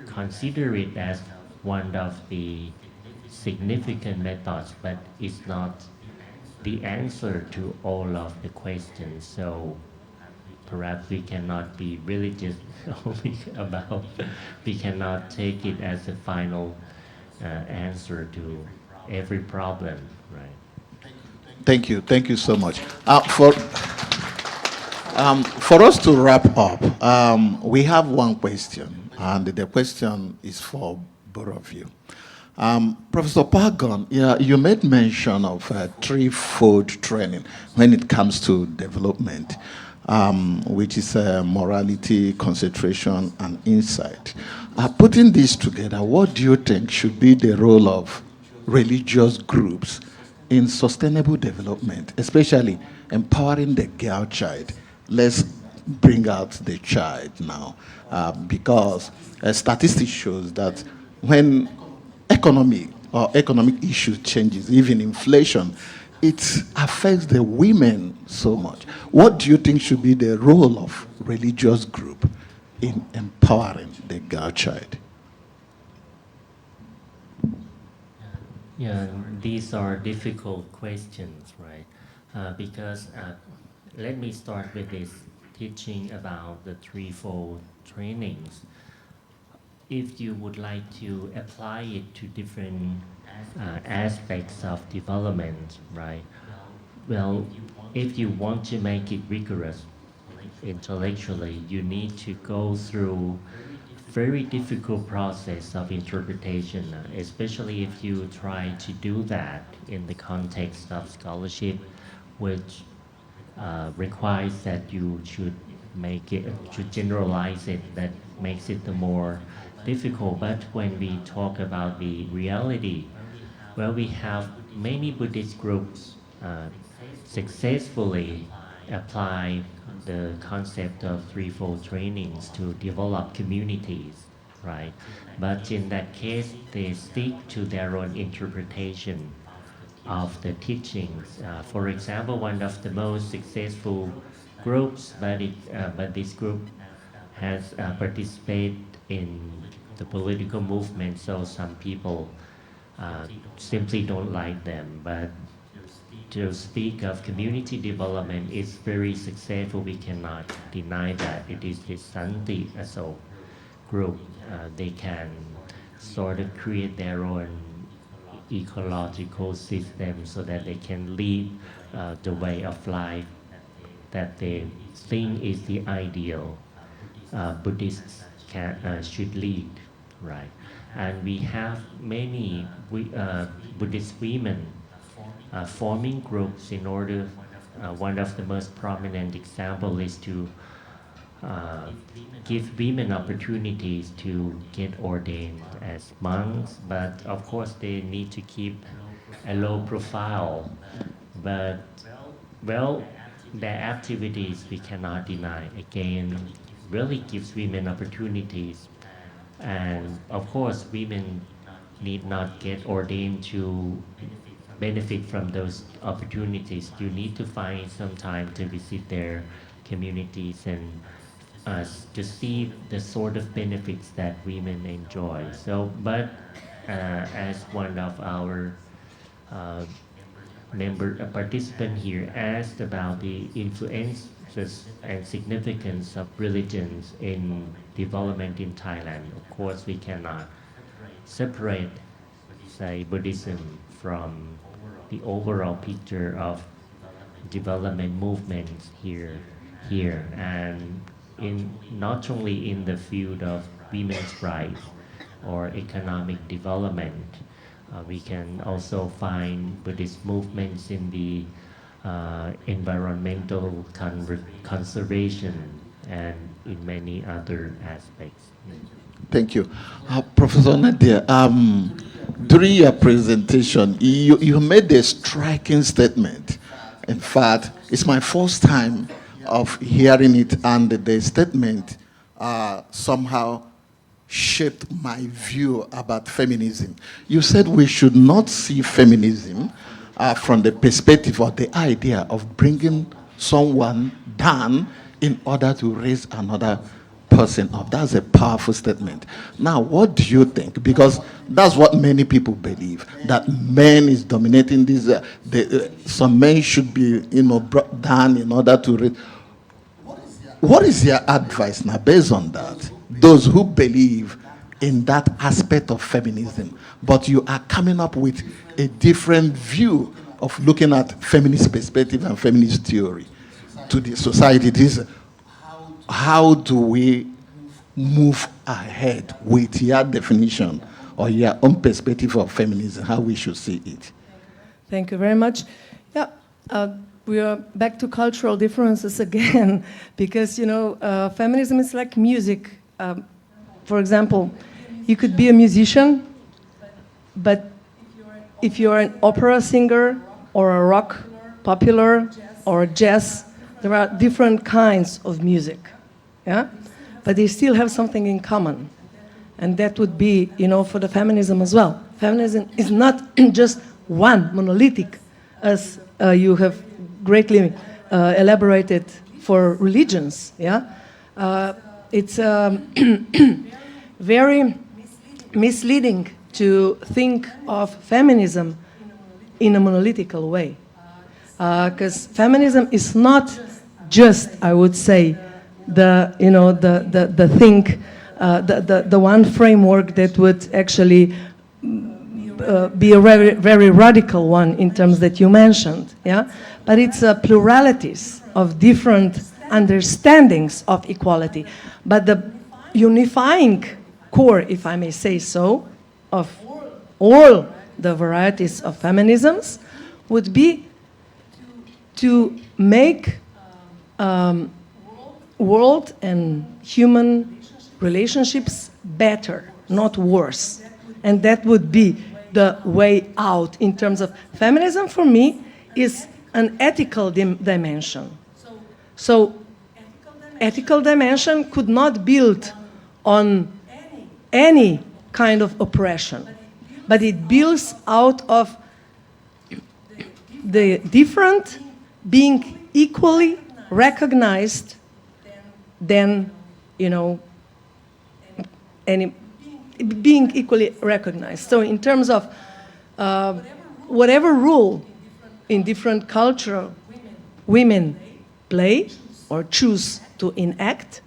consider it as one of the significant methods, but it's not the answer to all of the questions. So perhaps we cannot be religious only about, we cannot take it as a final answer to every problem, right? Thank you so much. For us to wrap up, we have one question, and the question is for both of you. Professor Pagorn, you made mention of threefold training when it comes to development, which is morality, concentration, and insight. Putting this together, what do you think should be the role of religious groups in sustainable development, especially empowering the girl child? Let's bring out the child now, because statistics shows that when economic issues changes, even inflation, it affects the women so much. What do you think should be the role of religious group in empowering the girl child? Yeah, these are difficult questions, right? Because let me start with this teaching about the threefold trainings. If you would like to apply it to different aspects of development, right? Well, if you want to make it rigorous intellectually, you need to go through very difficult process of interpretation, especially if you try to do that in the context of scholarship, which requires that you should make it, should generalize it, that makes it the more difficult. But when we talk about the reality, well, we have many Buddhist groups successfully apply the concept of threefold trainings to develop communities, right? But in that case, they stick to their own interpretation of the teachings. For example, one of the most successful groups, but this group has participated in the political movement, so some people simply don't like them. But to speak of community development is very successful. We cannot deny that. It is the Santi Aso group. They can sort of create their own ecological system so that they can lead the way of life that they think is the ideal Buddhists should lead, right? And we have many Buddhist women forming groups in order, one of the most prominent example is to give women opportunities to get ordained as monks, but of course they need to keep a low profile, but well, their activities we cannot deny. Again, really gives women opportunities, and of course, women need not get ordained to benefit from those opportunities. You need to find some time to visit their communities and to see the sort of benefits that women enjoy. So, but as one of our participant here asked about the influences and significance of religions in development in Thailand, of course we cannot separate, say, Buddhism from the overall picture of development movements here, and in not only in the field of women's rights or economic development. We can also find Buddhist movements in the environmental conservation and in many other aspects. Thank you. Professor Nadja, during your presentation, you made a striking statement. In fact, it's my first time of hearing it, and the statement somehow shaped my view about feminism. You said we should not see feminism from the perspective or the idea of bringing someone down in order to raise another person up. That's a powerful statement. Now, what do you think? Because that's what many people believe, that men is dominating this. Some men should be, brought down in order to raise. What is your advice now based on that? Those who believe in that aspect of feminism, but you are coming up with a different view of looking at feminist perspective and feminist theory to the society. This, how do we move ahead with your definition or your own perspective of feminism, how we should see it? Thank you very much. Yeah, we are back to cultural differences again, because, feminism is like music. For example, you could be a musician, but if you're an opera singer or a rock, popular, or jazz, there are different kinds of music, yeah? But they still have something in common. And that would be, for the feminism as well. Feminism is not just one, monolithic, as you have greatly elaborated for religions, yeah? It's very misleading to think of feminism in a monolithical way. Because feminism is not just, I would say, the thing, the one framework that would actually be a very, very radical one in terms that you mentioned, yeah? But it's pluralities of different understandings of equality. But the unifying core, if I may say so, of all the varieties of feminisms would be to make world and human relationships better, not worse. And that would be the way out in terms of feminism. For me, is an ethical dimension. So ethical dimension could not build on any kind of oppression, but it builds out of the different being equally recognized than, being equally recognized. So in terms of whatever role in different culture women play or choose to enact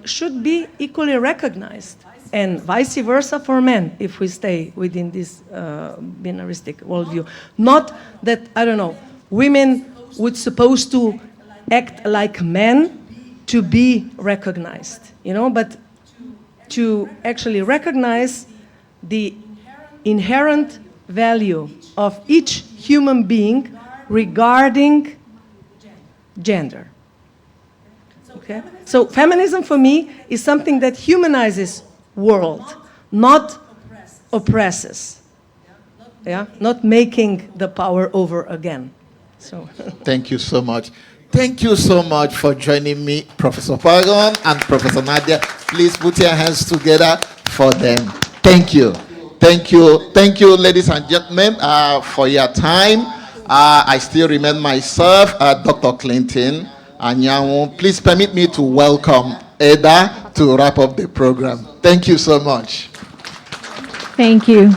should be equally recognized, and vice versa for men, if we stay within this binaristic worldview. Not that, women would supposed to act like men to be recognized, but to actually recognize the inherent value of each human being regarding gender. Okay? So feminism for me is something that humanizes world, not oppresses. yeah, not making the power over again. So. Thank you so much. Thank you so much for joining me, Professor Pagorn and Professor Nadja. Please put your hands together for them. Thank you. Thank you. Thank you, ladies and gentlemen, for your time. I still remain myself, Dr. Clinton Anyanwu. Please permit me to welcome Ada to wrap up the program. Thank you so much. Thank you.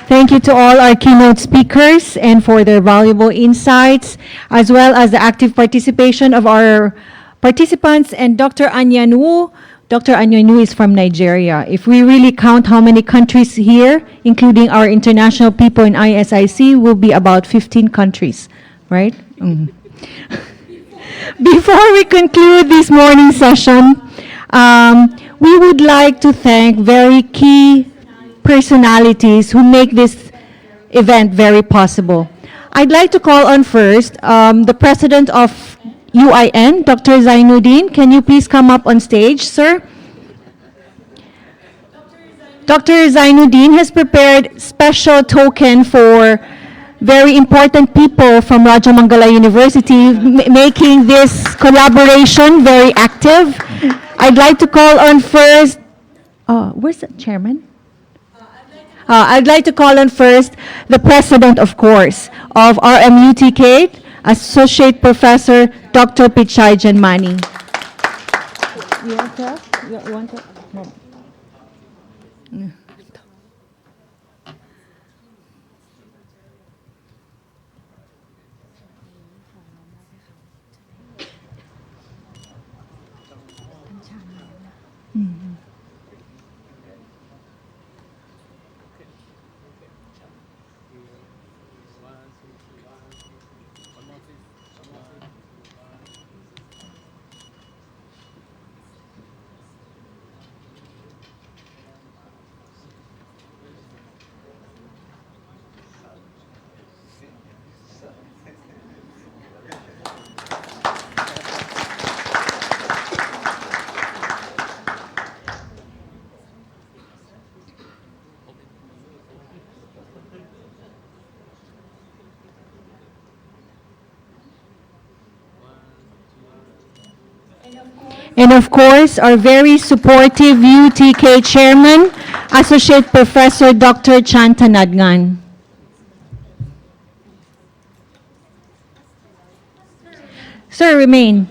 Thank you to all our keynote speakers and for their valuable insights, as well as the active participation of our participants and Dr. Anyanwu. Dr. Anyanwu is from Nigeria. If we really count how many countries here, including our international people in ISIC, will be about 15 countries, right? Before we conclude this morning session, we would like to thank very key personalities who make this event very possible. I'd like to call on first the president of UIN, Dr. Zainuddin. Can you please come up on stage, sir? Dr. Zainuddin has prepared special token for very important people from Rajamangala University, making this collaboration very active. I'd like to call on first, where's the chairman? I'd like to call on first the president, of course, of RMUTK, Associate Professor Dr. Pichai Janmani. You want to? You want to? No. And of course, our very supportive UTK chairman, Associate Professor Dr. Chanta Nadgan. Sir, remain.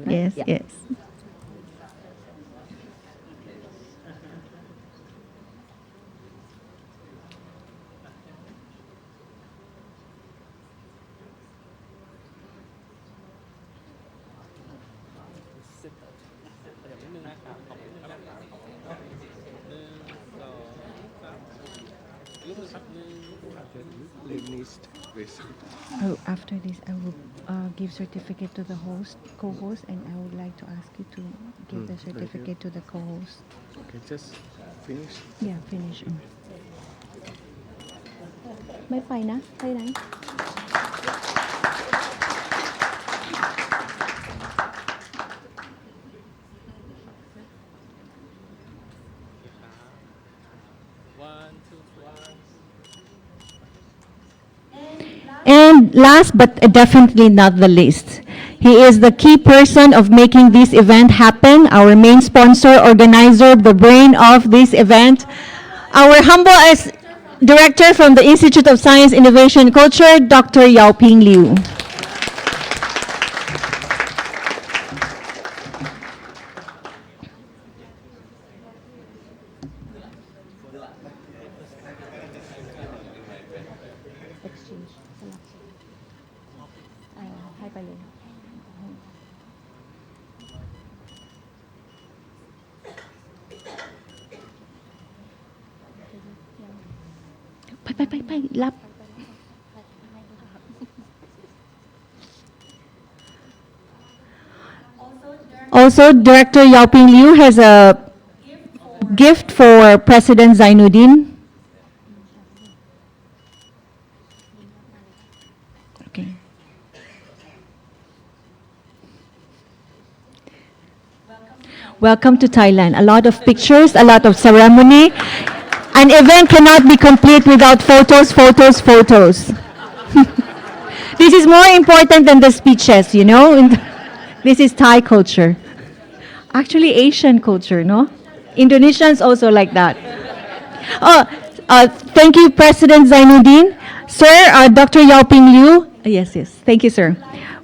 Yes, yes. Oh, after this, I will give certificate to the host, co-host, and I would like to ask you to give the certificate to the co-host. Okay, just finish. Yeah, finish. ไม่ไปนะไปไหน And last but definitely not the least, he is the key person of making this event happen, our main sponsor, organizer, the brain of this event, our humble as director from the Institute of Science, Innovation, and Culture, Dr. Yaoping Liu. Also, Director Yaoping Liu has a gift for President Zainuddin. Okay. Welcome to Thailand. A lot of pictures, a lot of ceremony. An event cannot be complete without photos, photos, photos. This is more important than the speeches, you know. This is Thai culture. Actually, Asian culture, no? Indonesians also like that. Oh, thank you, President Zainuddin. Sir, Dr. Yaoping Liu. Yes, yes. Thank you, sir.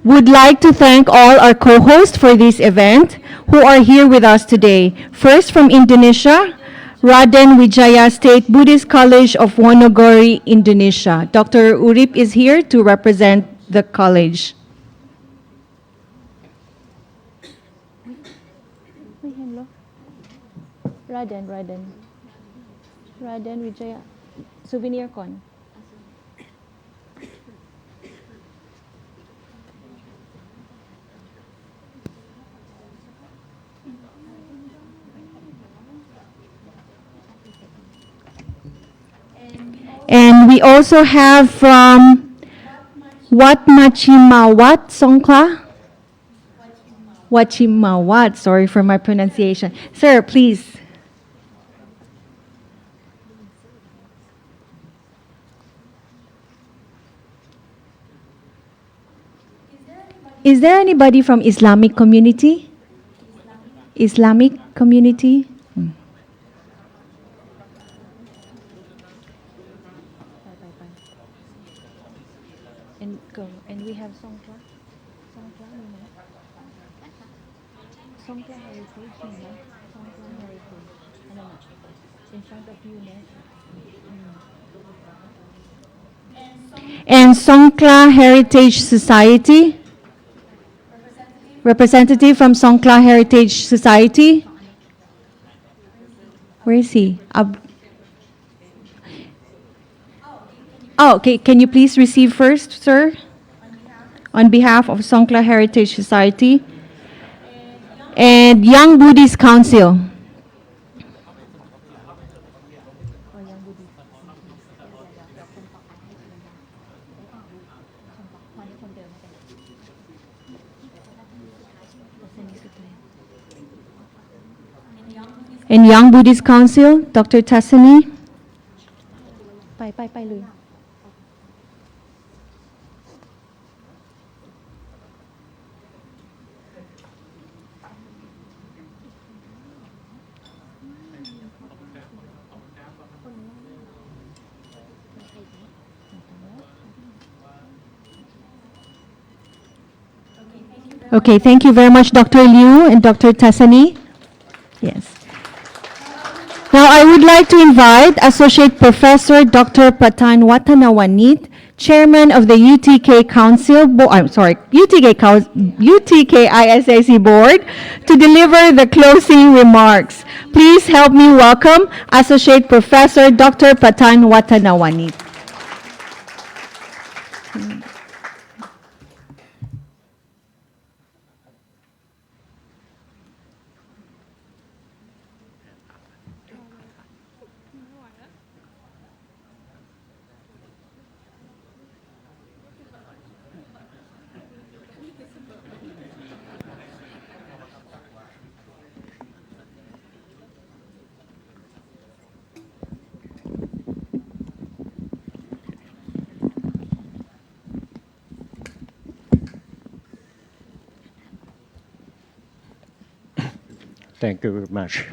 Would like to thank all our co-hosts for this event who are here with us today. First, from Indonesia, Raden Wijaya State Buddhist College of Wonogiri, Indonesia. Dr. Urip is here to represent the college. Raden Wijaya. Souvenir con. And we also have from Wat Machimawat, Songkhla? Wachimawat, sorry for my pronunciation. Sir, please. Is there anybody from Islamic community? Islamic community? And we have Songkhla. Songkhla Heritage, Songkhla Heritage. In front of you, And Songkhla Heritage Society. Representative from Songkhla Heritage Society. Where is he? Oh, okay. Can you please receive first, sir? On behalf of Songkhla Heritage Society and Young Buddhist Council. And Young Buddhist Council, Dr. Tassani.ไปเลย Okay, thank you very much, Dr. Liu and Dr. Tassani. Yes. Now I would like to invite Associate Professor Dr. Pratan Watanawanit, Chairman of the UTK Council, UTK ISAC Board, to deliver the closing remarks. Please help me welcome Associate Professor Dr. Pratan Watanawanit. Thank you very much.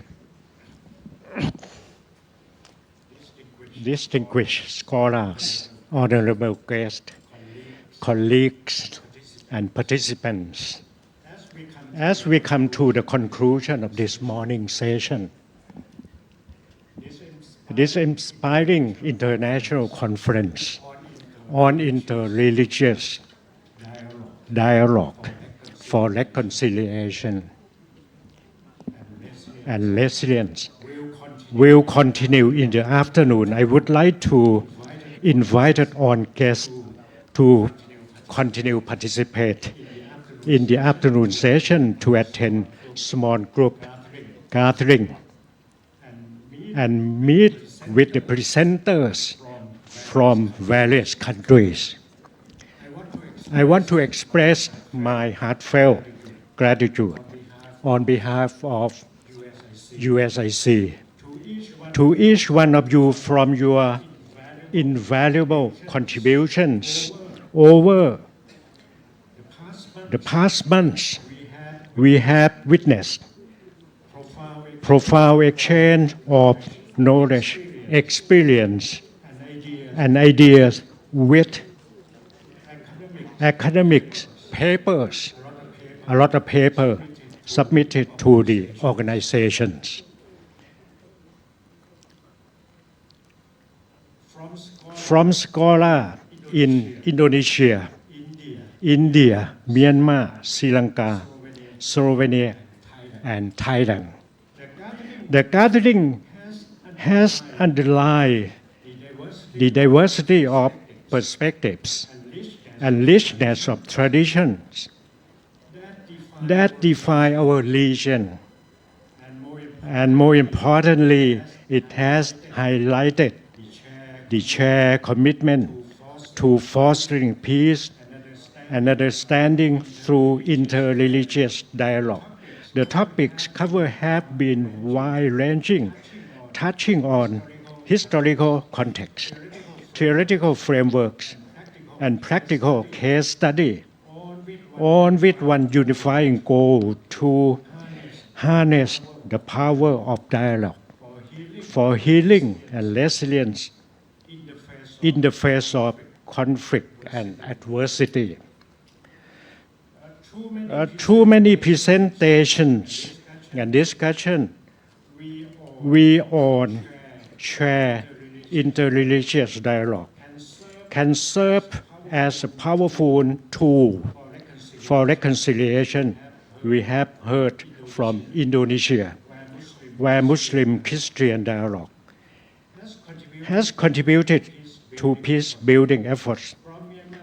Distinguished scholars, honorable guests, colleagues, and participants, as we come to the conclusion of this morning's session, this inspiring international conference on interreligious dialogue for reconciliation and resilience will continue in the afternoon. I would like to invite our guests to continue participate in the afternoon session to attend small group gathering and meet with the presenters from various countries. I want to express my heartfelt gratitude on behalf of USIC. To each one of you from your invaluable contributions over the past months, we have witnessed profound exchange of knowledge, experience, and ideas with academic papers, a lot of paper submitted to the organizations. From scholars in Indonesia, India, Myanmar, Sri Lanka, Slovenia, and Thailand. The gathering has underlined the diversity of perspectives and richness of traditions that define our region. And more importantly, it has highlighted the shared commitment to fostering peace and understanding through interreligious dialogue. The topics covered have been wide-ranging, touching on historical context, theoretical frameworks, and practical case study, all with one unifying goal to harness the power of dialogue for healing and resilience in the face of conflict and adversity. Too many presentations and discussion, we all share interreligious dialogue can serve as a powerful tool for reconciliation. We have heard from Indonesia, where Muslim-Christian dialogue has contributed to peace-building efforts.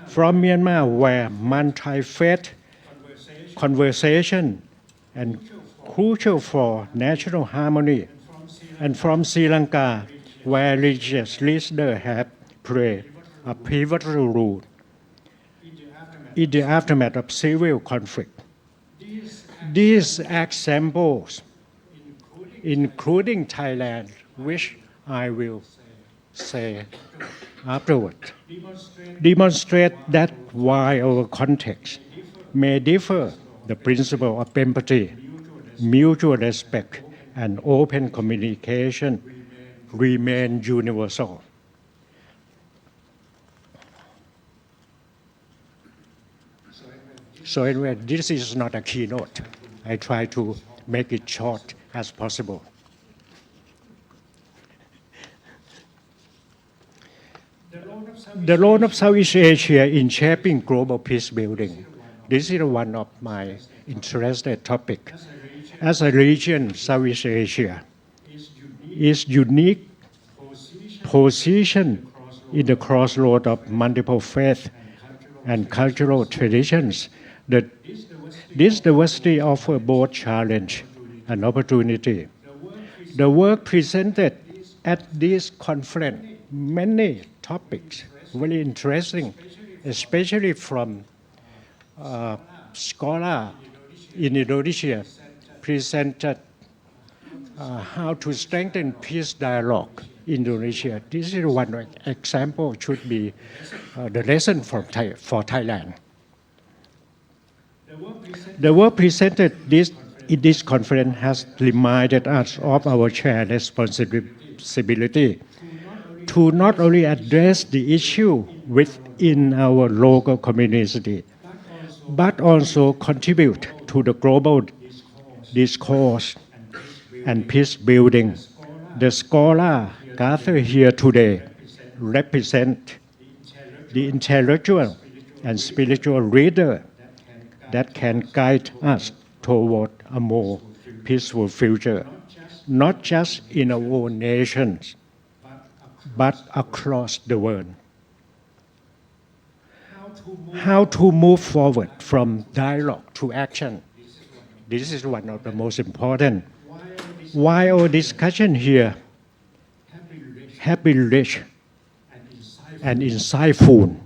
From Myanmar, where multi-faith conversation and crucial for national harmony, and from Sri Lanka, where religious leaders have played a pivotal role in the aftermath of civil conflict. These examples, including Thailand, which I will say afterward, demonstrate that while our context may differ, the principle of empathy, mutual respect, and open communication remain universal. So anyway, this is not a keynote. I try to make it short as possible. The role of Southeast Asia in shaping global peace building. This is one of my interested topics. As a region, Southeast Asia is unique position in the crossroad of multiple faith and cultural traditions. This diversity offers both challenge and opportunity. The work presented at this conference, many topics, very interesting, especially from scholar in Indonesia, presented how to strengthen peace dialogue in Indonesia. This is one example, should be the lesson for Thailand. The work presented in this conference has reminded us of our shared responsibility to not only address the issue within our local community, but also contribute to the global discourse and peace building. The scholars gathered here today represent the intellectual and spiritual leader that can guide us toward a more peaceful future, not just in our own nations, but across the world. How to move forward from dialogue to action. This is one of the most important. While our discussion here have been rich and insightful,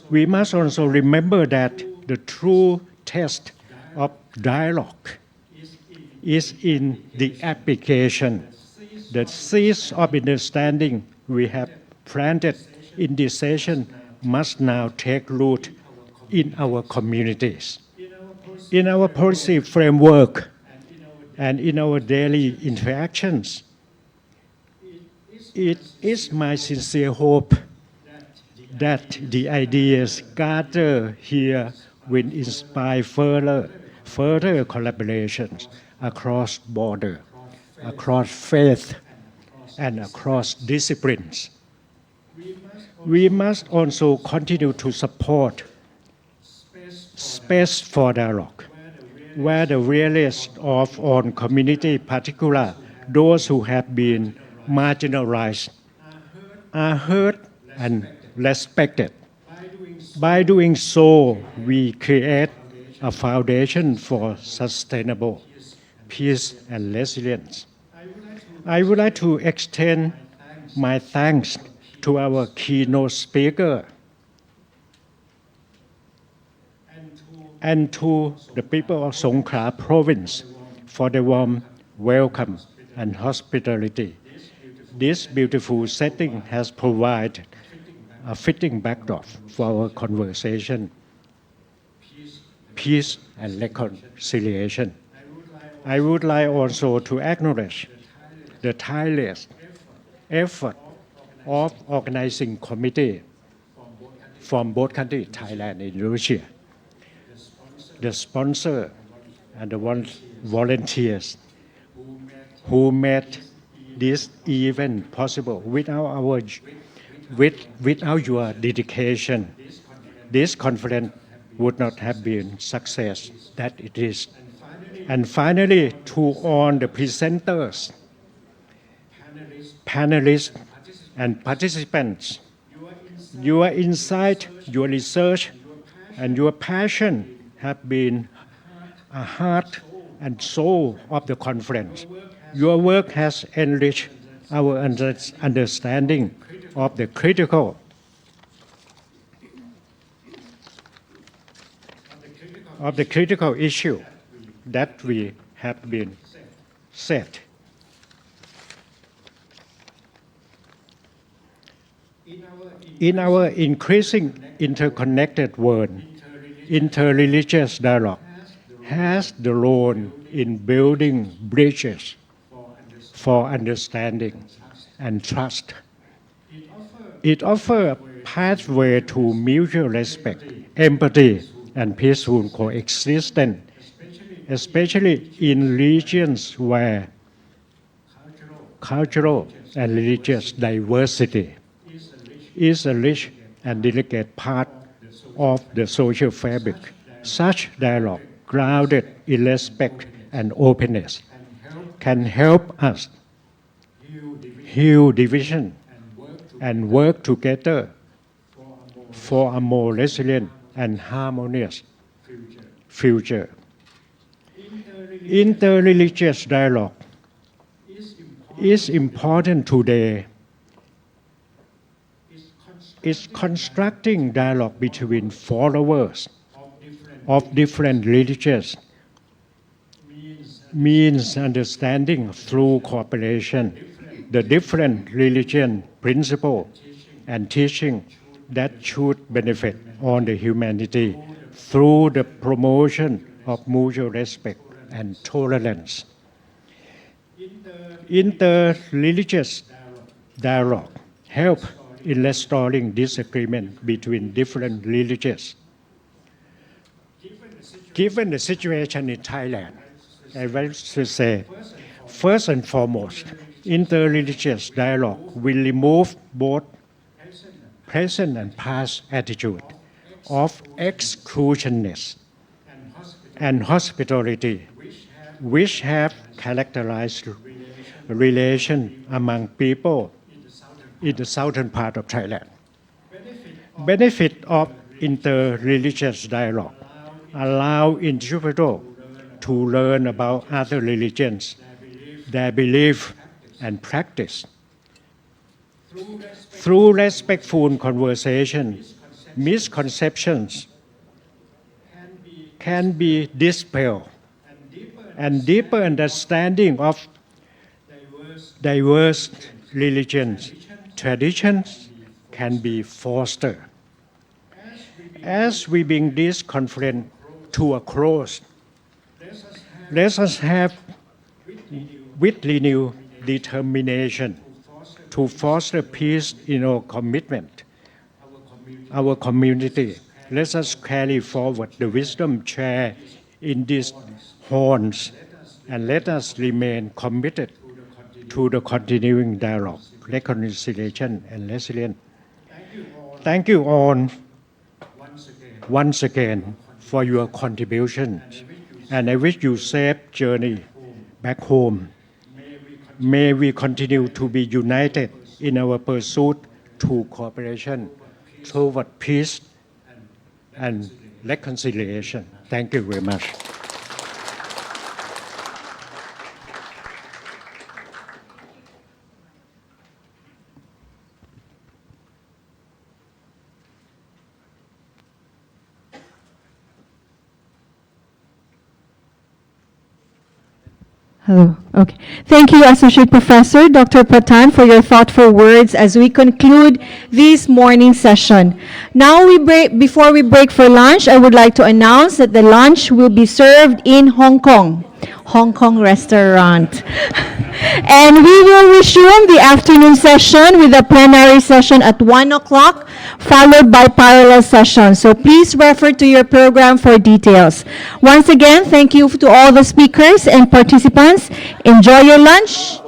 we must also remember that the true test of dialogue is in the application. The seeds of understanding we have planted in this session must now take root in our communities, in our policy framework, and in our daily interactions. It is my sincere hope that the ideas gathered here will inspire further collaborations across borders, across faith, and across disciplines. We must also continue to support space for dialogue, where the realities of our community, particularly those who have been marginalized, are heard and respected. By doing so, we create a foundation for sustainable peace and resilience. I would like to extend my thanks to our keynote speaker and to the people of Songkhla province for the warm welcome and hospitality. This beautiful setting has provided a fitting backdrop for our conversation, peace and reconciliation. I would like also to acknowledge the tireless effort of organizing committee from both countries, Thailand and Indonesia, the sponsor and the volunteers who made this event possible. Without your dedication, this conference would not have been success that it is. And finally, to all the presenters, panelists, and participants, your insight, your research, and your passion have been a heart and soul of the conference. Your work has enriched our understanding of the critical issue that we have been set. In our increasing interconnected world, interreligious dialogue has the role in building bridges for understanding and trust. It offers a pathway to mutual respect, empathy, and peaceful coexistence, especially in regions where cultural and religious diversity is a rich and delicate part of the social fabric. Such dialogue, grounded in respect and openness, can help us heal division and work together for a more resilient and harmonious future. Interreligious dialogue is important today. It's constructing dialogue between followers of different religions, means understanding through cooperation the different religion principle and teaching that should benefit all the humanity through the promotion of mutual respect and tolerance. Interreligious dialogue help in restoring disagreement between different religions. Given the situation in Thailand, I want to say, first and foremost, interreligious dialogue will remove both present and past attitude of exclusionness and hospitality, which have characterized relation among people in the southern part of Thailand. Benefit of interreligious dialogue allow individuals to learn about other religions, their belief and practice. Through respectful conversation, misconceptions can be dispelled and deeper understanding of diverse religions, traditions can be fostered. As we bring this conference to a close, let us have with renewed determination to foster peace in our commitment, our community. Let us carry forward the wisdom shared in these horns, and let us remain committed to the continuing dialogue, reconciliation, and resilience. Thank you all once again for your contributions, and I wish you safe journey back home. May we continue to be united in our pursuit to cooperation toward peace and reconciliation. Thank you very much. Hello. Okay. Thank you, Associate Professor Dr. Patan, for your thoughtful words as we conclude this morning session. Now, before we break for lunch, I would like to announce that the lunch will be served in Hong Kong restaurant. And we will resume the afternoon session with a plenary session at 1 o'clock, followed by parallel sessions. So please refer to your program for details. Once again, thank you to all the speakers and participants. Enjoy your lunch.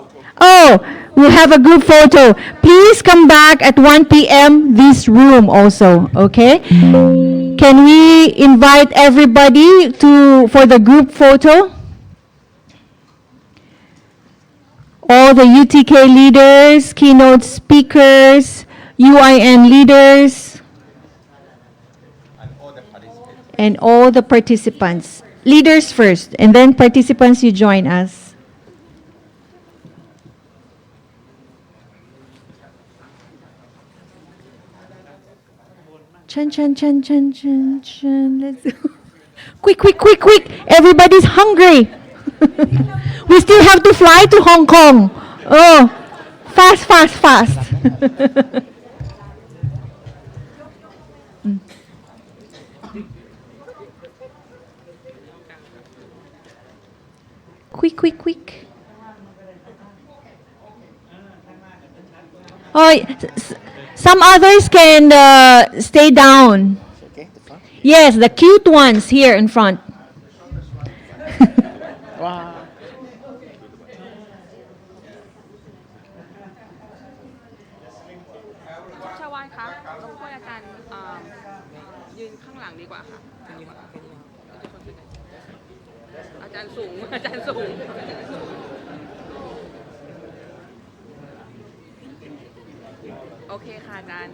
Oh, we'll have a group photo. Please come back at 1 p.m. this room also, okay? Can we invite everybody for the group photo? All the UTK leaders, keynote speakers, UIN leaders, and all the participants. Leaders first, and then participants, you join us. Chan. Let's go. Quick. Everybody's hungry. We still have to fly to Hong Kong. Oh, fast. Quick. Oh, some others can stay down. Yes, the cute ones here in front. Wow. ชาวายคะรบกวนอาจารย์ยืนข้างหลังดีกว่าค่ะอาจารย์สูงโอเคค่ะอาจารย์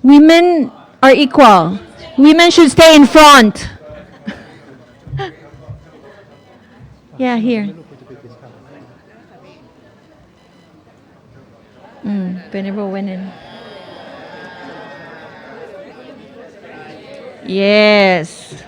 Women are equal. Women should stay in front. Yeah, here. Venerable Wenin. Yes.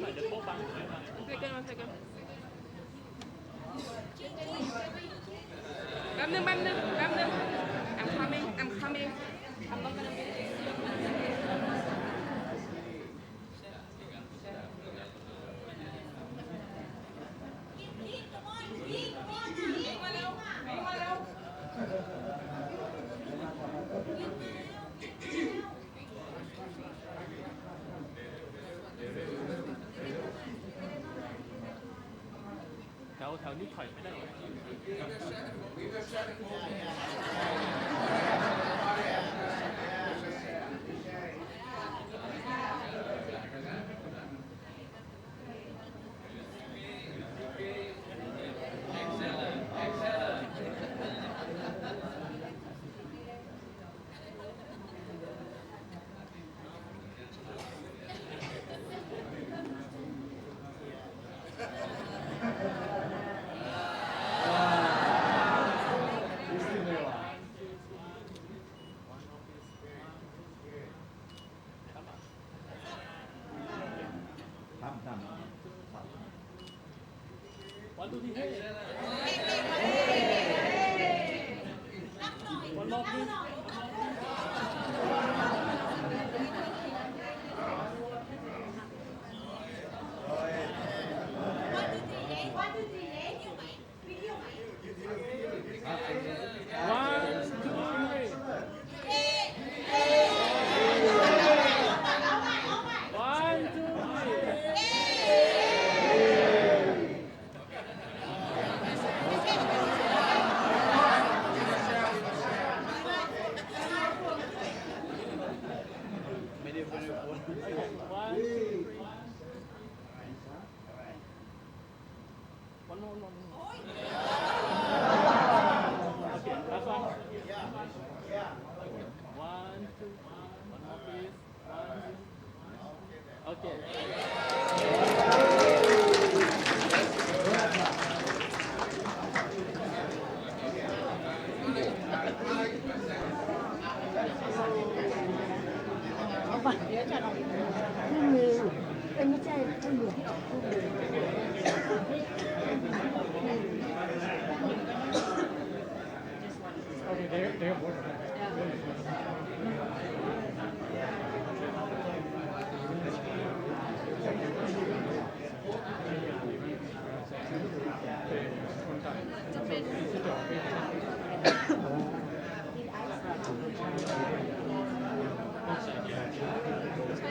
One second. แป๊บนึง I'm coming I'm not gonna beแถวนี้ถอยไม่ได้ One, two, three, hey. One more, please.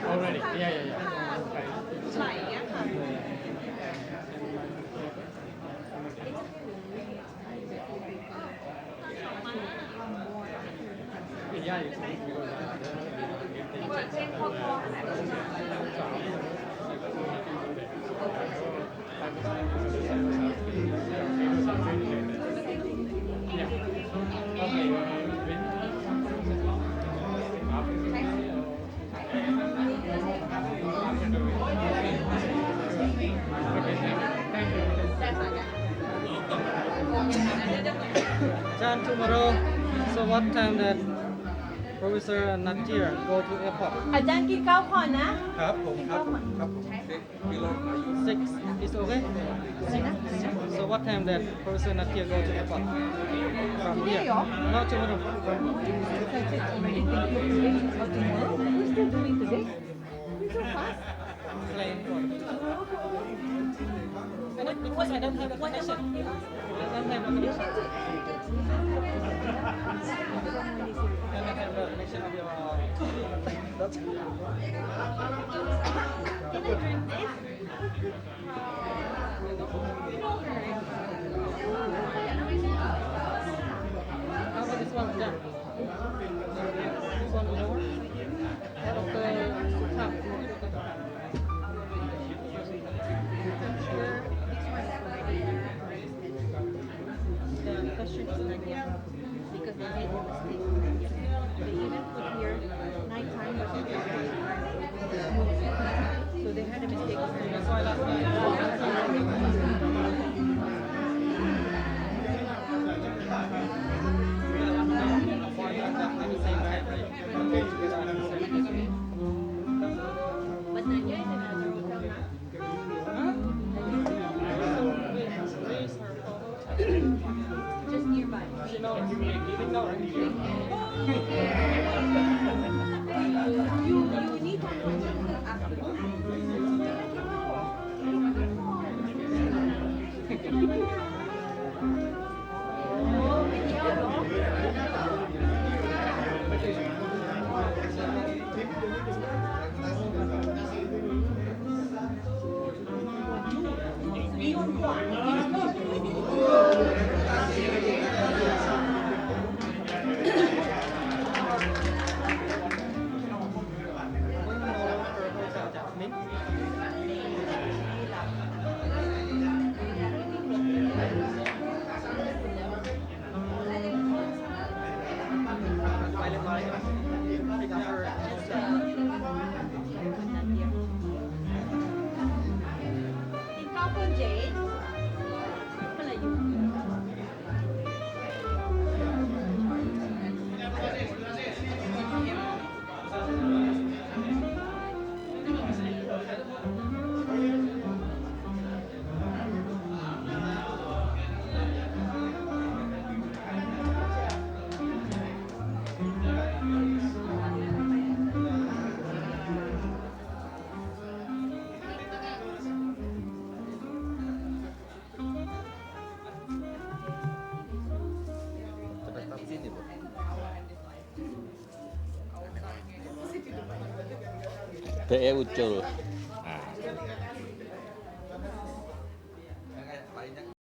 Already, yeah. ไหลอย่างเงี้ยค่ะ John, tomorrow, so what time that Professor Nadja go to airport? อาจารย์กินข้าวก่อนนะ ครับผม 6 is okay? So what time that Professor Nadja go to airport? From here? No, tomorrow. What are you doing today? You're so fast. Plane. Because I don't have a connection. I don't have a connection. Can I have the connection of your... Can I drink this? How about this one? Yeah. This one, you know what? Dr. The question is because they made a mistake. They even put here nighttime, but so they had a mistake. That's why last night. But Nadja is in another hotel now. PE Ucul.